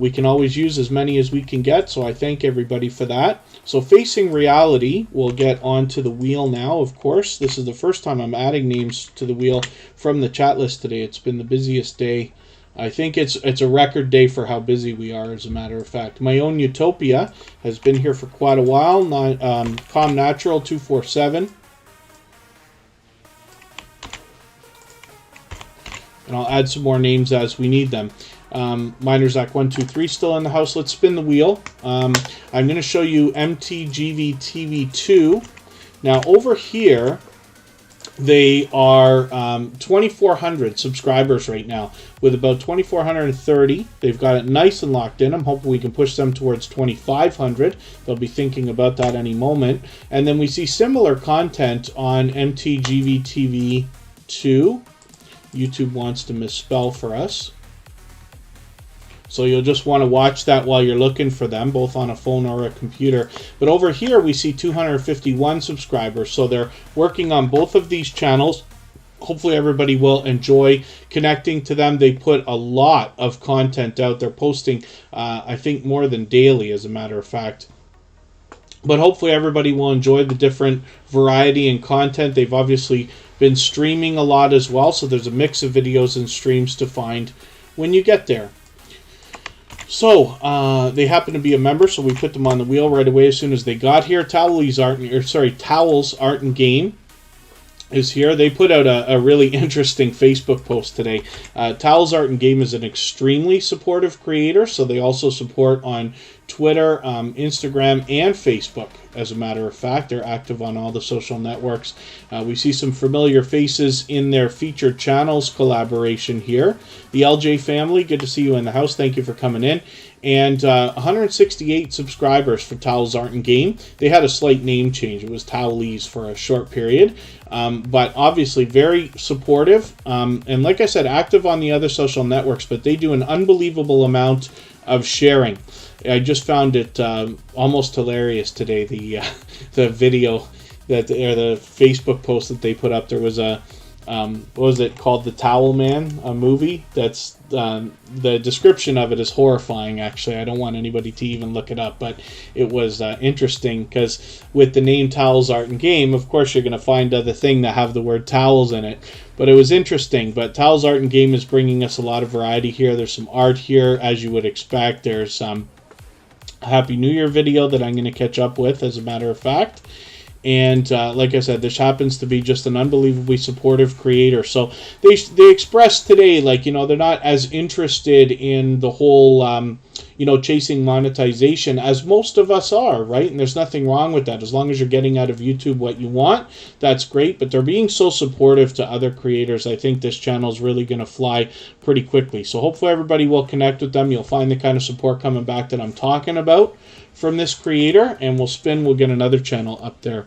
we can always use as many as we can get, so I thank everybody for that. So Facing Reality, we'll get onto the wheel now, of course. This is the first time I'm adding names to the wheel from the chat list today. It's been the busiest day. I think it's a record day for how busy we are, as a matter of fact. My Own Utopia has been here for quite a while. Calm Natural 247. And I'll add some more names as we need them. Minor Zach 123 still in the house. Let's spin the wheel. I'm going to show you MTGV TV 2. Now over here, they are 2,400 subscribers right now, with about 2,430. They've got it nice and locked in. I'm hoping we can push them towards 2,500. They'll be thinking about that any moment. And then we see similar content on MTGV TV 2. YouTube wants to misspell for us. So you'll just want to watch that while you're looking for them, both on a phone or a computer. But over here we see 251 subscribers. So they're working on both of these channels. Hopefully everybody will enjoy connecting to them. They put a lot of content out. They're posting, I think, more than daily, as a matter of fact. But hopefully everybody will enjoy the different variety and content. They've obviously been streaming a lot as well. So there's a mix of videos and streams to find when you get there. So, they happen to be a member, so we put them on the wheel right away as soon as they got here. Towels Art and Game is here. They put out a really interesting Facebook post today. Towels Art and Game is an extremely supportive creator, so they also support on Twitter, Instagram, and Facebook. As a matter of fact, they're active on all the social networks. We see some familiar faces in their featured channels collaboration here. The LJ family, good to see you in the house. Thank you for coming in. And 168 subscribers for Towels Art and Game. They had a slight name change. It was Towelies for a short period. But obviously very supportive. And like I said, active on the other social networks, but they do an unbelievable amount of sharing. I just found it almost hilarious today. The video or the Facebook post that they put up. There was a what was it called? The Towel Man, a movie. That's the description of it is horrifying. Actually, I don't want anybody to even look it up, but it was interesting because with the name Towels Art and Game, of course you're going to find other thing that have the word towels in it. But it was interesting. But Towels Art and Game is bringing us a lot of variety here. There's some art here, as you would expect. There's a Happy New Year video that I'm going to catch up with, as a matter of fact. And like I said, this happens to be just an unbelievably supportive creator. So they expressed today, like, you know, they're not as interested in the whole, you know, chasing monetization as most of us are, right? And there's nothing wrong with that. As long as you're getting out of YouTube what you want, that's great. But they're being so supportive to other creators. I think this channel is really going to fly pretty quickly. So hopefully everybody will connect with them. You'll find the kind of support coming back that I'm talking about from this creator, and we'll get another channel up there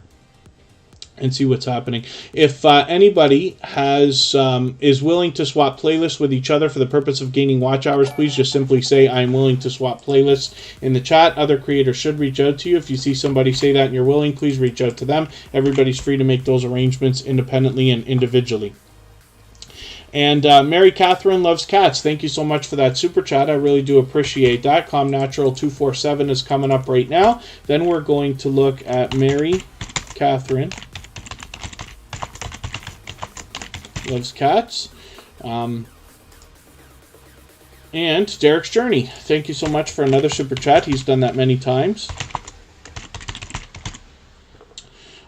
and see what's happening. If anybody is willing to swap playlists with each other for the purpose of gaining watch hours, please just simply say I'm willing to swap playlists in the chat. Other creators should reach out to you. If you see somebody say that and you're willing, please reach out to them. Everybody's free to make those arrangements independently and individually. And Mary Catherine Loves Cats, thank you so much for that super chat. I really do appreciate that. ComNatural247 is coming up right now. Then we're going to look at Mary Catherine Loves Cats. And Derek's Journey. Thank you so much for another super chat. He's done that many times.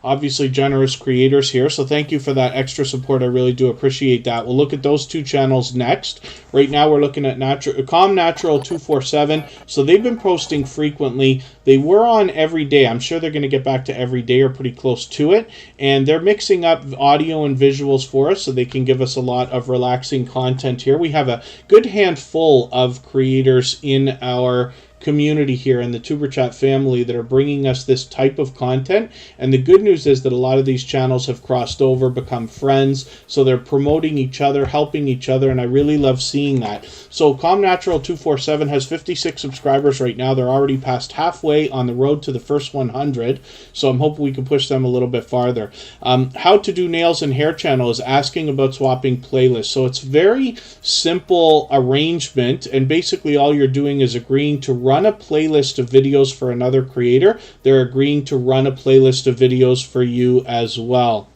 Obviously generous creators here, so thank you for that extra support. I really do appreciate that. We'll look at those two channels next. Right now we're looking at ComNatural247. So they've been posting frequently. They were on every day. I'm sure they're going to get back to every day or pretty close to it. And they're mixing up audio and visuals for us so they can give us a lot of relaxing content here. We have a good handful of creators in our community here in the TuberChat family that are bringing us this type of content. And the good news is that a lot of these channels have crossed over, become friends, so they're promoting each other, helping each other, and I really love seeing that. So ComNatural247 has 56 subscribers right now. They're already past halfway on the road to the first 100, so I'm hoping we can push them a little bit farther. How to Do Nails and Hair channel is asking about swapping playlists. So it's very simple arrangement, and basically all you're doing is agreeing to run a playlist of videos for another creator. They're agreeing to run a playlist of videos for you as well.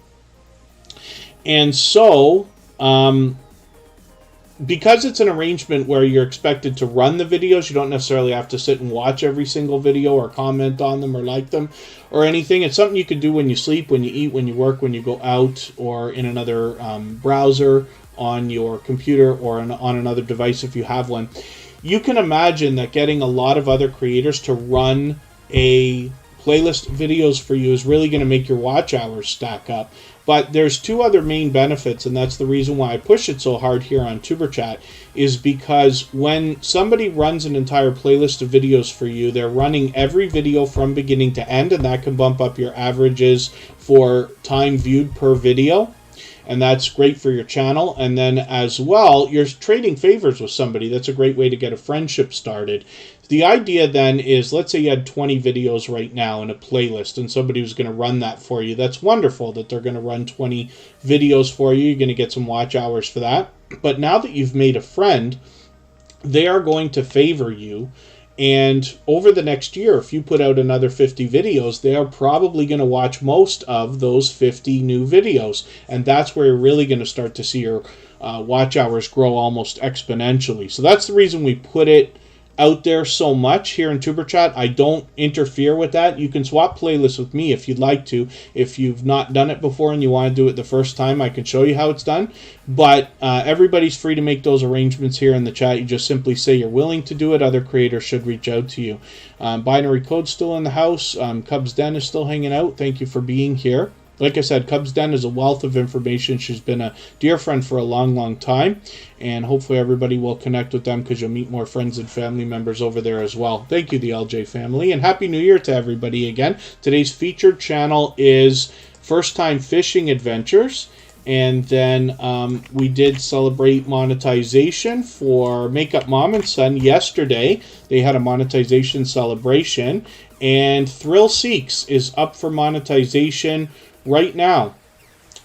And so, because it's an arrangement where you're expected to run the videos, you don't necessarily have to sit and watch every single video or comment on them or like them or anything. It's something you can do when you sleep, when you eat, when you work, when you go out, or in another browser, on your computer, or on another device if you have one. You can imagine that getting a lot of other creators to run a playlist videos for you is really going to make your watch hours stack up. But there's two other main benefits, and that's the reason why I push it so hard here on TuberChat, is because when somebody runs an entire playlist of videos for you, they're running every video from beginning to end, and that can bump up your averages for time viewed per video. And that's great for your channel. And then as well, you're trading favors with somebody. That's a great way to get a friendship started. The idea then is, let's say you had 20 videos right now in a playlist and somebody was going to run that for you. That's wonderful that they're going to run 20 videos for you. You're going to get some watch hours for that. But now that you've made a friend, they are going to favor you. And over the next year, if you put out another 50 videos, they are probably going to watch most of those 50 new videos. And that's where you're really going to start to see your watch hours grow almost exponentially. So that's the reason we put it out there so much here in TuberChat. I don't interfere with that. You can swap playlists with me if you'd like to. If you've not done it before and you want to do it the first time, I can show you how it's done. But everybody's free to make those arrangements here in the chat. You just simply say you're willing to do it. Other creators should reach out to you. Binary Code's still in the house. Cubs Den is still hanging out. Thank you for being here. Like I said, Cubs Den is a wealth of information. She's been a dear friend for a long, long time. And hopefully everybody will connect with them because you'll meet more friends and family members over there as well. Thank you, the LJ family. And Happy New Year to everybody again. Today's featured channel is First Time Fishing Adventures. And then we did celebrate monetization for Makeup Mom and Son yesterday. They had a monetization celebration. And Thrill Seeks is up for monetization right now.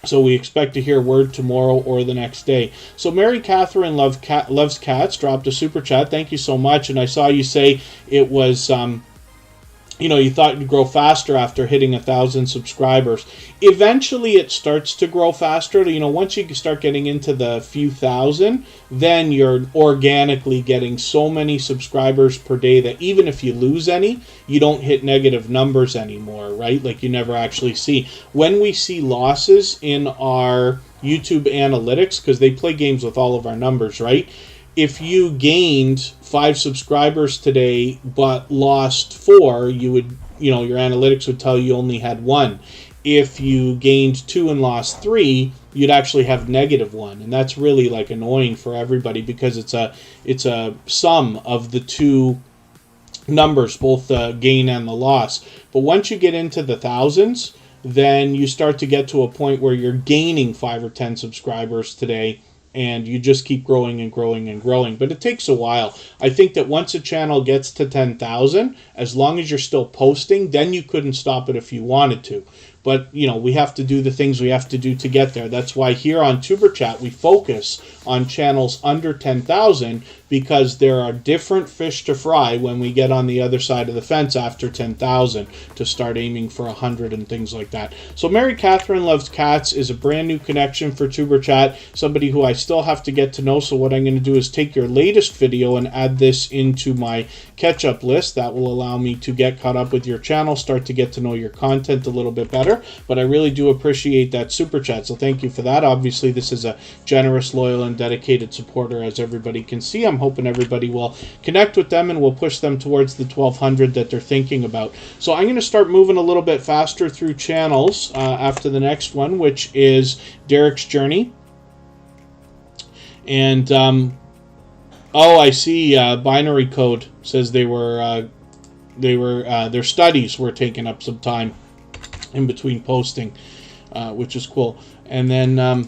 So we expect to hear word tomorrow or the next day. So Mary Catherine Loves Cats dropped a super chat. Thank you so much. And I saw you say it was you know, you thought you'd grow faster after hitting 1,000 subscribers. Eventually it starts to grow faster. You know, once you start getting into the few thousand, then you're organically getting so many subscribers per day that even if you lose any, you don't hit negative numbers anymore, right? Like you never actually see. When we see losses in our YouTube analytics, because they play games with all of our numbers, right? If you gained 5 subscribers today but lost 4, you would, you know, your analytics would tell you only had 1. If you gained 2 and lost 3, you'd actually have -1, and that's really like annoying for everybody because it's a sum of the two numbers, both the gain and the loss. But once you get into the thousands, then you start to get to a point where you're gaining 5 or 10 subscribers today, and you just keep growing and growing and growing. But it takes a while. I think that once a channel gets to 10,000, as long as you're still posting, then you couldn't stop it if you wanted to. But, you know, we have to do the things we have to do to get there. That's why here on TuberChat, we focus on channels under 10,000 because there are different fish to fry when we get on the other side of the fence after 10,000 to start aiming for 100 and things like that. So Mary Catherine Loves Cats is a brand new connection for TuberChat, somebody who I still have to get to know. So what I'm going to do is take your latest video and add this into my catch-up list. That will allow me to get caught up with your channel, start to get to know your content a little bit better. But I really do appreciate that super chat, so thank you for that. Obviously, this is a generous, loyal, and dedicated supporter, as everybody can see. I'm hoping everybody will connect with them and will push them towards the 1,200 that they're thinking about. So I'm going to start moving a little bit faster through channels after the next one, which is Derek's Journey. And, oh, I see Binary Code says their studies were taking up some time in between posting, which is cool. And then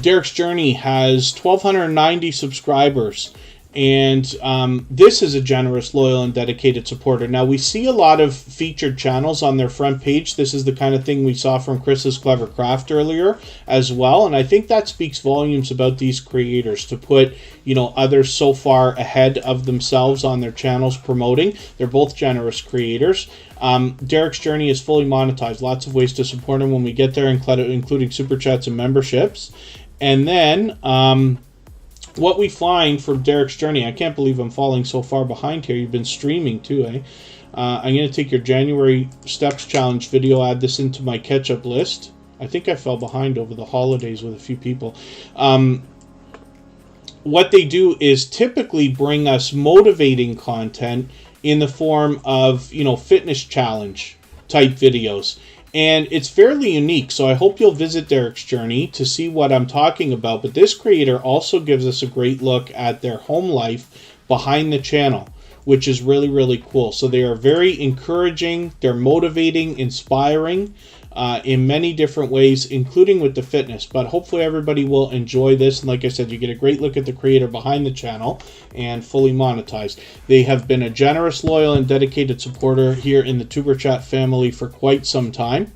Derek's Journey has 1,290 subscribers. And this is a generous, loyal, and dedicated supporter. Now, we see a lot of featured channels on their front page. This is the kind of thing we saw from Chris's Clever Craft earlier as well. And I think that speaks volumes about these creators to put, you know, others so far ahead of themselves on their channels promoting. They're both generous creators. Derek's Journey is fully monetized. Lots of ways to support him when we get there, including super chats and memberships. And then what we find from Derek's Journey, I can't believe I'm falling so far behind here. You've been streaming too, eh? I'm going to take your January Steps Challenge video, add this into my catch-up list. I think I fell behind over the holidays with a few people. What they do is typically bring us motivating content in the form of, you know, fitness challenge type videos. And it's fairly unique, so I hope you'll visit Derek's Journey to see what I'm talking about. But this creator also gives us a great look at their home life behind the channel, which is really, really cool. So they are very encouraging, they're motivating, inspiring in many different ways, including with the fitness. But hopefully everybody will enjoy this. And like I said, you get a great look at the creator behind the channel and fully monetized. They have been a generous, loyal, and dedicated supporter here in the TuberChat family for quite some time.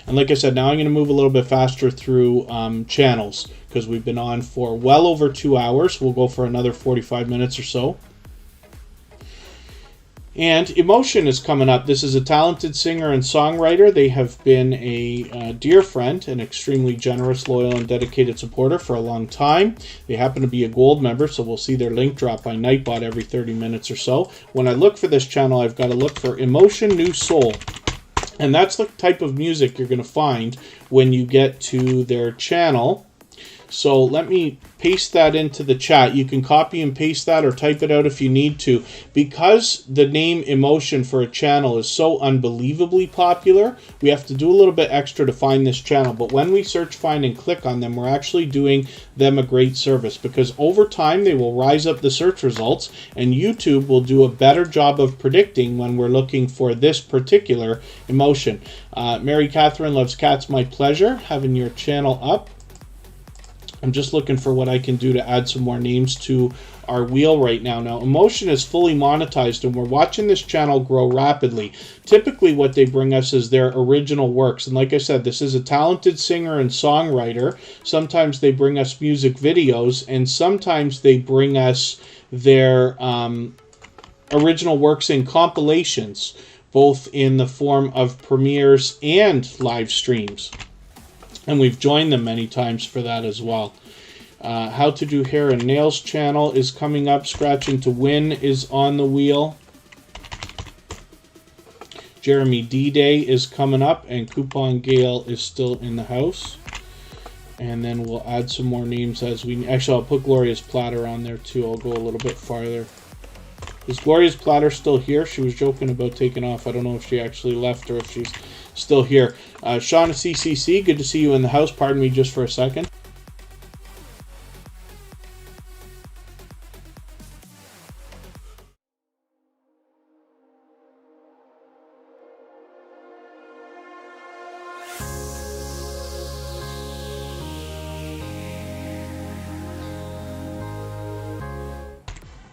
And like I said, now I'm going to move a little bit faster through channels because we've been on for well over 2 hours. We'll go for another 45 minutes or so. And Emotion is coming up. This is a talented singer and songwriter. They have been a dear friend, an extremely generous, loyal, and dedicated supporter for a long time. They happen to be a gold member, so we'll see their link drop by Nightbot every 30 minutes or so. When I look for this channel, I've got to look for Emotion New Soul. And that's the type of music you're going to find when you get to their channel. So let me paste that into the chat. You can copy and paste that or type it out if you need to. Because the name Emotion for a channel is so unbelievably popular, we have to do a little bit extra to find this channel. But when we search, find, and click on them, we're actually doing them a great service, because over time they will rise up the search results and YouTube will do a better job of predicting when we're looking for this particular emotion. Mary Catherine Loves Cats, my pleasure having your channel up. I'm just looking for what I can do to add some more names to our wheel right now. Now, Emotion is fully monetized, and we're watching this channel grow rapidly. Typically, what they bring us is their original works. And like I said, this is a talented singer and songwriter. Sometimes they bring us music videos, and sometimes they bring us their original works in compilations, both in the form of premieres and live streams. And we've joined them many times for that as well. How to Do Hair and Nails channel is coming up. Scratching to Win is on the wheel. Jeremy D-Day is coming up, and Coupon Gale is still in the house. And then we'll add some more names as we... Actually, I'll put Gloria's Platter on there too. I'll go a little bit farther. Is Gloria's Platter still here? She was joking about taking off. I don't know if she actually left or if she's still here. Shauna CCC, good to see you in the house. Pardon me just for a second.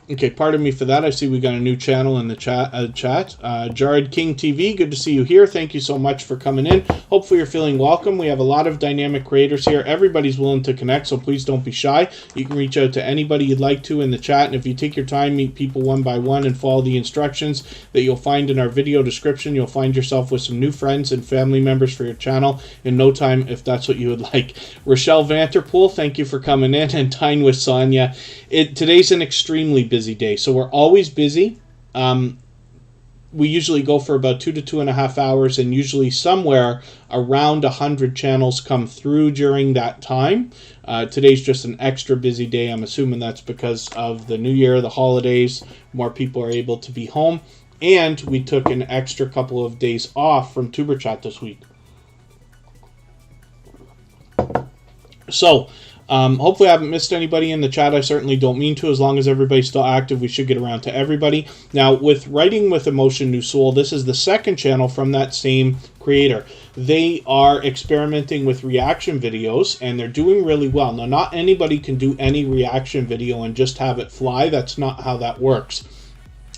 Okay, pardon me for that. I see we got a new channel in the chat. Jared King TV, good to see you here. Thank you so much for coming in. Hopefully you're feeling welcome. We have a lot of dynamic creators here. Everybody's willing to connect, so please don't be shy. You can reach out to anybody you'd like to in the chat, and if you take your time, meet people one by one, and follow the instructions that you'll find in our video description, you'll find yourself with some new friends and family members for your channel in no time, if that's what you would like. Rochelle Vanterpool, thank you for coming in, and Dine with Sonia. Today's an extremely busy day, so we're always busy. We usually go for about 2 to 2.5 hours, and usually somewhere around 100 channels come through during that time. Today's just an extra busy day. I'm assuming that's because of the new year, the holidays, more people are able to be home, and we took an extra couple of days off from Tuber Chat this week. So hopefully I haven't missed anybody in the chat. I certainly don't mean to. As long as everybody's still active, we should get around to everybody. Now, with Writing with Emotion New Soul, this is the second channel from that same creator. They are experimenting with reaction videos, and they're doing really well. Now, not anybody can do any reaction video and just have it fly. That's not how that works.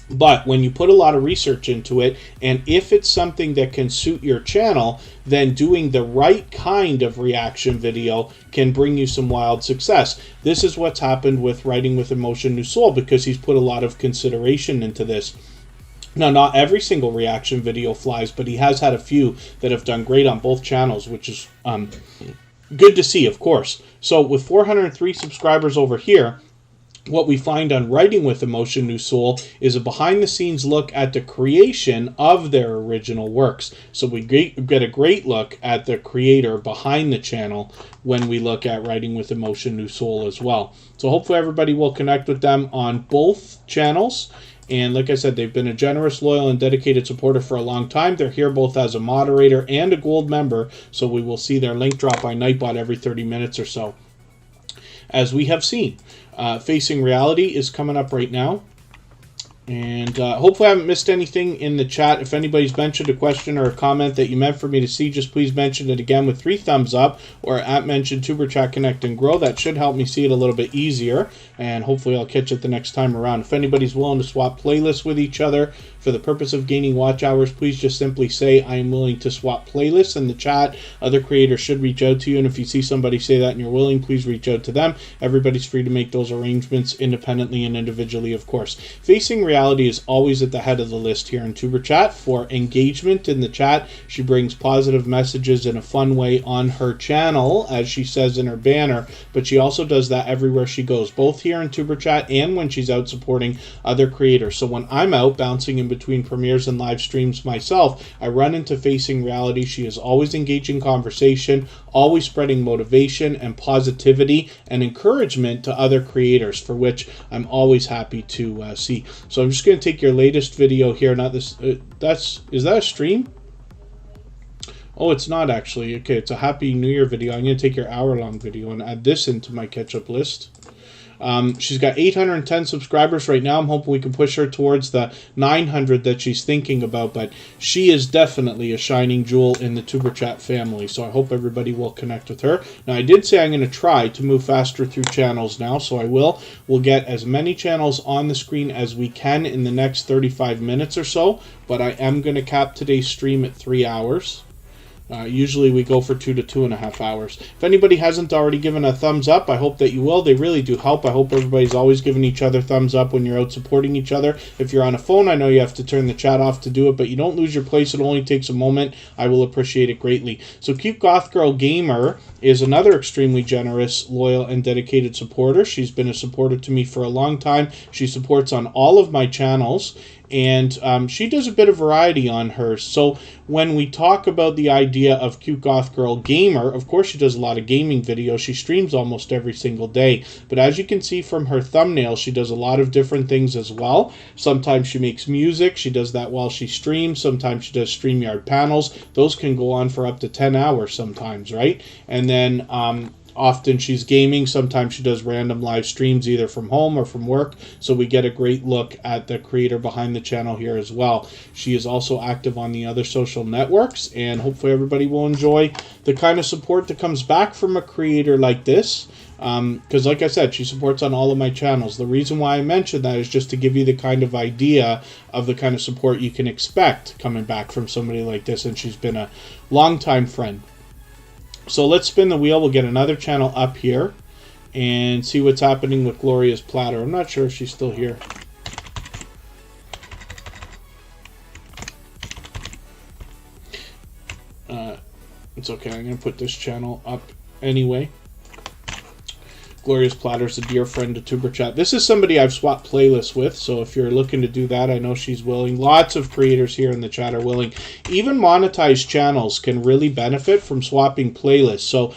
But when you put a lot of research into it, and if it's something that can suit your channel, then doing the right kind of reaction video can bring you some wild success. This is what's happened with Writing with Emotion New Soul, because he's put a lot of consideration into this. Now, not every single reaction video flies, but he has had a few that have done great on both channels, which is good to see, of course. So with 403 subscribers over here, what we find on Writing with Emotion New Soul is a behind-the-scenes look at the creation of their original works. So we get a great look at the creator behind the channel when we look at Writing with Emotion New Soul as well. So hopefully everybody will connect with them on both channels. And like I said, they've been a generous, loyal, and dedicated supporter for a long time. They're here both as a moderator and a gold member, so we will see their link drop by Nightbot every 30 minutes or so, as we have seen. Facing Reality is coming up right now. And hopefully I haven't missed anything in the chat. If anybody's mentioned a question or a comment that you meant for me to see, just please mention it again with 3 thumbs up, or at mention Tuber Chat Connect and Grow. That should help me see it a little bit easier, and hopefully I'll catch it the next time around. If anybody's willing to swap playlists with each other for the purpose of gaining watch hours, please just simply say, I am willing to swap playlists in the chat. Other creators should reach out to you, and if you see somebody say that and you're willing, please reach out to them. Everybody's free to make those arrangements independently and individually, of course. Facing Reality is always at the head of the list here in Tuber Chat for engagement in the chat. She brings positive messages in a fun way on her channel, as she says in her banner, but she also does that everywhere she goes, both here in Tuber Chat and when she's out supporting other creators. So when I'm out bouncing in between premieres and live streams myself, I run into Facing Reality. She is always engaging conversation, always spreading motivation and positivity and encouragement to other creators, for which I'm always happy to see. So I'm just going to take your latest video here. Not this. Is that a stream? Oh, it's not actually. Okay, it's a Happy New Year video. I'm going to take your hour-long video and add this into my catch-up list. She's got 810 subscribers right now. I'm hoping we can push her towards the 900 that she's thinking about, but she is definitely a shining jewel in the Tuber Chat family, so I hope everybody will connect with her. Now, I did say I'm going to try to move faster through channels now, so I will. We'll get as many channels on the screen as we can in the next 35 minutes or so, but I am going to cap today's stream at 3 hours. Usually we go for 2 to 2.5 hours. If anybody hasn't already given a thumbs up, I hope that you will. They really do help. I hope everybody's always giving each other thumbs up when you're out supporting each other. If you're on a phone, I know you have to turn the chat off to do it, but you don't lose your place. It only takes a moment. I will appreciate it greatly. So Cute Goth Girl Gamer is another extremely generous, loyal, and dedicated supporter. She's been a supporter to me for a long time. She supports on all of my channels, and she does a bit of variety on hers. So when we talk about the idea of Cute Goth Girl Gamer, of course she does a lot of gaming videos. She streams almost every single day. But as you can see from her thumbnail, she does a lot of different things as well. Sometimes she makes music. She does that while she streams. Sometimes she does StreamYard panels. Those can go on for up to 10 hours sometimes, right? And then often she's gaming. Sometimes she does random live streams either from home or from work. So we get a great look at the creator behind the channel here as well. She is also active on the other social networks, and hopefully everybody will enjoy the kind of support that comes back from a creator like this. Because like I said, she supports on all of my channels. The reason why I mentioned that is just to give you the kind of idea of the kind of support you can expect coming back from somebody like this, and she's been a longtime friend. So let's spin the wheel. We'll get another channel up here and see what's happening with Gloria's Platter. I'm not sure if she's still here. It's okay. I'm going to put this channel up anyway. Gloria's Platter is a dear friend to Tuber Chat. This is somebody I've swapped playlists with, so if you're looking to do that, I know she's willing. Lots of creators here in the chat are willing. Even monetized channels can really benefit from swapping playlists. So,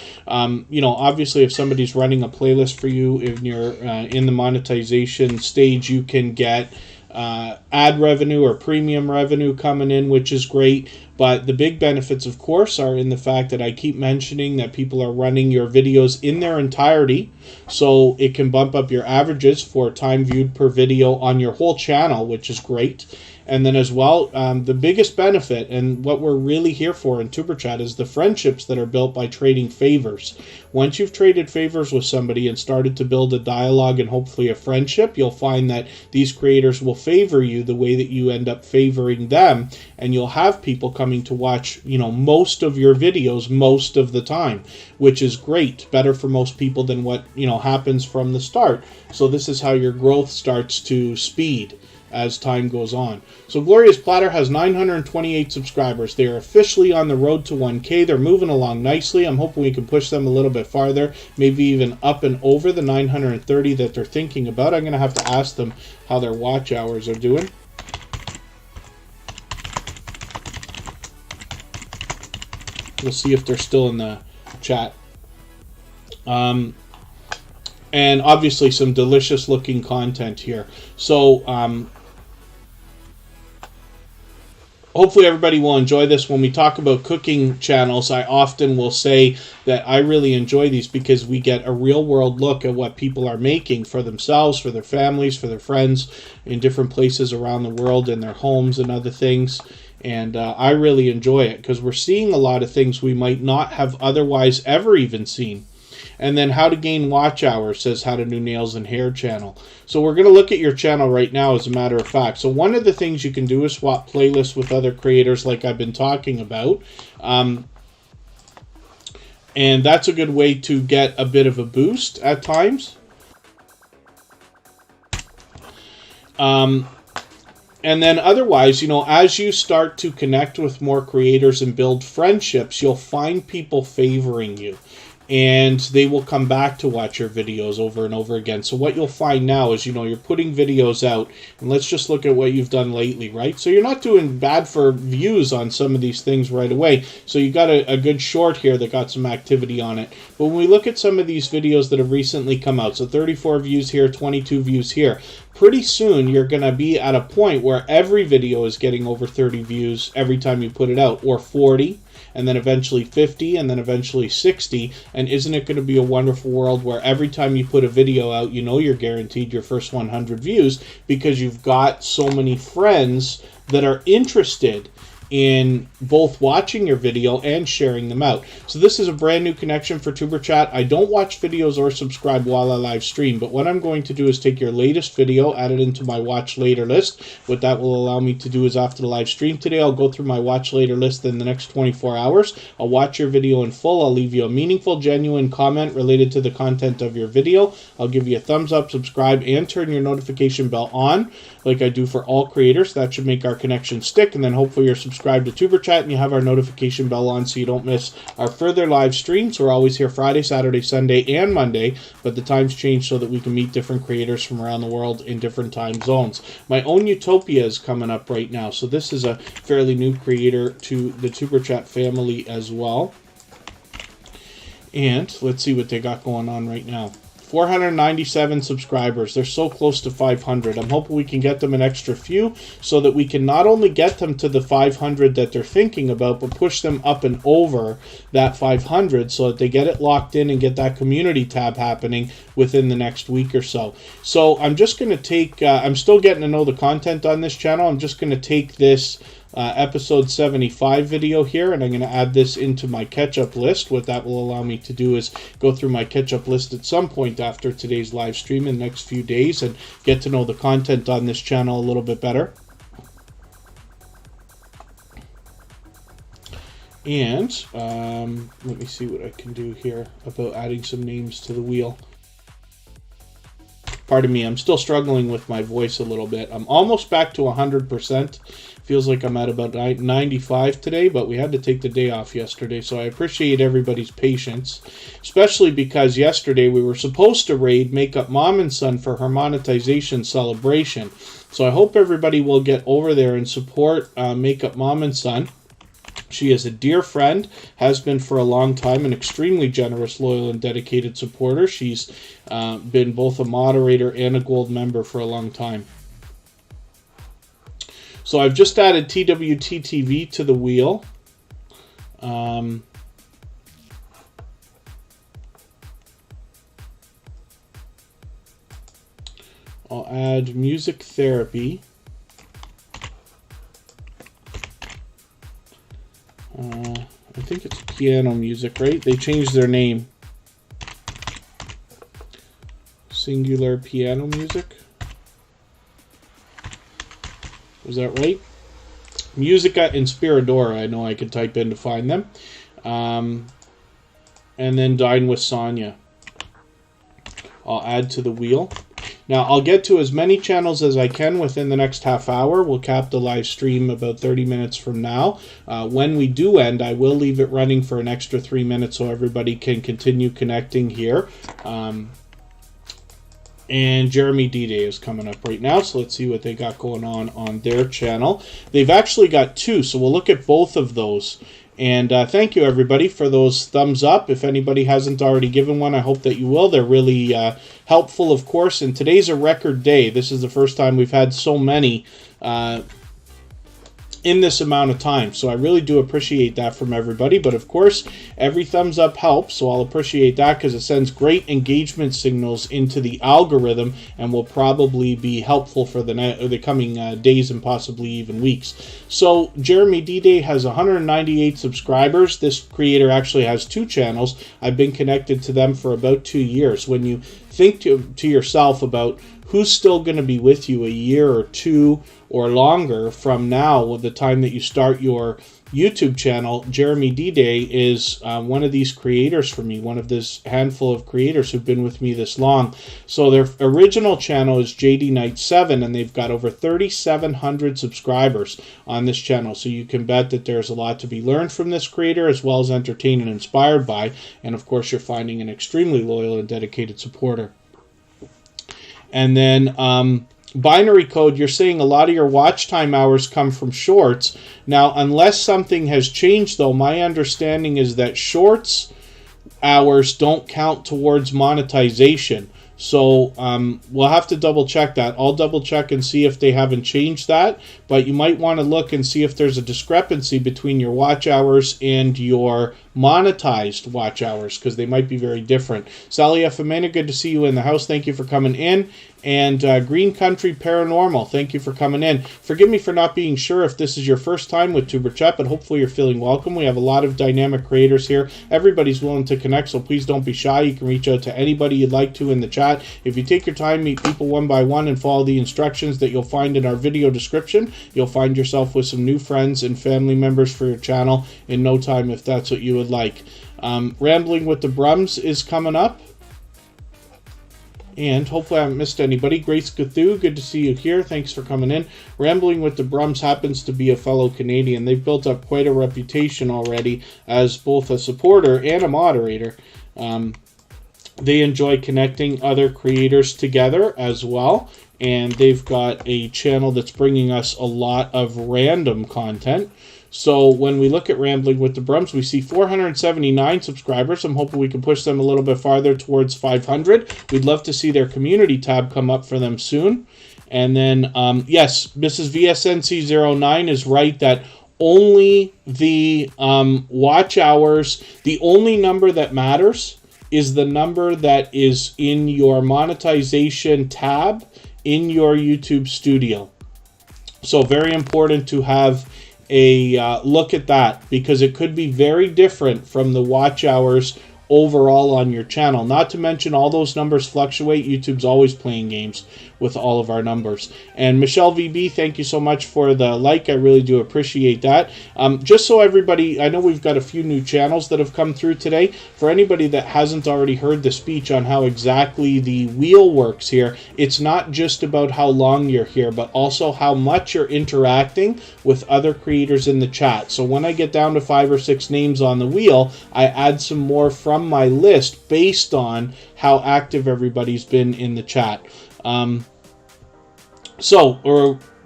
you know, obviously if somebody's running a playlist for you and you're in the monetization stage, you can get ad revenue or premium revenue coming in, which is great. But the big benefits, of course, are in the fact that I keep mentioning that people are running your videos in their entirety, so it can bump up your averages for time viewed per video on your whole channel, which is great. And then as well, the biggest benefit, and what we're really here for in Tuber Chat, is the friendships that are built by trading favors. Once you've traded favors with somebody and started to build a dialogue and hopefully a friendship, you'll find that these creators will favor you the way that you end up favoring them, and you'll have people coming to watch, you know, most of your videos most of the time, which is great. Better for most people than what, you know, happens from the start. So this is how your growth starts to speed as time goes on. So Gloria's Platter has 928 subscribers. They are officially on the road to 1K. They're moving along nicely. I'm hoping we can push them a little bit farther, maybe even up and over the 930 that they're thinking about. I'm going to have to ask them how their watch hours are doing. We'll see if they're still in the chat. And obviously some delicious looking content here. So hopefully everybody will enjoy this. When we talk about cooking channels, I often will say that I really enjoy these because we get a real world look at what people are making for themselves, for their families, for their friends in different places around the world, in their homes and other things. And I really enjoy it because we're seeing a lot of things we might not have otherwise ever even seen. And then how to gain watch hours, says How to Do Nails and Hair channel. So we're going to look at your channel right now, as a matter of fact. So one of the things you can do is swap playlists with other creators like I've been talking about. And that's a good way to get a bit of a boost at times. And then otherwise, you know, as you start to connect with more creators and build friendships, you'll find people favoring you. And they will come back to watch your videos over and over again. So what you'll find now is, you know, you're putting videos out. And let's just look at what you've done lately, right? So you're not doing bad for views on some of these things right away. So you got a good short here that got some activity on it. But when we look at some of these videos that have recently come out, so 34 views here, 22 views here, pretty soon you're going to be at a point where every video is getting over 30 views every time you put it out, or 40. and then eventually 50, and then eventually 60. And isn't it going to be a wonderful world where every time you put a video out, you know you're guaranteed your first 100 views because you've got so many friends that are interested in both watching your video and sharing them out. So this is a brand new connection for Tuber Chat. I don't watch videos or subscribe while I live stream, but what I'm going to do is take your latest video, add it into my watch later list. What that will allow me to do is after the live stream today, I'll go through my watch later list in the next 24 hours. I'll watch your video in full. I'll leave you a meaningful, genuine comment related to the content of your video. I'll give you a thumbs up, subscribe, and turn your notification bell on like I do for all creators. That should make our connection stick, and then hopefully you're subscribed to Tuber Chat and you have our notification bell on so you don't miss our further live streams. We're always here Friday, Saturday, Sunday, and Monday, but the times change so that we can meet different creators from around the world in different time zones. My own Utopia is coming up right now, so this is a fairly new creator to the Tuber Chat family as well. And let's see what they got going on right now. 497 subscribers. They're so close to 500. I'm hoping we can get them an extra few so that we can not only get them to the 500 that they're thinking about, but push them up and over that 500 so that they get it locked in and get that community tab happening within the next week or so. So I'm just going to take, I'm still getting to know the content on this channel. I'm just going to take this episode 75 video here, and I'm going to add this into my catch-up list. What that will allow me to do is go through my catch-up list at some point after today's live stream in the next few days and get to know the content on this channel a little bit better. And let me see what I can do here about adding some names to the wheel. Pardon me, I'm still struggling with my voice a little bit. I'm almost back to 100%. Feels like I'm at about 95 today, but we had to take the day off yesterday, so I appreciate everybody's patience, especially because yesterday we were supposed to raid Makeup Mom and Son for her monetization celebration. So I hope everybody will get over there and support Makeup Mom and Son. She is a dear friend, has been for a long time, an extremely generous, loyal, and dedicated supporter. She's been both a moderator and a gold member for a long time. So I've just added TWT TV to the wheel. I'll add music therapy. I think it's piano music, right? They changed their name. Singular piano music. Was that right? Musica Inspiradora, I know I can type in to find them. And then Dine with Sonia. I'll add to the wheel. Now, I'll get to as many channels as I can within the next half hour. We'll cap the live stream about 30 minutes from now. When we do end, I will leave it running for an extra 3 minutes so everybody can continue connecting here. And Jeremy D-Day is coming up right now, so let's see what they got going on their channel. They've actually got two, so we'll look at both of those. And thank you, everybody, for those thumbs up. If anybody hasn't already given one, I hope that you will. They're really helpful, of course. And today's a record day. This is the first time we've had so many in this amount of time. So I really do appreciate that from everybody. But, of course, every thumbs up helps. So I'll appreciate that because it sends great engagement signals into the algorithm and will probably be helpful for the coming days and possibly even weeks. So Jeremy D-Day has 198 subscribers. This creator actually has two channels. I've been connected to them for about 2 years. When you think to yourself about who's still going to be with you a year or two or longer from now, the time that you start your YouTube channel, Jeremy D-Day is one of these creators for me, one of this handful of creators who've been with me this long. So their original channel is JD Knight 7, and they've got over 3,700 subscribers on this channel. So you can bet that there's a lot to be learned from this creator, as well as entertained and inspired by. And of course, you're finding an extremely loyal and dedicated supporter. And then Binary Code, you're saying a lot of your watch time hours come from shorts. Now, unless something has changed, though, my understanding is that shorts hours don't count towards monetization. So we'll have to double check that. I'll double check and see if they haven't changed that, but you might want to look and see if there's a discrepancy between your watch hours and your monetized watch hours, because they might be very different. Sally Efemena, good to see you in the house. Thank you for coming in. And Green Country Paranormal, thank you for coming in. Forgive me for not being sure if this is your first time with Tuber Chat, but hopefully you're feeling welcome. We have a lot of dynamic creators here. Everybody's willing to connect, so please don't be shy. You can reach out to anybody you'd like to in the chat. If you take your time, meet people one by one, and follow the instructions that you'll find in our video description, you'll find yourself with some new friends and family members for your channel in no time, if that's what you would like. Rambling with the Brums is coming up. And hopefully I haven't missed anybody. Grace Cthulhu, good to see you here. Thanks for coming in. Rambling with the Brums happens to be a fellow Canadian. They've built up quite a reputation already as both a supporter and a moderator. They enjoy connecting other creators together as well. And they've got a channel that's bringing us a lot of random content. So when we look at Rambling with the Brums, we see 479 subscribers. I'm hoping we can push them a little bit farther towards 500. We'd love to see their community tab come up for them soon. And then, yes, Mrs. VSNC09 is right that only the watch hours, the only number that matters is the number that is in your monetization tab in your YouTube studio. So very important to have a look at that, because it could be very different from the watch hours overall on your channel. Not to mention all those numbers fluctuate. YouTube's always playing games with all of our numbers. And Michelle VB, thank you so much for the like. I really do appreciate that. Just so everybody, I know we've got a few new channels that have come through today. For anybody that hasn't already heard the speech on how exactly the wheel works here, it's not just about how long you're here, but also how much you're interacting with other creators in the chat. So when I get down to 5 or 6 names on the wheel, I add some more from my list based on how active everybody's been in the chat.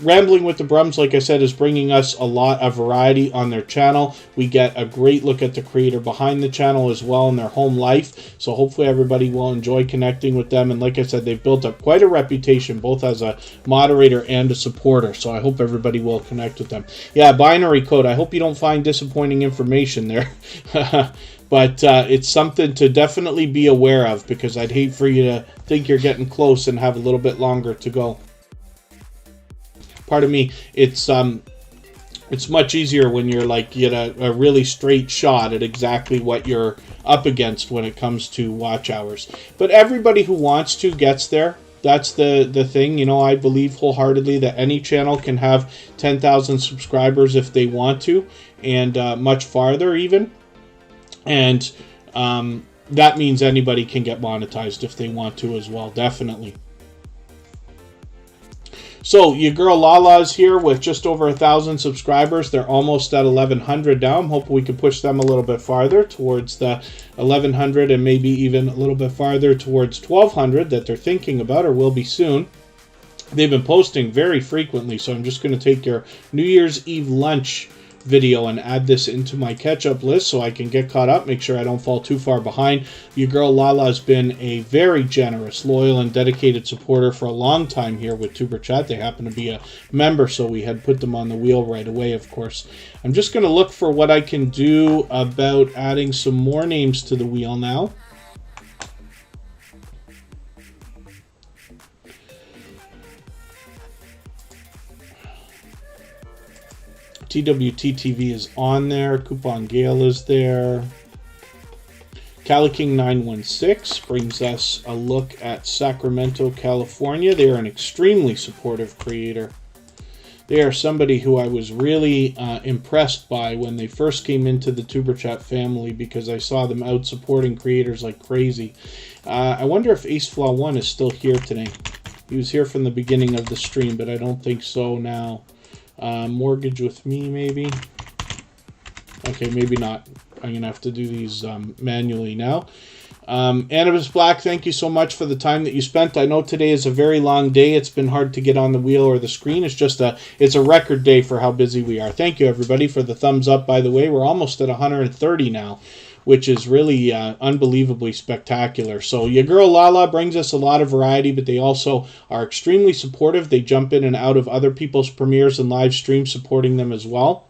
Rambling with the Brums, like I said, is bringing us a lot of variety on their channel. We get a great look at the creator behind the channel as well in their home life. So hopefully everybody will enjoy connecting with them. And like I said, they've built up quite a reputation, both as a moderator and a supporter. So I hope everybody will connect with them. Yeah, binary code. I hope you don't find disappointing information there. But it's something to definitely be aware of, because I'd hate for you to think you're getting close and have a little bit longer to go. Pardon me, it's much easier when you're like, you get a really straight shot at exactly what you're up against when it comes to watch hours. But everybody who wants to gets there. That's the thing. You know, I believe wholeheartedly that any channel can have 10,000 subscribers if they want to, and much farther even. And that means anybody can get monetized if they want to as well, definitely. So your girl Lala's here with just over 1,000 subscribers. They're almost at 1,100 now. I'm hoping we can push them a little bit farther towards the 1,100, and maybe even a little bit farther towards 1,200 that they're thinking about, or will be soon. They've been posting very frequently, so I'm just going to take your New Year's Eve lunch video and add this into my catch-up list so I can get caught up, make sure I don't fall too far behind. Your girl Lala has been a very generous, loyal, and dedicated supporter for a long time here with Tuber Chat. They happen to be a member, so we had put them on the wheel right away, of course. I'm just going to look for what I can do about adding some more names to the wheel now. TWT TV is on there. Coupon Gale is there. Cali King 916 brings us a look at Sacramento, California. They are an extremely supportive creator. They are somebody who I was really impressed by when they first came into the Tuber Chat family, because I saw them out supporting creators like crazy. I wonder if Ace Flaw 1 is still here today. He was here from the beginning of the stream, but I don't think so now. Mortgage with me, maybe. Okay, maybe not. I'm going to have to do these manually now. Annabis Black, thank you so much for the time that you spent. I know today is a very long day. It's been hard to get on the wheel or the screen. It's a record day for how busy we are. Thank you, everybody, for the thumbs up, by the way. We're almost at 130 now. which is really unbelievably spectacular. So your girl Lala brings us a lot of variety, but they also are extremely supportive. They jump in and out of other people's premieres and live streams, supporting them as well.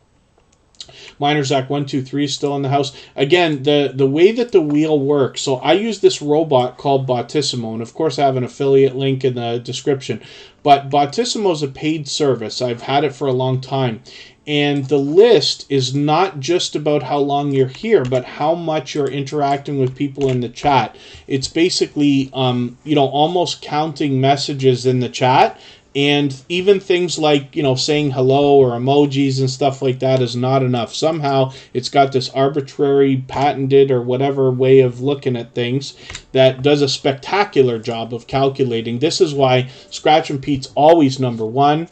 MinerZach123 is still in the house. Again, the way that the wheel works, so I use this robot called Bottissimo, and of course I have an affiliate link in the description. But Bottissimo is a paid service. I've had it for a long time. And the list is not just about how long you're here, but how much you're interacting with people in the chat. It's basically, almost counting messages in the chat. And even things like, saying hello or emojis and stuff like that is not enough. Somehow it's got this arbitrary, patented, or whatever way of looking at things that does a spectacular job of calculating. This is why Scratch and Pete's always number one.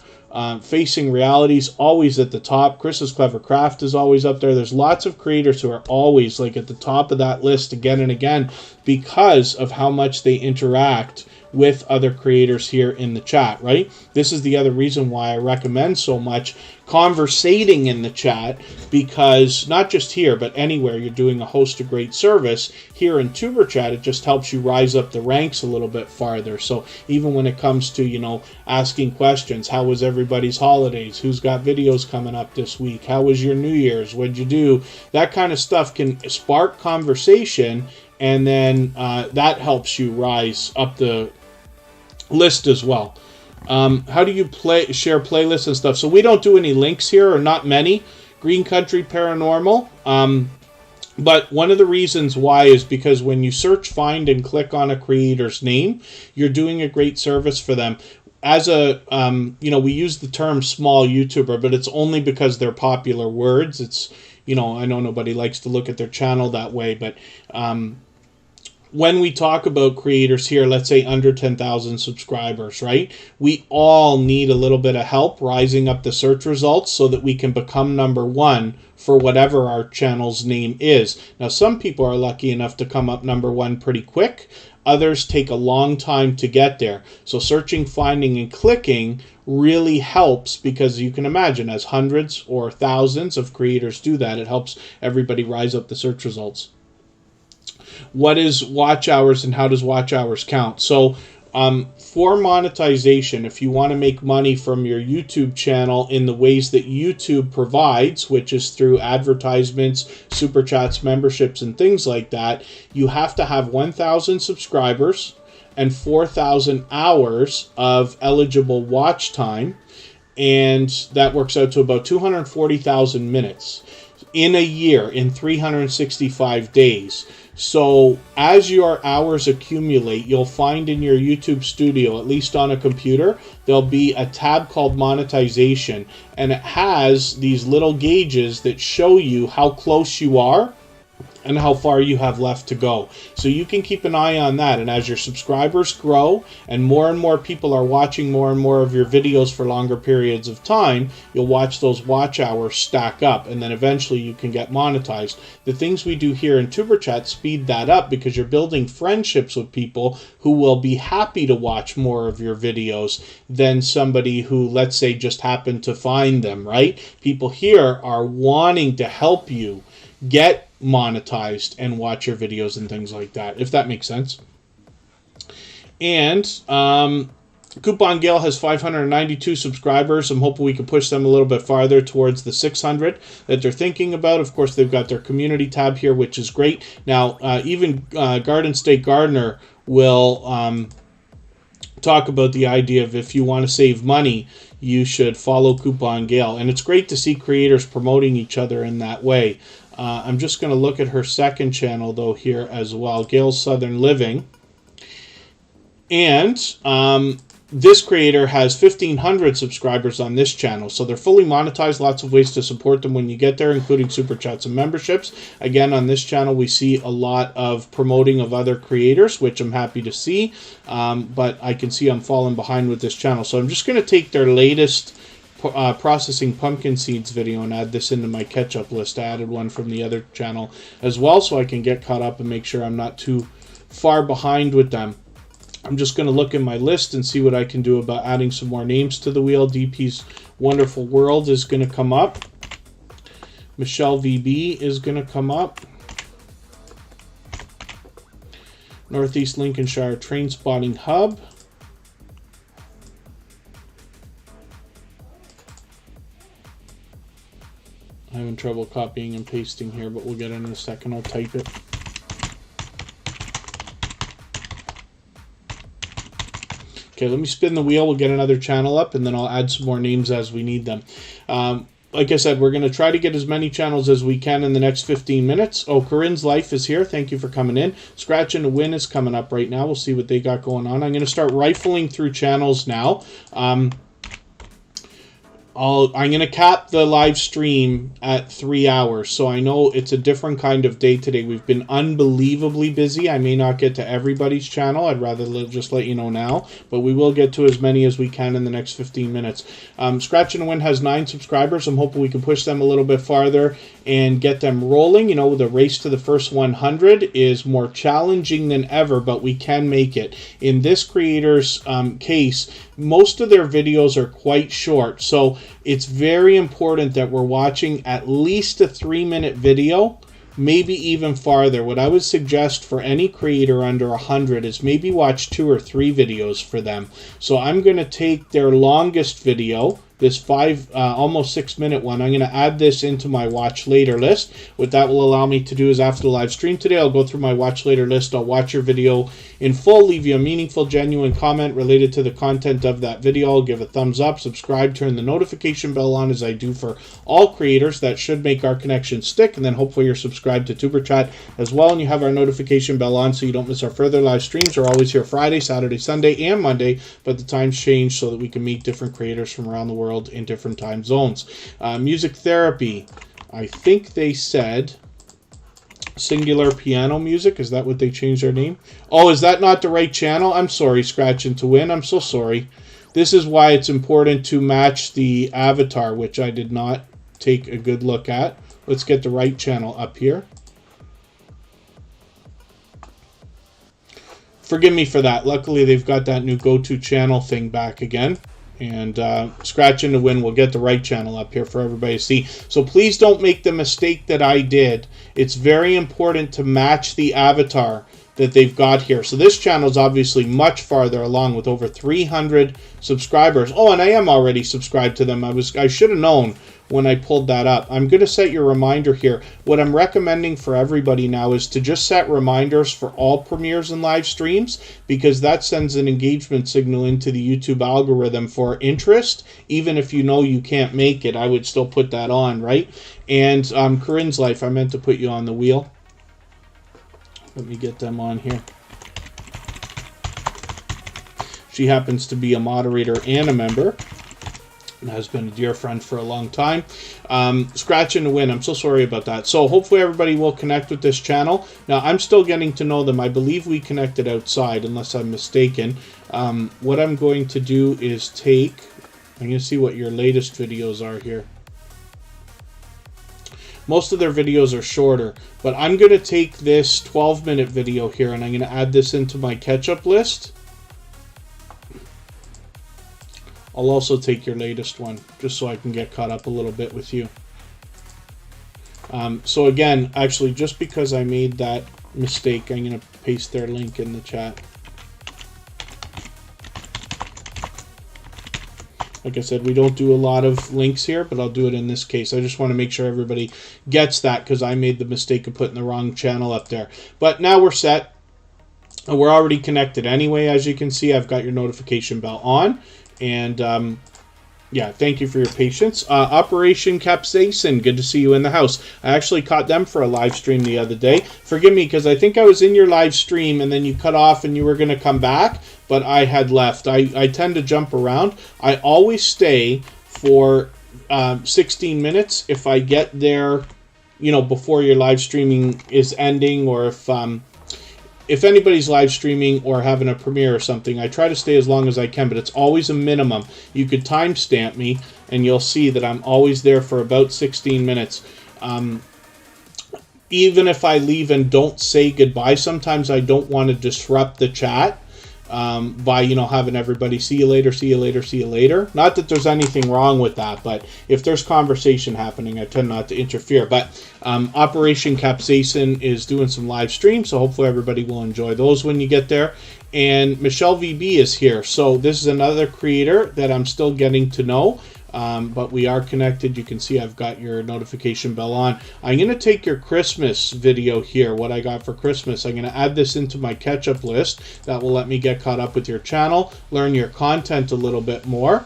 Facing Reality's always at the top. Chris's Clever Craft is always up there. There's lots of creators who are always at the top of that list again and again because of how much they interact with other creators here in the chat, right? This is the other reason why I recommend so much conversating in the chat, because not just here, but anywhere you're doing a host a great service, here in Superchat, it just helps you rise up the ranks a little bit farther. So even when it comes to, asking questions, how was everybody's holidays? Who's got videos coming up this week? How was your New Year's? What'd you do? That kind of stuff can spark conversation, and then that helps you rise up the list as well. How do you share playlists and stuff? So we don't do any links here, or not many. Green Country Paranormal. But one of the reasons why is because when you search, find, and click on a creator's name, you're doing a great service for them. As a, we use the term small YouTuber, but it's only because they're popular words. It's, I know nobody likes to look at their channel that way, but when we talk about creators here, let's say under 10,000 subscribers, right? We all need a little bit of help rising up the search results so that we can become number one for whatever our channel's name is. Now, some people are lucky enough to come up number one pretty quick. Others take a long time to get there. So searching, finding, and clicking really helps, because you can imagine as hundreds or thousands of creators do that, it helps everybody rise up the search results. What is watch hours and how does watch hours count? So for monetization, if you want to make money from your YouTube channel in the ways that YouTube provides, which is through advertisements, super chats, memberships, and things like that, you have to have 1,000 subscribers and 4,000 hours of eligible watch time, and that works out to about 240,000 minutes in a year, in 365 days. So as your hours accumulate, you'll find in your YouTube studio, at least on a computer, there'll be a tab called monetization, and it has these little gauges that show you how close you are and how far you have left to go. So you can keep an eye on that, and as your subscribers grow and more people are watching more and more of your videos for longer periods of time, you'll watch those watch hours stack up, and then eventually you can get monetized. The things we do here in Superchat speed that up, because you're building friendships with people who will be happy to watch more of your videos than somebody who, let's say, just happened to find them, right? People here are wanting to help you get monetized and watch your videos and things like that, if that makes sense. And Coupon Gale has 592 subscribers. I'm hoping we can push them a little bit farther towards the 600 that they're thinking about. Of course, they've got their community tab here, which is great. Now, even Garden State Gardener will talk about the idea of, if you want to save money, you should follow Coupon Gale. And it's great to see creators promoting each other in that way. I'm just going to look at her second channel, though, here as well, Gail's Southern Living. And this creator has 1,500 subscribers on this channel, so they're fully monetized. Lots of ways to support them when you get there, including super chats and memberships. Again, on this channel, we see a lot of promoting of other creators, which I'm happy to see. But I can see I'm falling behind with this channel, so I'm just going to take their latest processing pumpkin seeds video and add this into my catch-up list. I added one from the other channel as well, so I can get caught up and make sure I'm not too far behind with them. I'm just going to look in my list and see what I can do about adding some more names to the wheel. DP's Wonderful World is going to come up. Michelle VB is going to come up. Northeast Lincolnshire Train Spotting Hub. I'm having trouble copying and pasting here, but we'll get it in a second. I'll type it. Okay, let me spin the wheel. We'll get another channel up, and then I'll add some more names as we need them. Like I said, we're going to try to get as many channels as we can in the next 15 minutes. Oh, Corinne's Life is here. Thank you for coming in. Scratch and Win is coming up right now. We'll see what they got going on. I'm going to start rifling through channels now. I'm going to cap the live stream at 3 hours, so I know it's a different kind of day today. We've been unbelievably busy. I may not get to everybody's channel. I'd rather just let you know now, but we will get to as many as we can in the next 15 minutes. Scratch and Win has 9 subscribers. I'm hoping we can push them a little bit farther and get them rolling. You know, the race to the first 100 is more challenging than ever, but we can make it. In this creator's case, most of their videos are quite short, so it's very important that we're watching at least a 3-minute video, maybe even farther. What I would suggest for any creator under 100 is maybe watch 2 or 3 videos for them. So I'm going to take their longest video, this almost 6-minute one. I'm going to add this into my watch later list. What that will allow me to do is after the live stream today, I'll go through my watch later list. I'll watch your video in full, leave you a meaningful, genuine comment related to the content of that video. I'll give a thumbs up, subscribe, turn the notification bell on as I do for all creators. That should make our connection stick. And then hopefully you're subscribed to Superchat as well, and you have our notification bell on so you don't miss our further live streams. We're always here Friday, Saturday, Sunday, and Monday, but the times change so that we can meet different creators from around the world in different time zones. Music Therapy, I think they said Singular Piano Music. Is that what they changed their name? Oh, is that not the right channel? I'm sorry, Scratch and to Win. I'm so sorry. This is why it's important to match the avatar, which I did not take a good look at. Let's get the right channel up here. Forgive me for that. Luckily, they've got that new go-to channel thing back again. And Scratch and to Win will get the right channel up here for everybody to see. So please don't make the mistake that I did. It's very important to match the avatar that they've got here. So this channel is obviously much farther along with over 300 subscribers. Oh, and I am already subscribed to them. I should have known when I pulled that up. I'm going to set your reminder here. What I'm recommending for everybody now is to just set reminders for all premieres and live streams, because that sends an engagement signal into the YouTube algorithm for interest. Even if you know you can't make it, I would still put that on, right? And Corinne's Life, I meant to put you on the wheel. Let me get them on here. She happens to be a moderator and a member, and has been a dear friend for a long time. Scratch and to Win, I'm so sorry about that. So hopefully everybody will connect with this channel. Now, I'm still getting to know them. I believe we connected outside, unless I'm mistaken. What I'm going to do is I'm going to see what your latest videos are here. Most of their videos are shorter, but I'm going to take this 12-minute video here, and I'm going to add this into my catch-up list. I'll also take your latest one, just so I can get caught up a little bit with you. So again, actually, just because I made that mistake, I'm going to paste their link in the chat. Like I said, we don't do a lot of links here, but I'll do it in this case. I just want to make sure everybody gets that, because I made the mistake of putting the wrong channel up there. But now we're set. We're already connected anyway. As you can see, I've got your notification bell on. And yeah, thank you for your patience. Operation Capsaicin, good to see you in the house. I actually caught them for a live stream the other day. Forgive me, because I think I was in your live stream and then you cut off and you were going to come back, but I had left. I tend to jump around. I always stay for 16 minutes if I get there, you know, before your live streaming is ending, or if anybody's live streaming or having a premiere or something, I try to stay as long as I can, but it's always a minimum. You could timestamp me, and you'll see that I'm always there for about 16 minutes. Even if I leave and don't say goodbye, sometimes I don't want to disrupt the chat. by, you know, having everybody see you later, see you later, see you later. Not that there's anything wrong with that, but if there's conversation happening, I tend not to interfere. But Operation Capsaicin is doing some live streams, so hopefully everybody will enjoy those when you get there. And Michelle VB is here. So this is another creator that I'm still getting to know. But we are connected. You can see I've got your notification bell on. I'm going to take your Christmas video here, what I got for Christmas. I'm going to add this into my catch-up list. That will let me get caught up with your channel, learn your content a little bit more,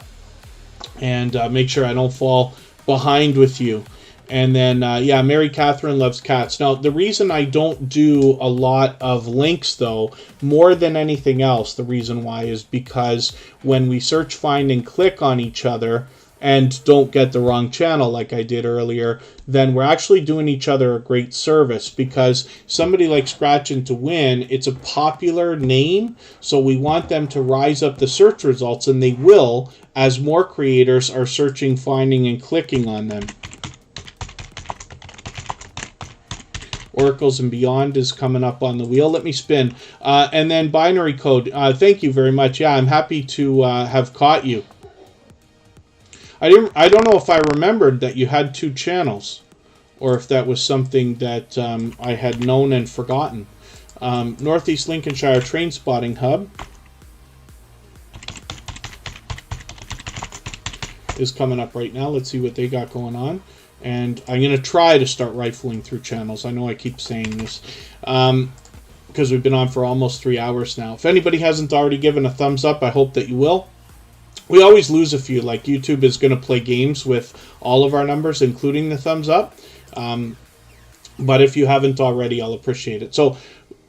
and make sure I don't fall behind with you. And then, yeah, Mary Catherine loves cats. Now, the reason I don't do a lot of links, though, more than anything else, the reason why is because when we search, find, and click on each other, and don't get the wrong channel like I did earlier, then we're actually doing each other a great service, because somebody like Scratchin' to Win, it's a popular name, so we want them to rise up the search results, and they will as more creators are searching, finding, and clicking on them. Oracles and Beyond is coming up on the wheel. Let me spin. And then Binary Code. Thank you very much. Yeah, I'm happy to have caught you. I don't know if I remembered that you had 2 channels, or if that was something that I had known and forgotten. Northeast Lincolnshire Train Spotting Hub is coming up right now. Let's see what they got going on. And I'm going to try to start rifling through channels. I know I keep saying this, because we've been on for almost 3 hours now. If anybody hasn't already given a thumbs up, I hope that you will. We always lose a few, like YouTube is going to play games with all of our numbers, including the thumbs up. But if you haven't already, I'll appreciate it. So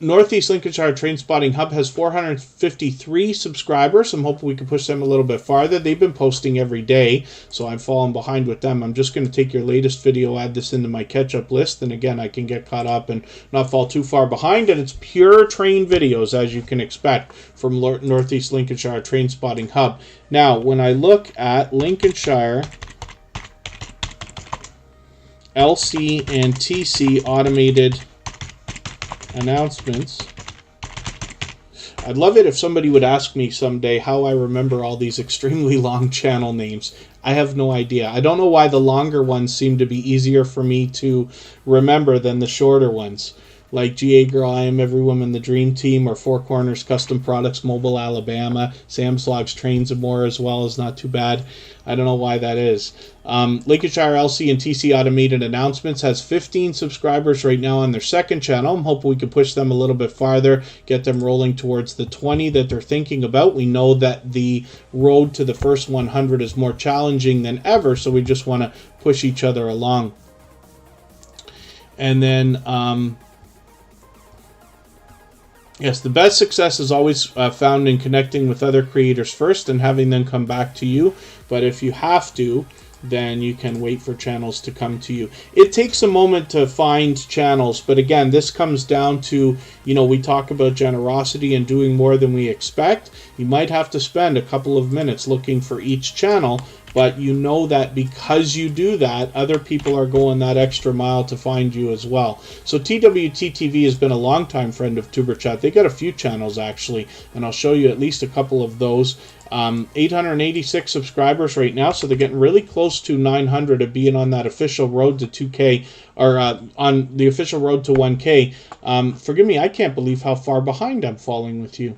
Northeast Lincolnshire Train Spotting Hub has 453 subscribers. I'm hoping we can push them a little bit farther. They've been posting every day, so I'm falling behind with them. I'm just going to take your latest video, add this into my catch-up list, and again, I can get caught up and not fall too far behind. And it's pure train videos, as you can expect, from Northeast Lincolnshire Train Spotting Hub. Now, when I look at Lincolnshire LC and TC automated announcements, I'd love it if somebody would ask me someday how I remember all these extremely long channel names. I have no idea. I don't know why the longer ones seem to be easier for me to remember than the shorter ones. Like GA Girl, I Am Every Woman, The Dream Team, or Four Corners Custom Products, Mobile, Alabama. Sam's Logs, Trains, and More as well is not too bad. I don't know why that is. Lincolnshire LC and TC Automated Announcements has 15 subscribers right now on their second channel. I'm hoping we can push them a little bit farther, get them rolling towards the 20 that they're thinking about. We know that the road to the first 100 is more challenging than ever, so we just want to push each other along. And then yes, the best success is always found in connecting with other creators first and having them come back to you. But if you have to, then you can wait for channels to come to you. It takes a moment to find channels, but again, this comes down to, you know, we talk about generosity and doing more than we expect. You might have to spend a couple of minutes looking for each channel, but you know that because you do that, other people are going that extra mile to find you as well. So TWT TV has been a longtime friend of TuberChat. They got a few channels actually, and I'll show you at least a couple of those. 886 subscribers right now, so they're getting really close to 900 of being on that official road to 2K, or on the official road to 1K. Forgive me, I can't believe how far behind I'm falling with you.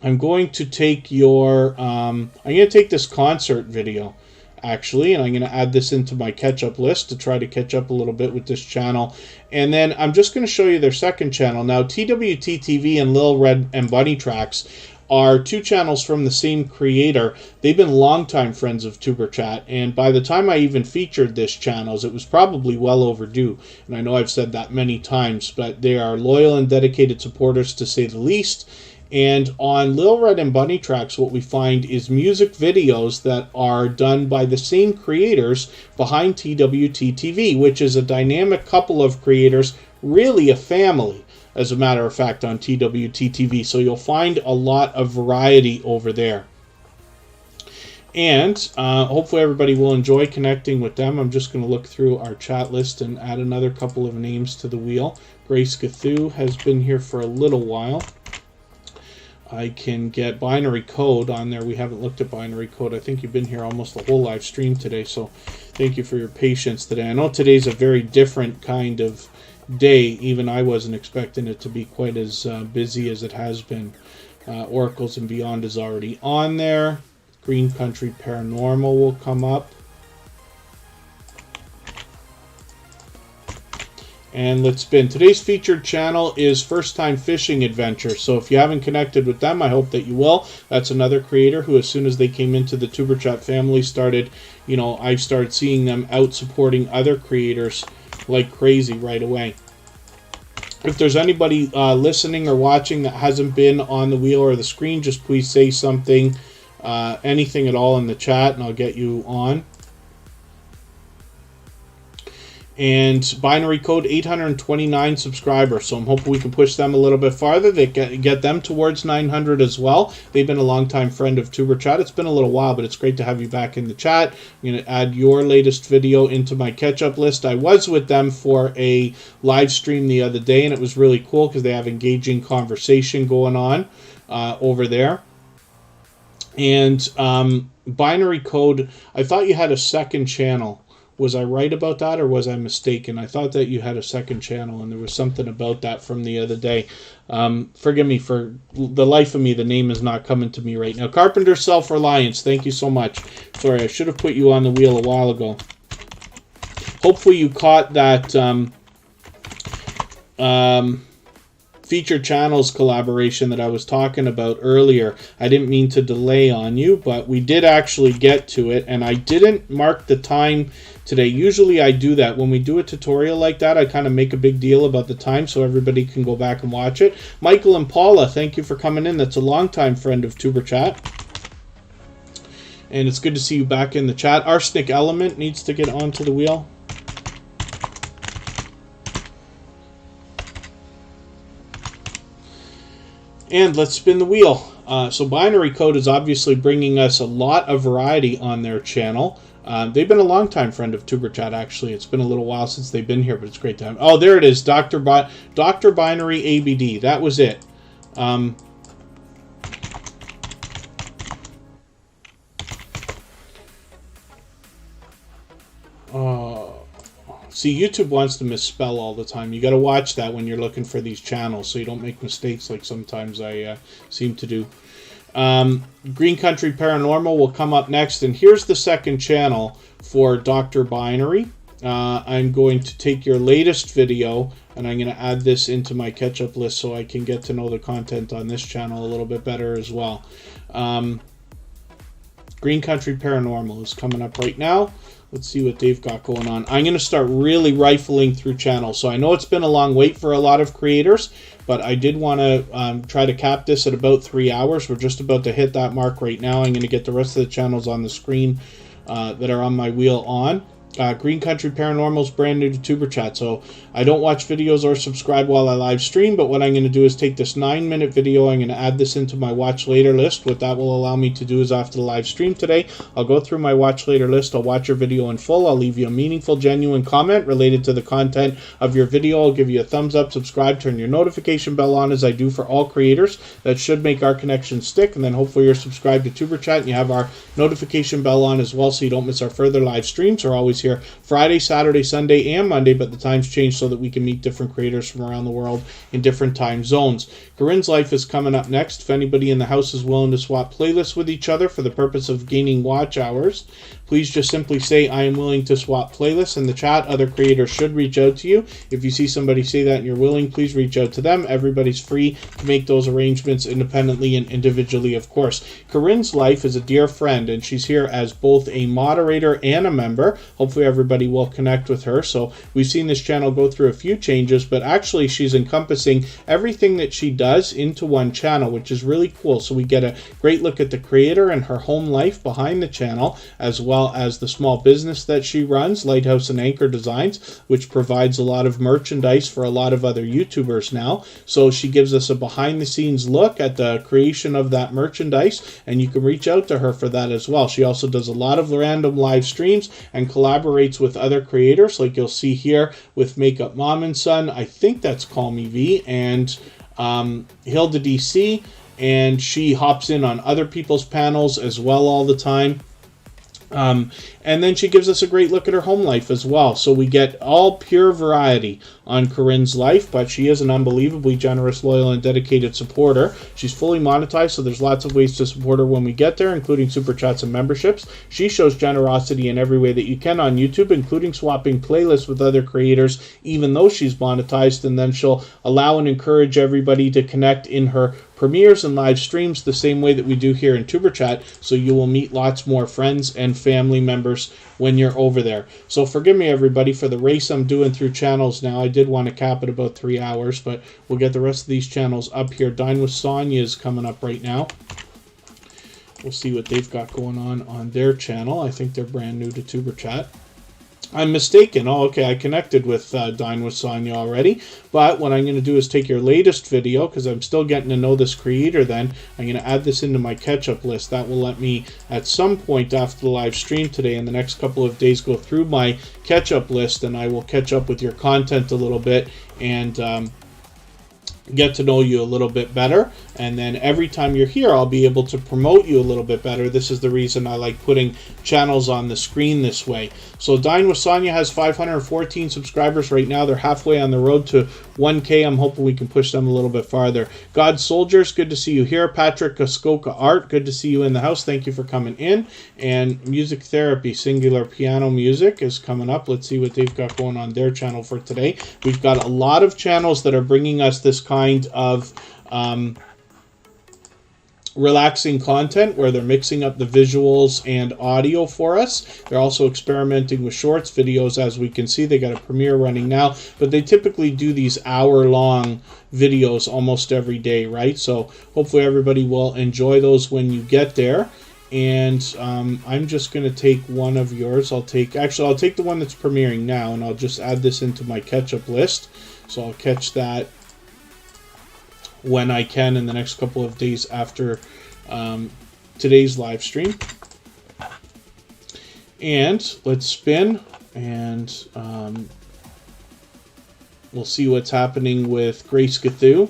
I'm going to take your, I'm going to take this concert video, actually, and I'm going to add this into my catch-up list to try to catch up a little bit with this channel. And then I'm just going to show you their second channel. Now, TWT TV and Lil Red and Bunny Tracks are 2 channels from the same creator. They've been longtime friends of TuberChat, and by the time I even featured this channels, it was probably well overdue. And I know I've said that many times, but they are loyal and dedicated supporters, to say the least. And on Lil Red and Bunny Tracks, what we find is music videos that are done by the same creators behind TWT TV, which is a dynamic couple of creators, really a family, as a matter of fact, on TWT TV. So you'll find a lot of variety over there. And hopefully everybody will enjoy connecting with them. I'm just going to look through our chat list and add another couple of names to the wheel. Grace Gathu has been here for a little while. I can get binary code on there. We haven't looked at binary code. I think you've been here almost the whole live stream today, so thank you for your patience today. I know today's a very different kind of day. Even I wasn't expecting it to be quite as busy as it has been. Oracles and Beyond is already on there. Green Country Paranormal will come up. And let's spin. Today's featured channel is First Time Fishing Adventure. So if you haven't connected with them, I hope that you will. That's another creator who, as soon as they came into the Tuber Chat family, started, you know, I started seeing them out supporting other creators like crazy right away. If there's anybody listening or watching that hasn't been on the wheel or the screen, just please say something, anything at all in the chat, and I'll get you on. And binary code 829 subscribers, so I'm hoping we can push them a little bit farther. They get them towards 900 as well. They've been a long-time friend of Tuber Chat. It's been a little while, but it's great to have you back in the chat. I'm going to add your latest video into my catch-up list. I was with them for a live stream the other day, and it was really cool because they have engaging conversation going on over there. And binary code, I thought you had a second channel. Was I right about that, or was I mistaken? I thought that you had a second channel, and there was something about that from the other day. Forgive me, for the life of me, the name is not coming to me right now. Carpenter Self-Reliance, thank you so much. Sorry, I should have put you on the wheel a while ago. Hopefully you caught that featured channels collaboration that I was talking about earlier. I didn't mean to delay on you, but we did actually get to it, and I didn't mark the time today. Usually I do that. When we do a tutorial like that, I kind of make a big deal about the time so everybody can go back and watch it. Michael and Paula, thank you for coming in. That's a longtime friend of Tuber Chat. And it's good to see you back in the chat. Arsenic Element needs to get onto the wheel. And let's spin the wheel. So binary code is obviously bringing us a lot of variety on their channel. They've been a long-time friend of Tuber Chat, actually. It's been a little while since they've been here, but it's great to have. Oh, there it is, Dr. Binary ABD. That was it. See, YouTube wants to misspell all the time. You got to watch that when you're looking for these channels so you don't make mistakes like sometimes I seem to do. Green Country Paranormal will come up next, and here's the second channel for Dr. Binary. I'm going to take your latest video and I'm going to add this into my catch-up list so I can get to know the content on this channel a little bit better as well. Green Country Paranormal is coming up right now. Let's see what they've got going on. I'm going to start really rifling through channels. So I know it's been a long wait for a lot of creators, but I did want to try to cap this at about 3 hours. We're just about to hit that mark right now. I'm going to get the rest of the channels on the screen that are on my wheel on. Green Country Paranormal is brand new to Tuber Chat, so I don't watch videos or subscribe while I live stream, but what I'm going to do is take this 9-minute video, I'm going to add this into my watch later list. What that will allow me to do is after the live stream today, I'll go through my watch later list, I'll watch your video in full, I'll leave you a meaningful, genuine comment related to the content of your video, I'll give you a thumbs up, subscribe, turn your notification bell on as I do for all creators. That should make our connection stick, and then hopefully you're subscribed to Tuber Chat and you have our notification bell on as well so you don't miss our further live streams. We're always here Friday, Saturday, Sunday, and Monday, but the times change so that we can meet different creators from around the world in different time zones. Corinne's Life is coming up next. If anybody in the house is willing to swap playlists with each other for the purpose of gaining watch hours, please just simply say, I am willing to swap playlists in the chat. Other creators should reach out to you. If you see somebody say that and you're willing, please reach out to them. Everybody's free to make those arrangements independently and individually, of course. Corinne's Life is a dear friend, and she's here as both a moderator and a member. Hopefully everybody will connect with her. So we've seen this channel go through a few changes, but actually she's encompassing everything that she does into one channel, which is really cool. So we get a great look at the creator and her home life behind the channel, as well as the small business that she runs, Lighthouse and Anchor Designs, which provides a lot of merchandise for a lot of other YouTubers now. So she gives us a behind the scenes look at the creation of that merchandise, and you can reach out to her for that as well. She also does a lot of random live streams and collaborates with other creators, like you'll see here with Makeup Mom and Son, I think that's Call Me V, and Hilda DC, and she hops in on other people's panels as well all the time. And then she gives us a great look at her home life as well. So we get all pure variety on Corinne's life, but she is an unbelievably generous, loyal, and dedicated supporter. She's fully monetized, so there's lots of ways to support her when we get there, including super chats and memberships. She shows generosity in every way that you can on YouTube, including swapping playlists with other creators, even though she's monetized, and then she'll allow and encourage everybody to connect in her premieres and live streams the same way that we do here in Superchat, so you will meet lots more friends and family members when you're over there. So forgive me, everybody, for the race I'm doing through channels now. I did want to cap at about 3 hours, but we'll get the rest of these channels up here. Dine with Sonia is coming up right now. We'll see what they've got going on their channel. I think they're brand new to Superchat. I'm mistaken. Oh, okay, I connected with Dine with Sonia already. But what I'm going to do is take your latest video, because I'm still getting to know this creator then. I'm going to add this into my catch-up list. That will let me, at some point after the live stream today, in the next couple of days, go through my catch-up list, and I will catch up with your content a little bit and get to know you a little bit better. And then every time you're here, I'll be able to promote you a little bit better. This is the reason I like putting channels on the screen this way. So Dine with Sonia has 514 subscribers right now. They're halfway on the road to 1K. I'm hoping we can push them a little bit farther. God Soldiers, good to see you here. Patrick Kaskoka Art, good to see you in the house. Thank you for coming in. And Music Therapy, Singular Piano Music is coming up. Let's see what they've got going on their channel for today. We've got a lot of channels that are bringing us this kind of relaxing content where they're mixing up the visuals and audio for us. They're also experimenting with shorts videos. As we can see, they got a premiere running now, but they typically do these hour-long videos almost every day, right? So hopefully everybody will enjoy those when you get there. And I'm just going to take one of yours. I'll take the one that's premiering now, and I'll just add this into my catch-up list. So I'll catch that when I can in the next couple of days after today's live stream. And let's spin, and we'll see what's happening with Grace Gathu.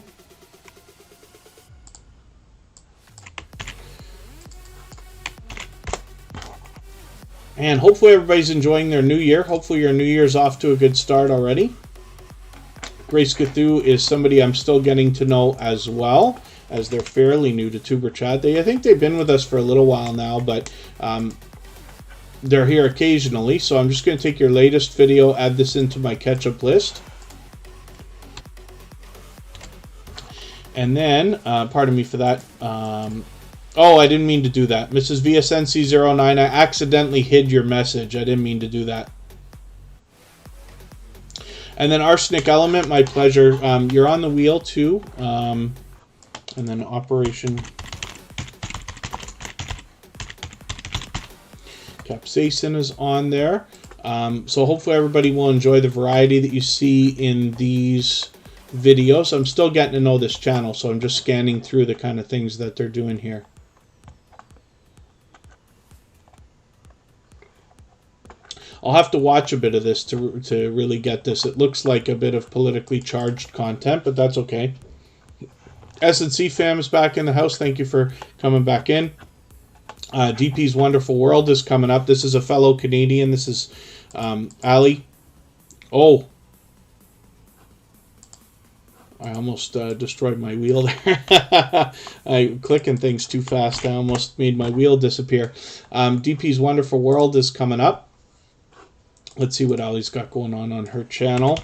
And hopefully everybody's enjoying their new year. Hopefully your new year's off to a good start already. Grace Gathu is somebody I'm still getting to know as well, as they're fairly new to Superchat. I think they've been with us for a little while now, but they're here occasionally. So I'm just going to take your latest video, add this into my catch-up list. And then, pardon me for that. Oh, I didn't mean to do that. Mrs. VSNC09, I accidentally hid your message. I didn't mean to do that. And then Arsenic Element, my pleasure. You're on the wheel too. And then Operation Capsaicin is on there. So hopefully everybody will enjoy the variety that you see in these videos. I'm still getting to know this channel, so I'm just scanning through the kind of things that they're doing here. I'll have to watch a bit of this to really get this. It looks like a bit of politically charged content, but that's okay. S&C fam is back in the house. Thank you for coming back in. DP's Wonderful World is coming up. This is a fellow Canadian. This is Ali. Oh. I almost destroyed my wheel there. I'm clicking things too fast. I almost made my wheel disappear. DP's Wonderful World is coming up. Let's see what Ali's got going on her channel.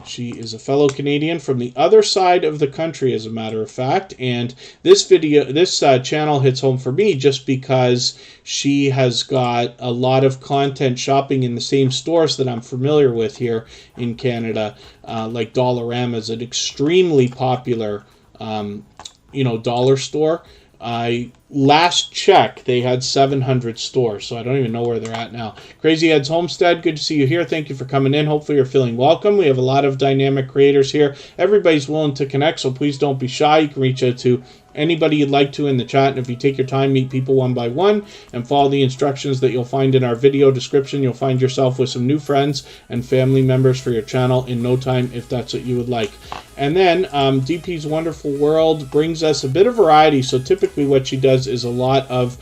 She is a fellow Canadian from the other side of the country, as a matter of fact. And this channel hits home for me just because she has got a lot of content shopping in the same stores that I'm familiar with here in Canada. Like Dollarama is an extremely popular, dollar store. I last check, they had 700 stores, so I don't even know where they're at now. Crazy Ed's Homestead, good to see you here. Thank you for coming in. Hopefully you're feeling welcome. We have a lot of dynamic creators here. Everybody's willing to connect, so please don't be shy. You can reach out to anybody you'd like to in the chat, and if you take your time, meet people one by one and follow the instructions that you'll find in our video description, you'll find yourself with some new friends and family members for your channel in no time, if that's what you would like. And then DP's Wonderful World brings us a bit of variety. So typically what she does is a lot of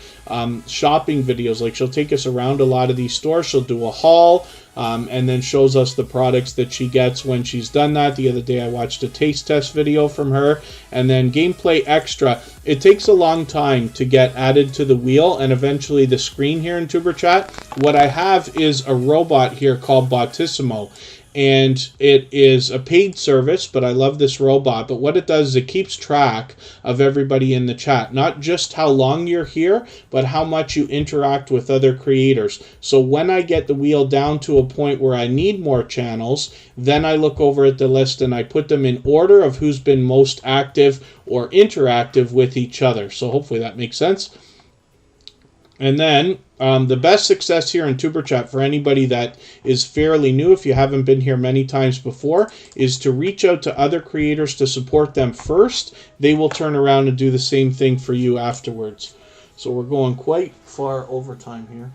shopping videos. Like, she'll take us around a lot of these stores, she'll do a haul, and then shows us the products that she gets when she's done that. The other day I watched a taste test video from her. And then Gameplay Extra. It takes a long time to get added to the wheel and eventually the screen here in Tuber Chat. What I have is a robot here called Bottissimo. And it is a paid service, but I love this robot. But what it does is it keeps track of everybody in the chat. Not just how long you're here, but how much you interact with other creators. So when I get the wheel down to a point where I need more channels, then I look over at the list and I put them in order of who's been most active or interactive with each other. So hopefully that makes sense. And then the best success here in Tuber Chat for anybody that is fairly new, if you haven't been here many times before, is to reach out to other creators to support them first. They will turn around and do the same thing for you afterwards. So we're going quite far over time here.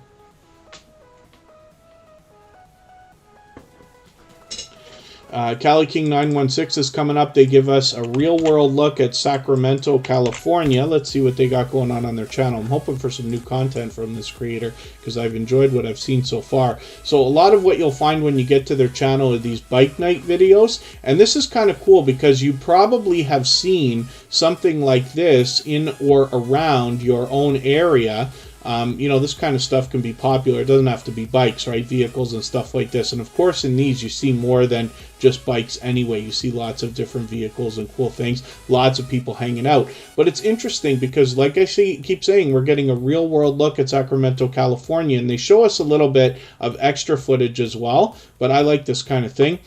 Cali King 916 is coming up. They give us a real-world look at Sacramento, California. Let's see what they got going on their channel. I'm hoping for some new content from this creator because I've enjoyed what I've seen so far. So a lot of what you'll find when you get to their channel are these bike night videos. And this is kind of cool because you probably have seen something like this in or around your own area. You know, this kind of stuff can be popular. It doesn't have to be bikes, right? Vehicles and stuff like this. And of course, in these, you see more than just bikes anyway. You see lots of different vehicles and cool things. Lots of people hanging out. But it's interesting because, like I keep saying, we're getting a real-world look at Sacramento, California. And they show us a little bit of extra footage as well. But I like this kind of thing.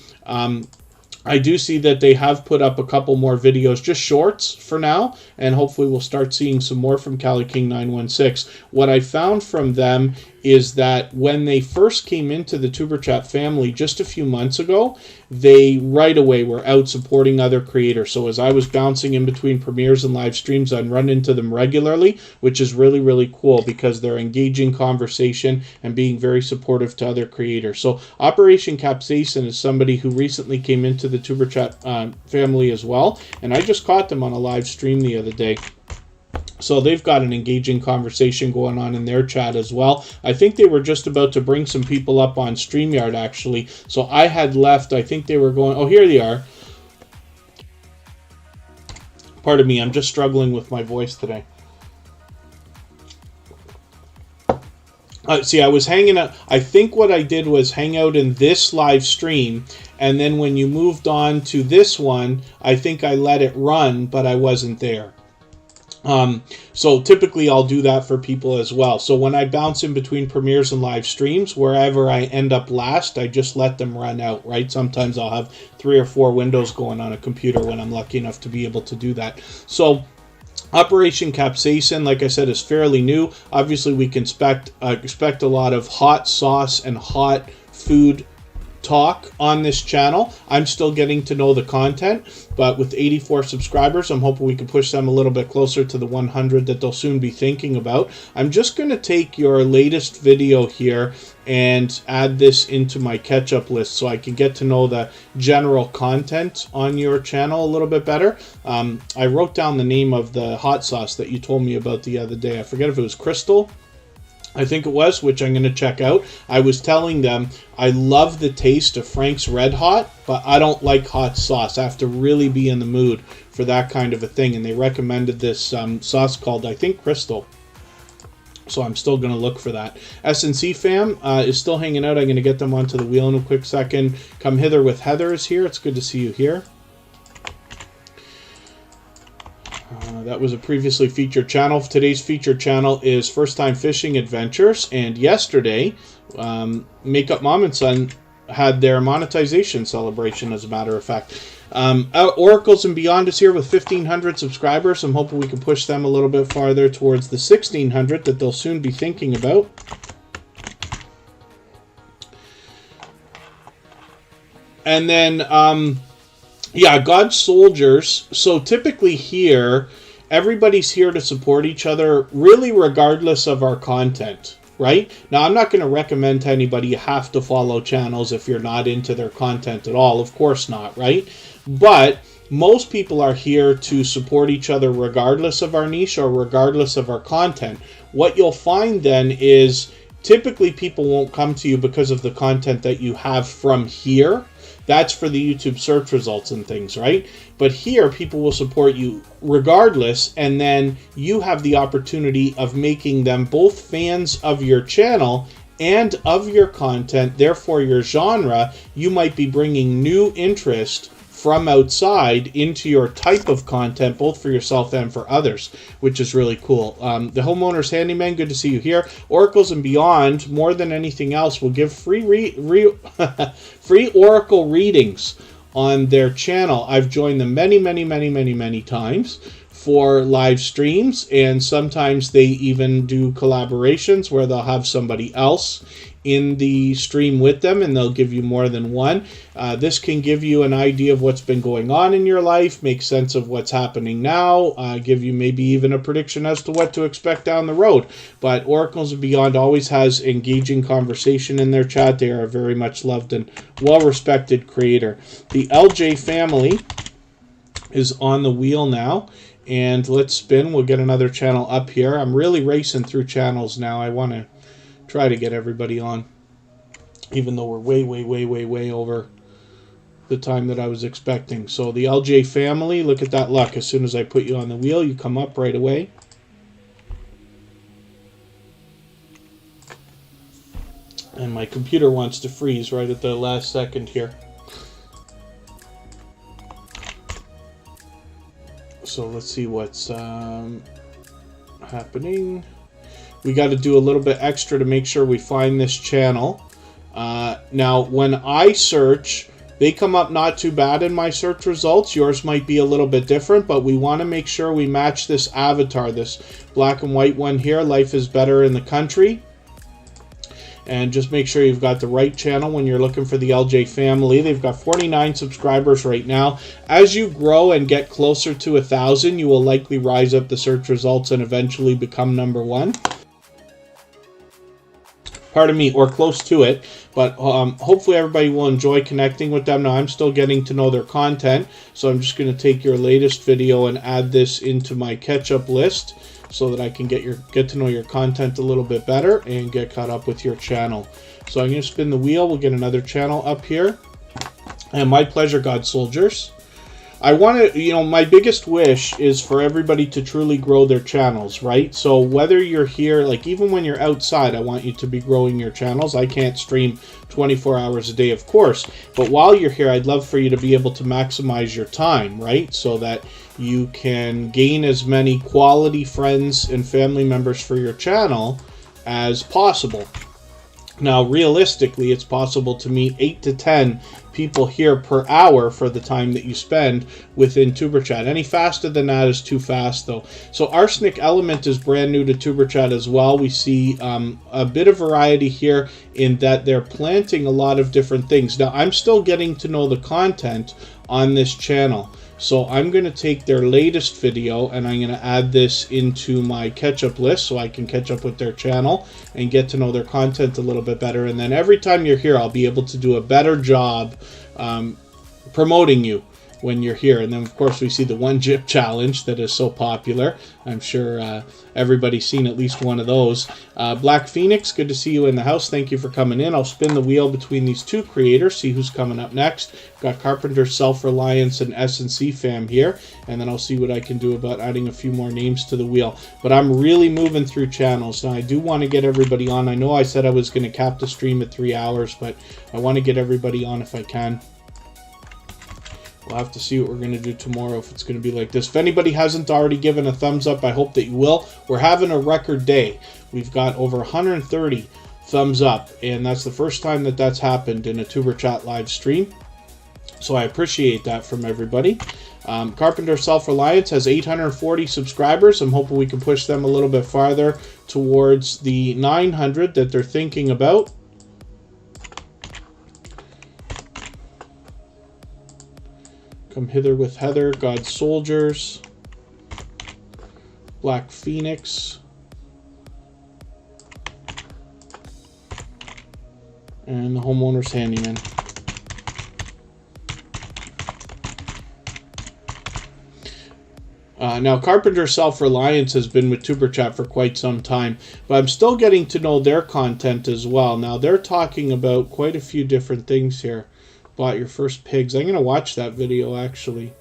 I do see that they have put up a couple more videos, just shorts for now, and hopefully we'll start seeing some more from Cali King 916. What I found from them is that when they first came into the Tuber Chat family just a few months ago, they right away were out supporting other creators. So as I was bouncing in between premieres and live streams, I'd run into them regularly, which is really, really cool because they're engaging conversation and being very supportive to other creators. So Operation Capsaicin is somebody who recently came into the Tuber Chat family as well, and I just caught them on a live stream the other day. So they've got an engaging conversation going on in their chat as well. I think they were just about to bring some people up on StreamYard, actually. So I had left. I think they were going... Oh, here they are. Pardon me. I'm just struggling with my voice today. See, I was hanging out. I think what I did was hang out in this live stream. And then when you moved on to this one, I think I let it run, but I wasn't there. So typically I'll do that for people as well. So when I bounce in between premieres and live streams, wherever I end up last, I just let them run out, right? Sometimes I'll have 3 or 4 windows going on a computer when I'm lucky enough to be able to do that. So Operation Capsaicin, like I said, is fairly new. Obviously we can expect a lot of hot sauce and hot food talk on this channel. I'm still getting to know the content, but with 84 subscribers, I'm hoping we can push them a little bit closer to the 100 that they'll soon be thinking about. I'm just going to take your latest video here and add this into my catch-up list so I can get to know the general content on your channel a little bit better. I wrote down the name of the hot sauce that you told me about the other day. I forget if it was Crystal, I think it was, which I'm going to check out. I was telling them I love the taste of Frank's Red Hot, but I don't like hot sauce. I have to really be in the mood for that kind of a thing. And they recommended this sauce called, I think, Crystal. So I'm still going to look for that. SNC fam is still hanging out. I'm going to get them onto the wheel in a quick second. Come Hither with Heather is here. It's good to see you here. That was a previously featured channel. Today's featured channel is First Time Fishing Adventures. And yesterday, Makeup Mom and Son had their monetization celebration, as a matter of fact. Oracles and Beyond is here with 1,500 subscribers. I'm hoping we can push them a little bit farther towards the 1,600 that they'll soon be thinking about. And then, yeah, God's Soldiers. So typically here, everybody's here to support each other, really regardless of our content, right? Now, I'm not going to recommend to anybody you have to follow channels if you're not into their content at all. Of course not, right? But most people are here to support each other regardless of our niche or regardless of our content. What you'll find then is typically people won't come to you because of the content that you have from here. That's for the YouTube search results and things, right? But here, people will support you regardless, and then you have the opportunity of making them both fans of your channel and of your content, therefore your genre. You might be bringing new interest from outside into your type of content, both for yourself and for others, which is really cool. The Homeowner's Handyman, good to see you here. Oracles and Beyond, more than anything else, will give free Oracle readings on their channel. I've joined them many times for live streams, and sometimes they even do collaborations where they'll have somebody else in the stream with them, and they'll give you more than one. This can give you an idea of what's been going on in your life, make sense of what's happening now, give you maybe even a prediction as to what to expect down the road. But Oracles and Beyond always has engaging conversation in their chat. They are a very much loved and well-respected creator. The LJ family is on the wheel now, and let's spin. We'll get another channel up here. I'm really racing through channels now. I want to try to get everybody on, even though we're way over the time that I was expecting. So the LJ family, look at that luck. As soon as I put you on the wheel, you come up right away. And my computer wants to freeze right at the last second here. So let's see what's happening. We got to do a little bit extra to make sure we find this channel. Now, when I search, they come up not too bad in my search results. Yours might be a little bit different, but we want to make sure we match this avatar, this black and white one here, Life is Better in the Country. And just make sure you've got the right channel when you're looking for the LJ family. They've got 49 subscribers right now. As you grow and get closer to 1,000, you will likely rise up the search results and eventually become #1. Pardon me, or close to it. But hopefully everybody will enjoy connecting with them. Now, I'm still getting to know their content, so I'm just going to take your latest video and add this into my catch-up list so that I can get to know your content a little bit better and get caught up with your channel. So I'm going to spin the wheel. We'll get another channel up here. And my pleasure, God Soldiers. I want to, my biggest wish is for everybody to truly grow their channels, right? So whether you're here, like even when you're outside, I want you to be growing your channels. I can't stream 24 hours a day, of course, but while you're here, I'd love for you to be able to maximize your time, right? So that you can gain as many quality friends and family members for your channel as possible. Now, realistically, it's possible to meet 8 to 10 people here per hour for the time that you spend within TuberChat. Any faster than that is too fast, though. So Arsenic Element is brand new to TuberChat as well. We see a bit of variety here in that they're planting a lot of different things. Now, I'm still getting to know the content on this channel. So I'm going to take their latest video and I'm going to add this into my catch-up list so I can catch up with their channel and get to know their content a little bit better. And then every time you're here, I'll be able to do a better job promoting you when you're here. And then, of course, we see the One Jip Challenge that is so popular. I'm sure everybody's seen at least one of those. Black Phoenix, good to see you in the house. Thank you for coming in. I'll spin the wheel between these two creators, see who's coming up next. Got Carpenter, Self-Reliance, and S&C fam here. And then I'll see what I can do about adding a few more names to the wheel. But I'm really moving through channels. Now, I do want to get everybody on. I know I said I was going to cap the stream at 3 hours, but I want to get everybody on if I can. We'll have to see what we're going to do tomorrow if it's going to be like this. If anybody hasn't already given a thumbs up, I hope that you will. We're having a record day. We've got over 130 thumbs up, and that's the first time that that's happened in a TuberChat live stream. So I appreciate that from everybody. Carpenter Self-Reliance has 840 subscribers. I'm hoping we can push them a little bit farther towards the 900 that they're thinking about. Come Hither with Heather, God's Soldiers, Black Phoenix, and the Homeowner's Handyman. Now, Carpenter Self-Reliance has been with Superchat for quite some time, but I'm still getting to know their content as well. Now, they're talking about quite a few different things here. Bought your first pigs. I'm going to watch that video, actually.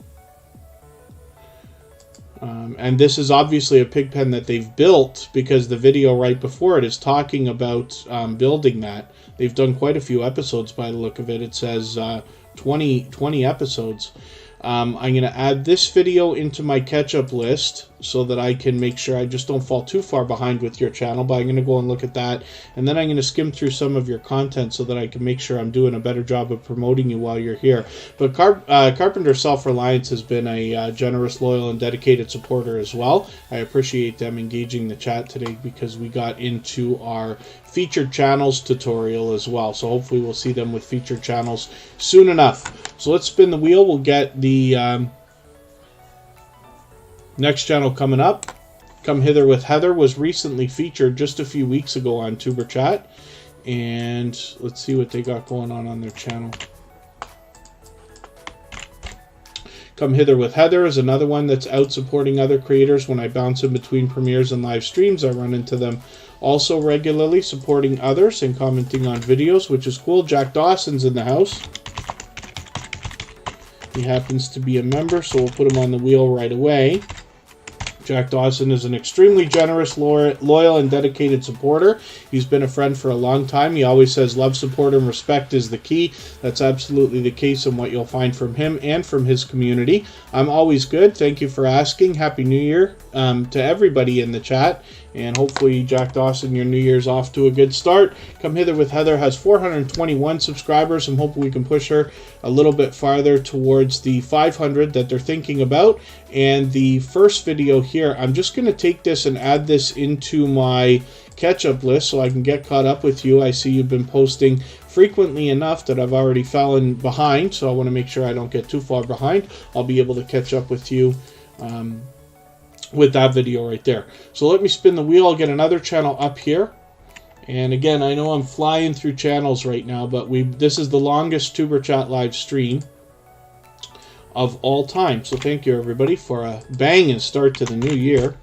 And this is obviously a pig pen that they've built, because the video right before it is talking about building that. They've done quite a few episodes by the look of it. It says 20 episodes. I'm going to add this video into my catch-up list so that I can make sure I just don't fall too far behind with your channel, but I'm going to go and look at that, and then I'm going to skim through some of your content so that I can make sure I'm doing a better job of promoting you while you're here. But Carpenter Self-Reliance has been a generous, loyal, and dedicated supporter as well. I appreciate them engaging the chat today, because we got into our featured channels tutorial as well, so hopefully we'll see them with featured channels soon enough. So let's spin the wheel. We'll get the next channel coming up. Come Hither with Heather was recently featured just a few weeks ago on Superchat, and let's see what they got going on their channel. Come Hither with Heather is another one that's out supporting other creators. When I bounce in between premieres and live streams, I run into them also regularly, supporting others and commenting on videos, which is cool. Jack Dawson's in the house. He happens to be a member, so we'll put him on the wheel right away. Jack Dawson is an extremely generous, loyal, and dedicated supporter. He's been a friend for a long time. He always says love, support, and respect is the key. That's absolutely the case in what you'll find from him and from his community. I'm always good. Thank you for asking. Happy New Year to everybody in the chat. And hopefully, Jack Dawson, your New Year's off to a good start. Come Hither with Heather has 421 subscribers. I'm hoping we can push her a little bit farther towards the 500 that they're thinking about. And the first video here, I'm just going to take this and add this into my catch-up list so I can get caught up with you. I see you've been posting frequently enough that I've already fallen behind, so I want to make sure I don't get too far behind. I'll be able to catch up with you with that video right there. So let me spin the wheel. I'll get another channel up here. And again, I know I'm flying through channels right now, but this is the longest Superchat live stream of all time. So thank you, everybody, for a banging start to the new year.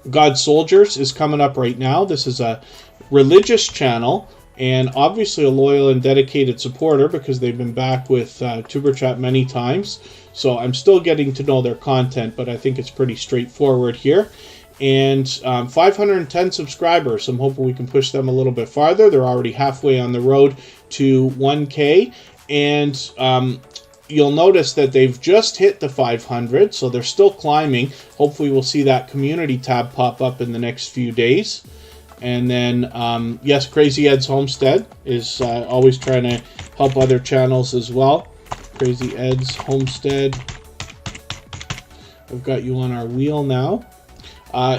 God's Soldiers is coming up right now. This is a religious channel, and obviously a loyal and dedicated supporter, because they've been back with Superchat many times. So I'm still getting to know their content, but I think it's pretty straightforward here. And 510 subscribers. I'm hoping we can push them a little bit farther. They're already halfway on the road to 1K. And you'll notice that they've just hit the 500, so they're still climbing. Hopefully we'll see that community tab pop up in the next few days. And then, yes, Crazy Ed's Homestead is always trying to help other channels as well. Crazy Ed's Homestead. I've got you on our wheel now.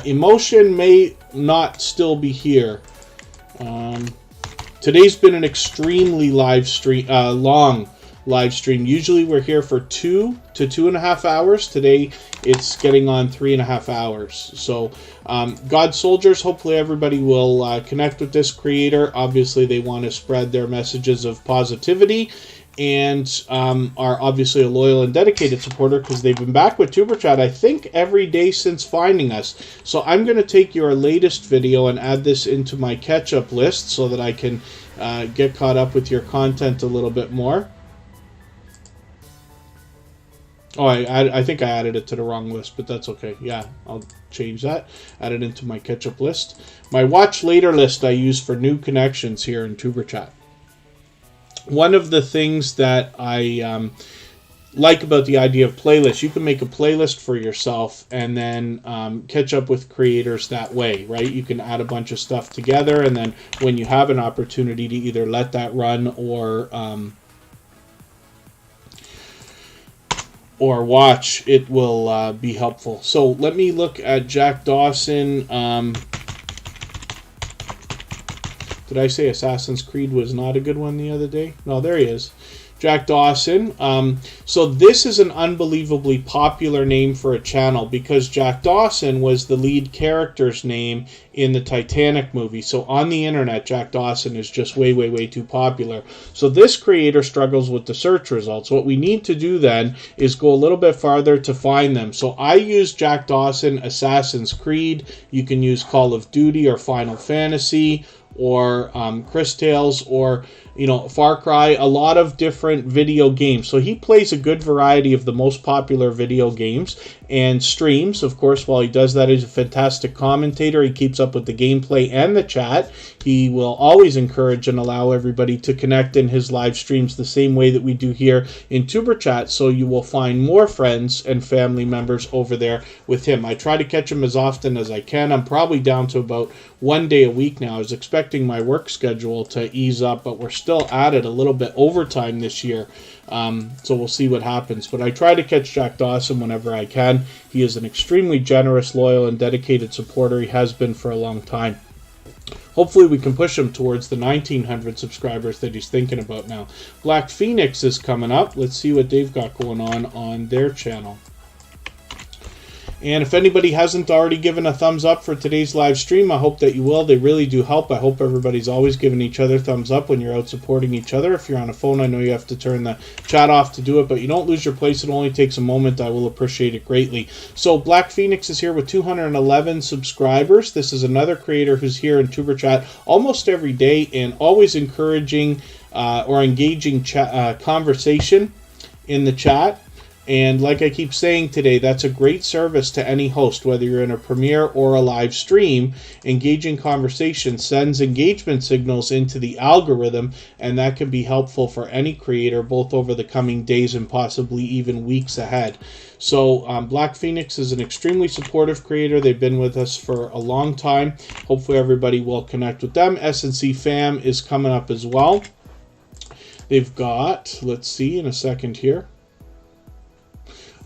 Emotion may not still be here. Today's been an extremely long live stream. Usually we're here for 2 to 2.5 hours. Today it's getting on 3.5 hours. So God Soldiers, hopefully everybody will connect with this creator. Obviously they want to spread their messages of positivity, and are obviously a loyal and dedicated supporter, because they've been back with Superchat, I think, every day since finding us. So I'm going to take your latest video and add this into my catch-up list so that I can get caught up with your content a little bit more. Oh, I think I added it to the wrong list, but that's okay. Yeah, I'll change that. Add it into my catch-up list. My watch later list I use for new connections here in Superchat. One of the things that I like about the idea of playlists. You can make a playlist for yourself and then catch up with creators that way, right? You can add a bunch of stuff together, and then when you have an opportunity to either let that run or watch, it will be helpful. So let me look at Jack Dawson. Did I say Assassin's Creed was not a good one the other day? No, there he is. Jack Dawson. So this is an unbelievably popular name for a channel because Jack Dawson was the lead character's name in the Titanic movie. So on the internet, Jack Dawson is just way, way, way too popular. So this creator struggles with the search results. What we need to do then is go a little bit farther to find them. So I use Jack Dawson, Assassin's Creed. You can use Call of Duty or Final Fantasy, or Chris Tales, or Far Cry, a lot of different video games. So he plays a good variety of the most popular video games and streams. Of course, while he does that, he's a fantastic commentator. He keeps up with the gameplay and the chat. He will always encourage and allow everybody to connect in his live streams the same way that we do here in Superchat. So you will find more friends and family members over there with him. I try to catch him as often as I can. I'm probably down to about 1 day a week now. I was expecting my work schedule to ease up, but we're still at it a little bit overtime this year. So we'll see what happens. But I try to catch Jack Dawson whenever I can. He is an extremely generous, loyal, and dedicated supporter. He has been for a long time. Hopefully we can push him towards the 1,900 subscribers that he's thinking about now. Black Phoenix is coming up. Let's see what they've got going on their channel. And if anybody hasn't already given a thumbs up for today's live stream, I hope that you will. They really do help. I hope everybody's always giving each other thumbs up when you're out supporting each other. If you're on a phone, I know you have to turn the chat off to do it, but you don't lose your place. It only takes a moment. I will appreciate it greatly. So Black Phoenix is here with 211 subscribers. This is another creator who's here in Tuber Chat almost every day and always encouraging or engaging conversation in the chat. And like I keep saying today, that's a great service to any host, whether you're in a premiere or a live stream. Engaging conversation sends engagement signals into the algorithm, and that can be helpful for any creator, both over the coming days and possibly even weeks ahead. So Black Phoenix is an extremely supportive creator. They've been with us for a long time. Hopefully everybody will connect with them. S&C Fam is coming up as well. They've got, let's see in a second here.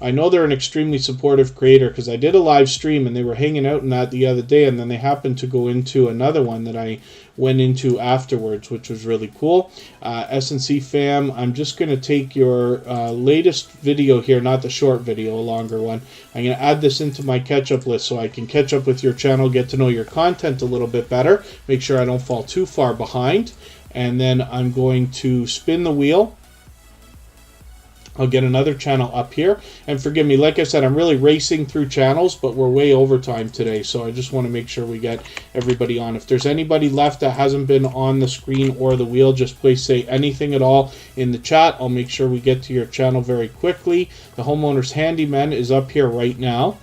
I know they're an extremely supportive creator because I did a live stream and they were hanging out in that the other day, and then they happened to go into another one that I went into afterwards, which was really cool. S&C Fam, I'm just going to take your latest video here, not the short video, a longer one. I'm going to add this into my catch-up list so I can catch up with your channel, get to know your content a little bit better, make sure I don't fall too far behind, and then I'm going to spin the wheel. I'll get another channel up here. And forgive me, like I said, I'm really racing through channels, but we're way over time today, so I just want to make sure we get everybody on. If there's anybody left that hasn't been on the screen or the wheel, just please say anything at all in the chat. I'll make sure we get to your channel very quickly. The Homeowner's Handyman is up here right now.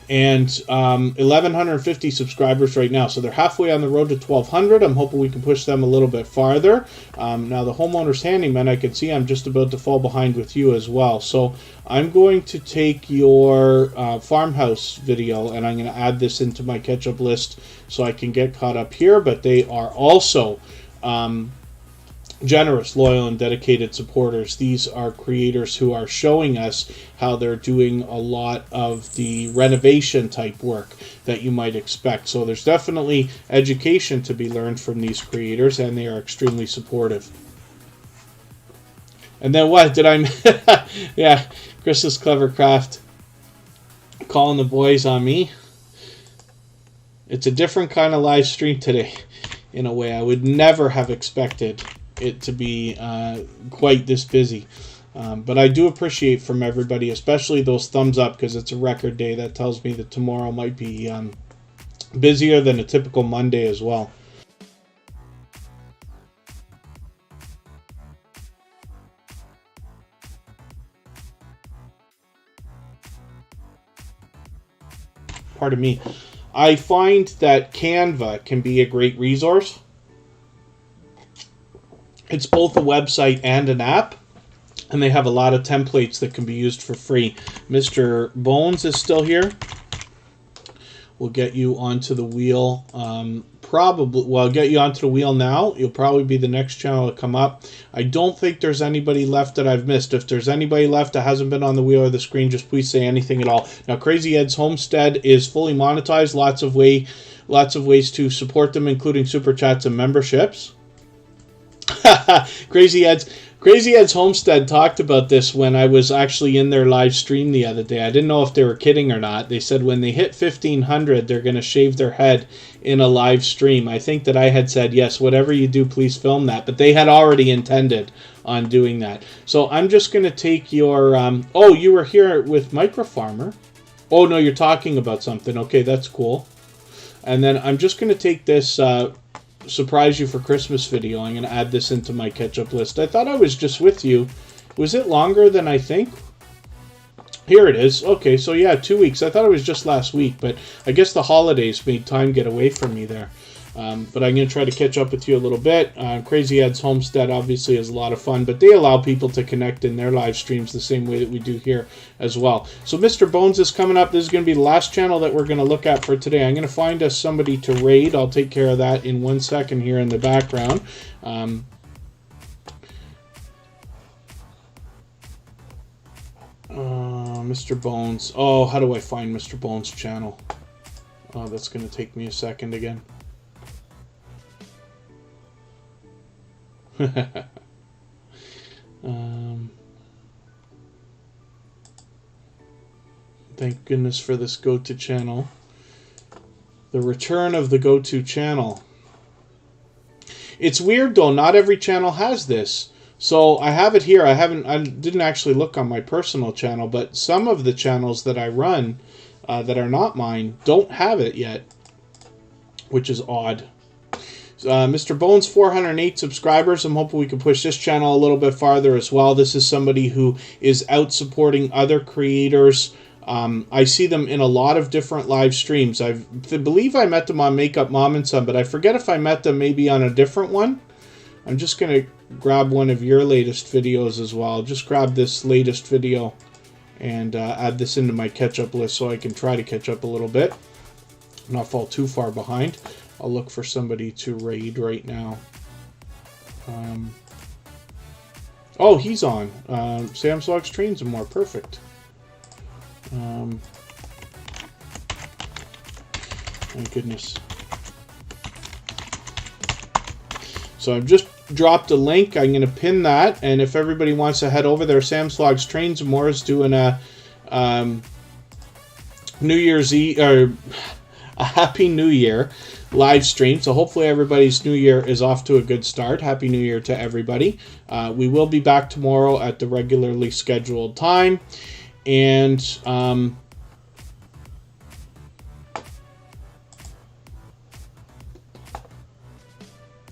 And 1,150 subscribers right now. So they're halfway on the road to 1,200. I'm hoping we can push them a little bit farther. Now the Homeowner's Handyman, I can see I'm just about to fall behind with you as well. So I'm going to take your farmhouse video and I'm going to add this into my catch-up list so I can get caught up here. But they are also generous, loyal, and dedicated supporters. These are creators who are showing us how they're doing a lot of the renovation type work that you might expect. So there's definitely education to be learned from these creators, and they are extremely supportive. And then what did I... yeah, Chris's Clever Craft calling the boys on me. It's a different kind of live stream today, in a way. I would never have expected it to be quite this busy, but I do appreciate from everybody, especially those thumbs up, because it's a record day. That tells me that tomorrow might be busier than a typical Monday as well. Pardon me. I find that Canva can be a great resource. It's both a website and an app. And they have a lot of templates that can be used for free. Mr. Bones is still here. We'll get you onto the wheel. I'll get you onto the wheel now. You'll probably be the next channel to come up. I don't think there's anybody left that I've missed. If there's anybody left that hasn't been on the wheel or the screen, just please say anything at all. Now, Crazy Ed's Homestead is fully monetized. Lots of ways to support them, including super chats and memberships. Crazy Ed's Homestead talked about this when I was actually in their live stream the other day. I didn't know if they were kidding or not. They said when they hit 1,500, they're going to shave their head in a live stream. I think that I had said, yes, whatever you do, please film that. But they had already intended on doing that. So I'm just going to take your... oh, you were here with Micro Farmer. Oh, no, you're talking about something. Okay, that's cool. And then I'm just going to take this... surprise you for Christmas video. I'm going to add this into my catch-up list. I thought I was just with you. Was it longer than I think? Here it is. Okay, so yeah, 2 weeks. I thought it was just last week, but I guess the holidays made time get away from me there. But I'm going to try to catch up with you a little bit. Crazy Ed's Homestead obviously is a lot of fun, but they allow people to connect in their live streams the same way that we do here as well. So Mr. Bones is coming up. This is going to be the last channel that we're going to look at for today. I'm going to find us somebody to raid. I'll take care of that in 1 second here in the background. Mr. Bones. Oh, how do I find Mr. Bones' channel? Oh, that's going to take me a second again. Thank goodness for this go-to channel. The return of the go-to channel. It's weird though, not every channel has this. So I have it here. I didn't actually look on my personal channel, but some of the channels that I run that are not mine don't have it yet, which is odd. Mr. Bones, 408 subscribers. I'm hoping we can push this channel a little bit farther as well. This is somebody who is out supporting other creators. I see them in a lot of different live streams. I believe I met them on Makeup Mom and Son, but I forget if I met them maybe on a different one. I'm just going to grab one of your latest videos as well. Just grab this latest video and add this into my catch-up list so I can try to catch up a little bit. Not fall too far behind. I'll look for somebody to raid right now. Oh, he's on. Sam's Logs Trains and More. Perfect. My goodness. So I've just dropped a link. I'm going to pin that. And if everybody wants to head over there, Sam's Logs Trains and More is doing a New Year's Eve, or a Happy New Year live stream. So hopefully everybody's New Year is off to a good start. Happy New Year to everybody. We will be back tomorrow at the regularly scheduled time. And oh,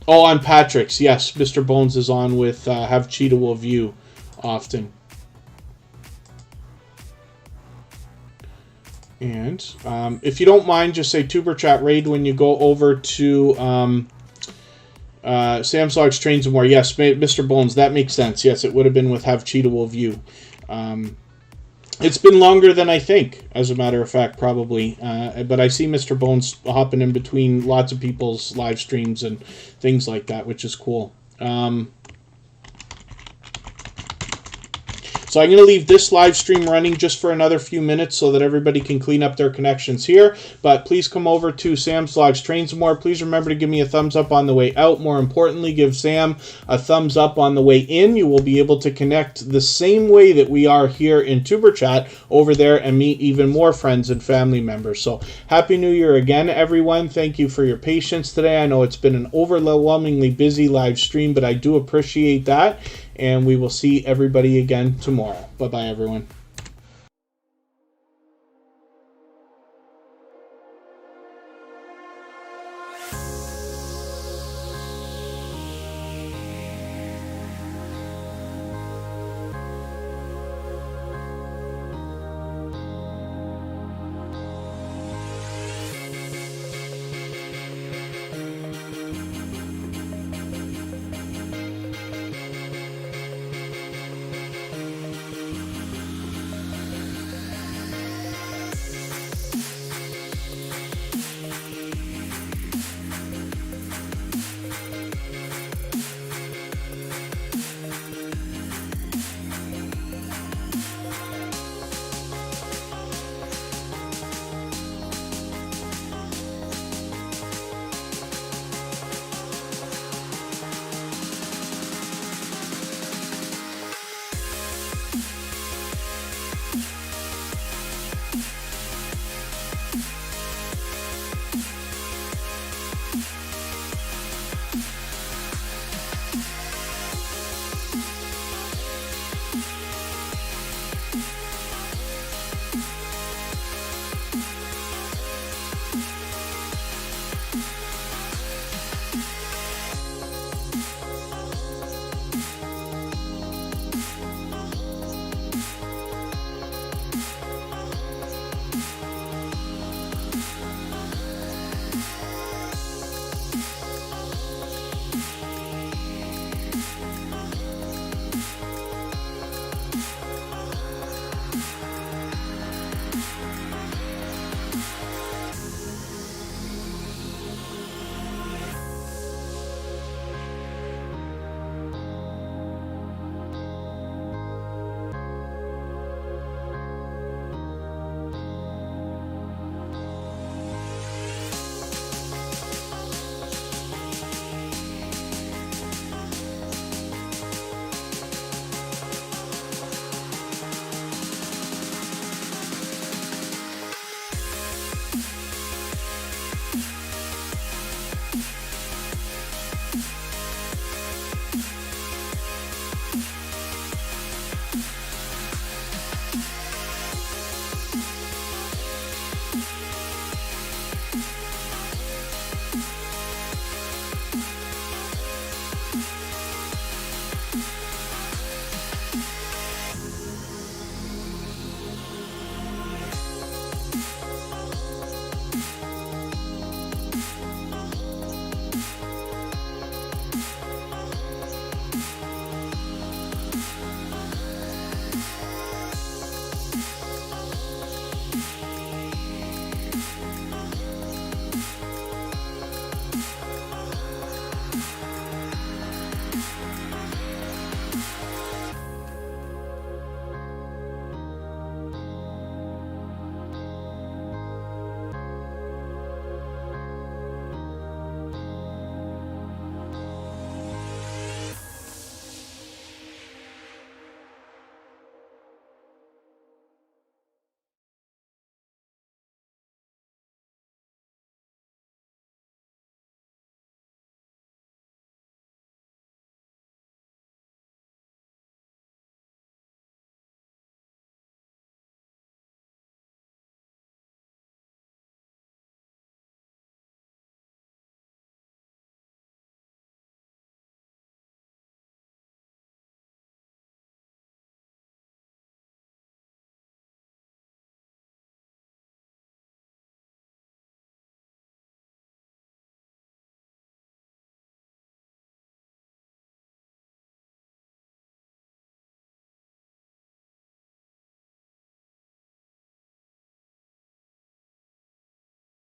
on Patrick's. Yes, Mr. Bones is on with Have Cheetah Will View often. And if you don't mind, just say Tuber Chat Raid when you go over to Sam's Logs Trains and More. Yes, Mr. Bones, that makes sense. Yes, it would have been with Have Cheetah Will View. It's been longer than I think, as a matter of fact, probably. But I see Mr. Bones hopping in between lots of people's live streams and things like that, which is cool. So I'm going to leave this live stream running just for another few minutes so that everybody can clean up their connections here. But please come over to Sam's Logs Trains and More. Please remember to give me a thumbs up on the way out. More importantly, give Sam a thumbs up on the way in. You will be able to connect the same way that we are here in Tuber Chat over there and meet even more friends and family members. So Happy New Year again, everyone. Thank you for your patience today. I know it's been an overwhelmingly busy live stream, but I do appreciate that. And we will see everybody again tomorrow. Bye-bye, everyone.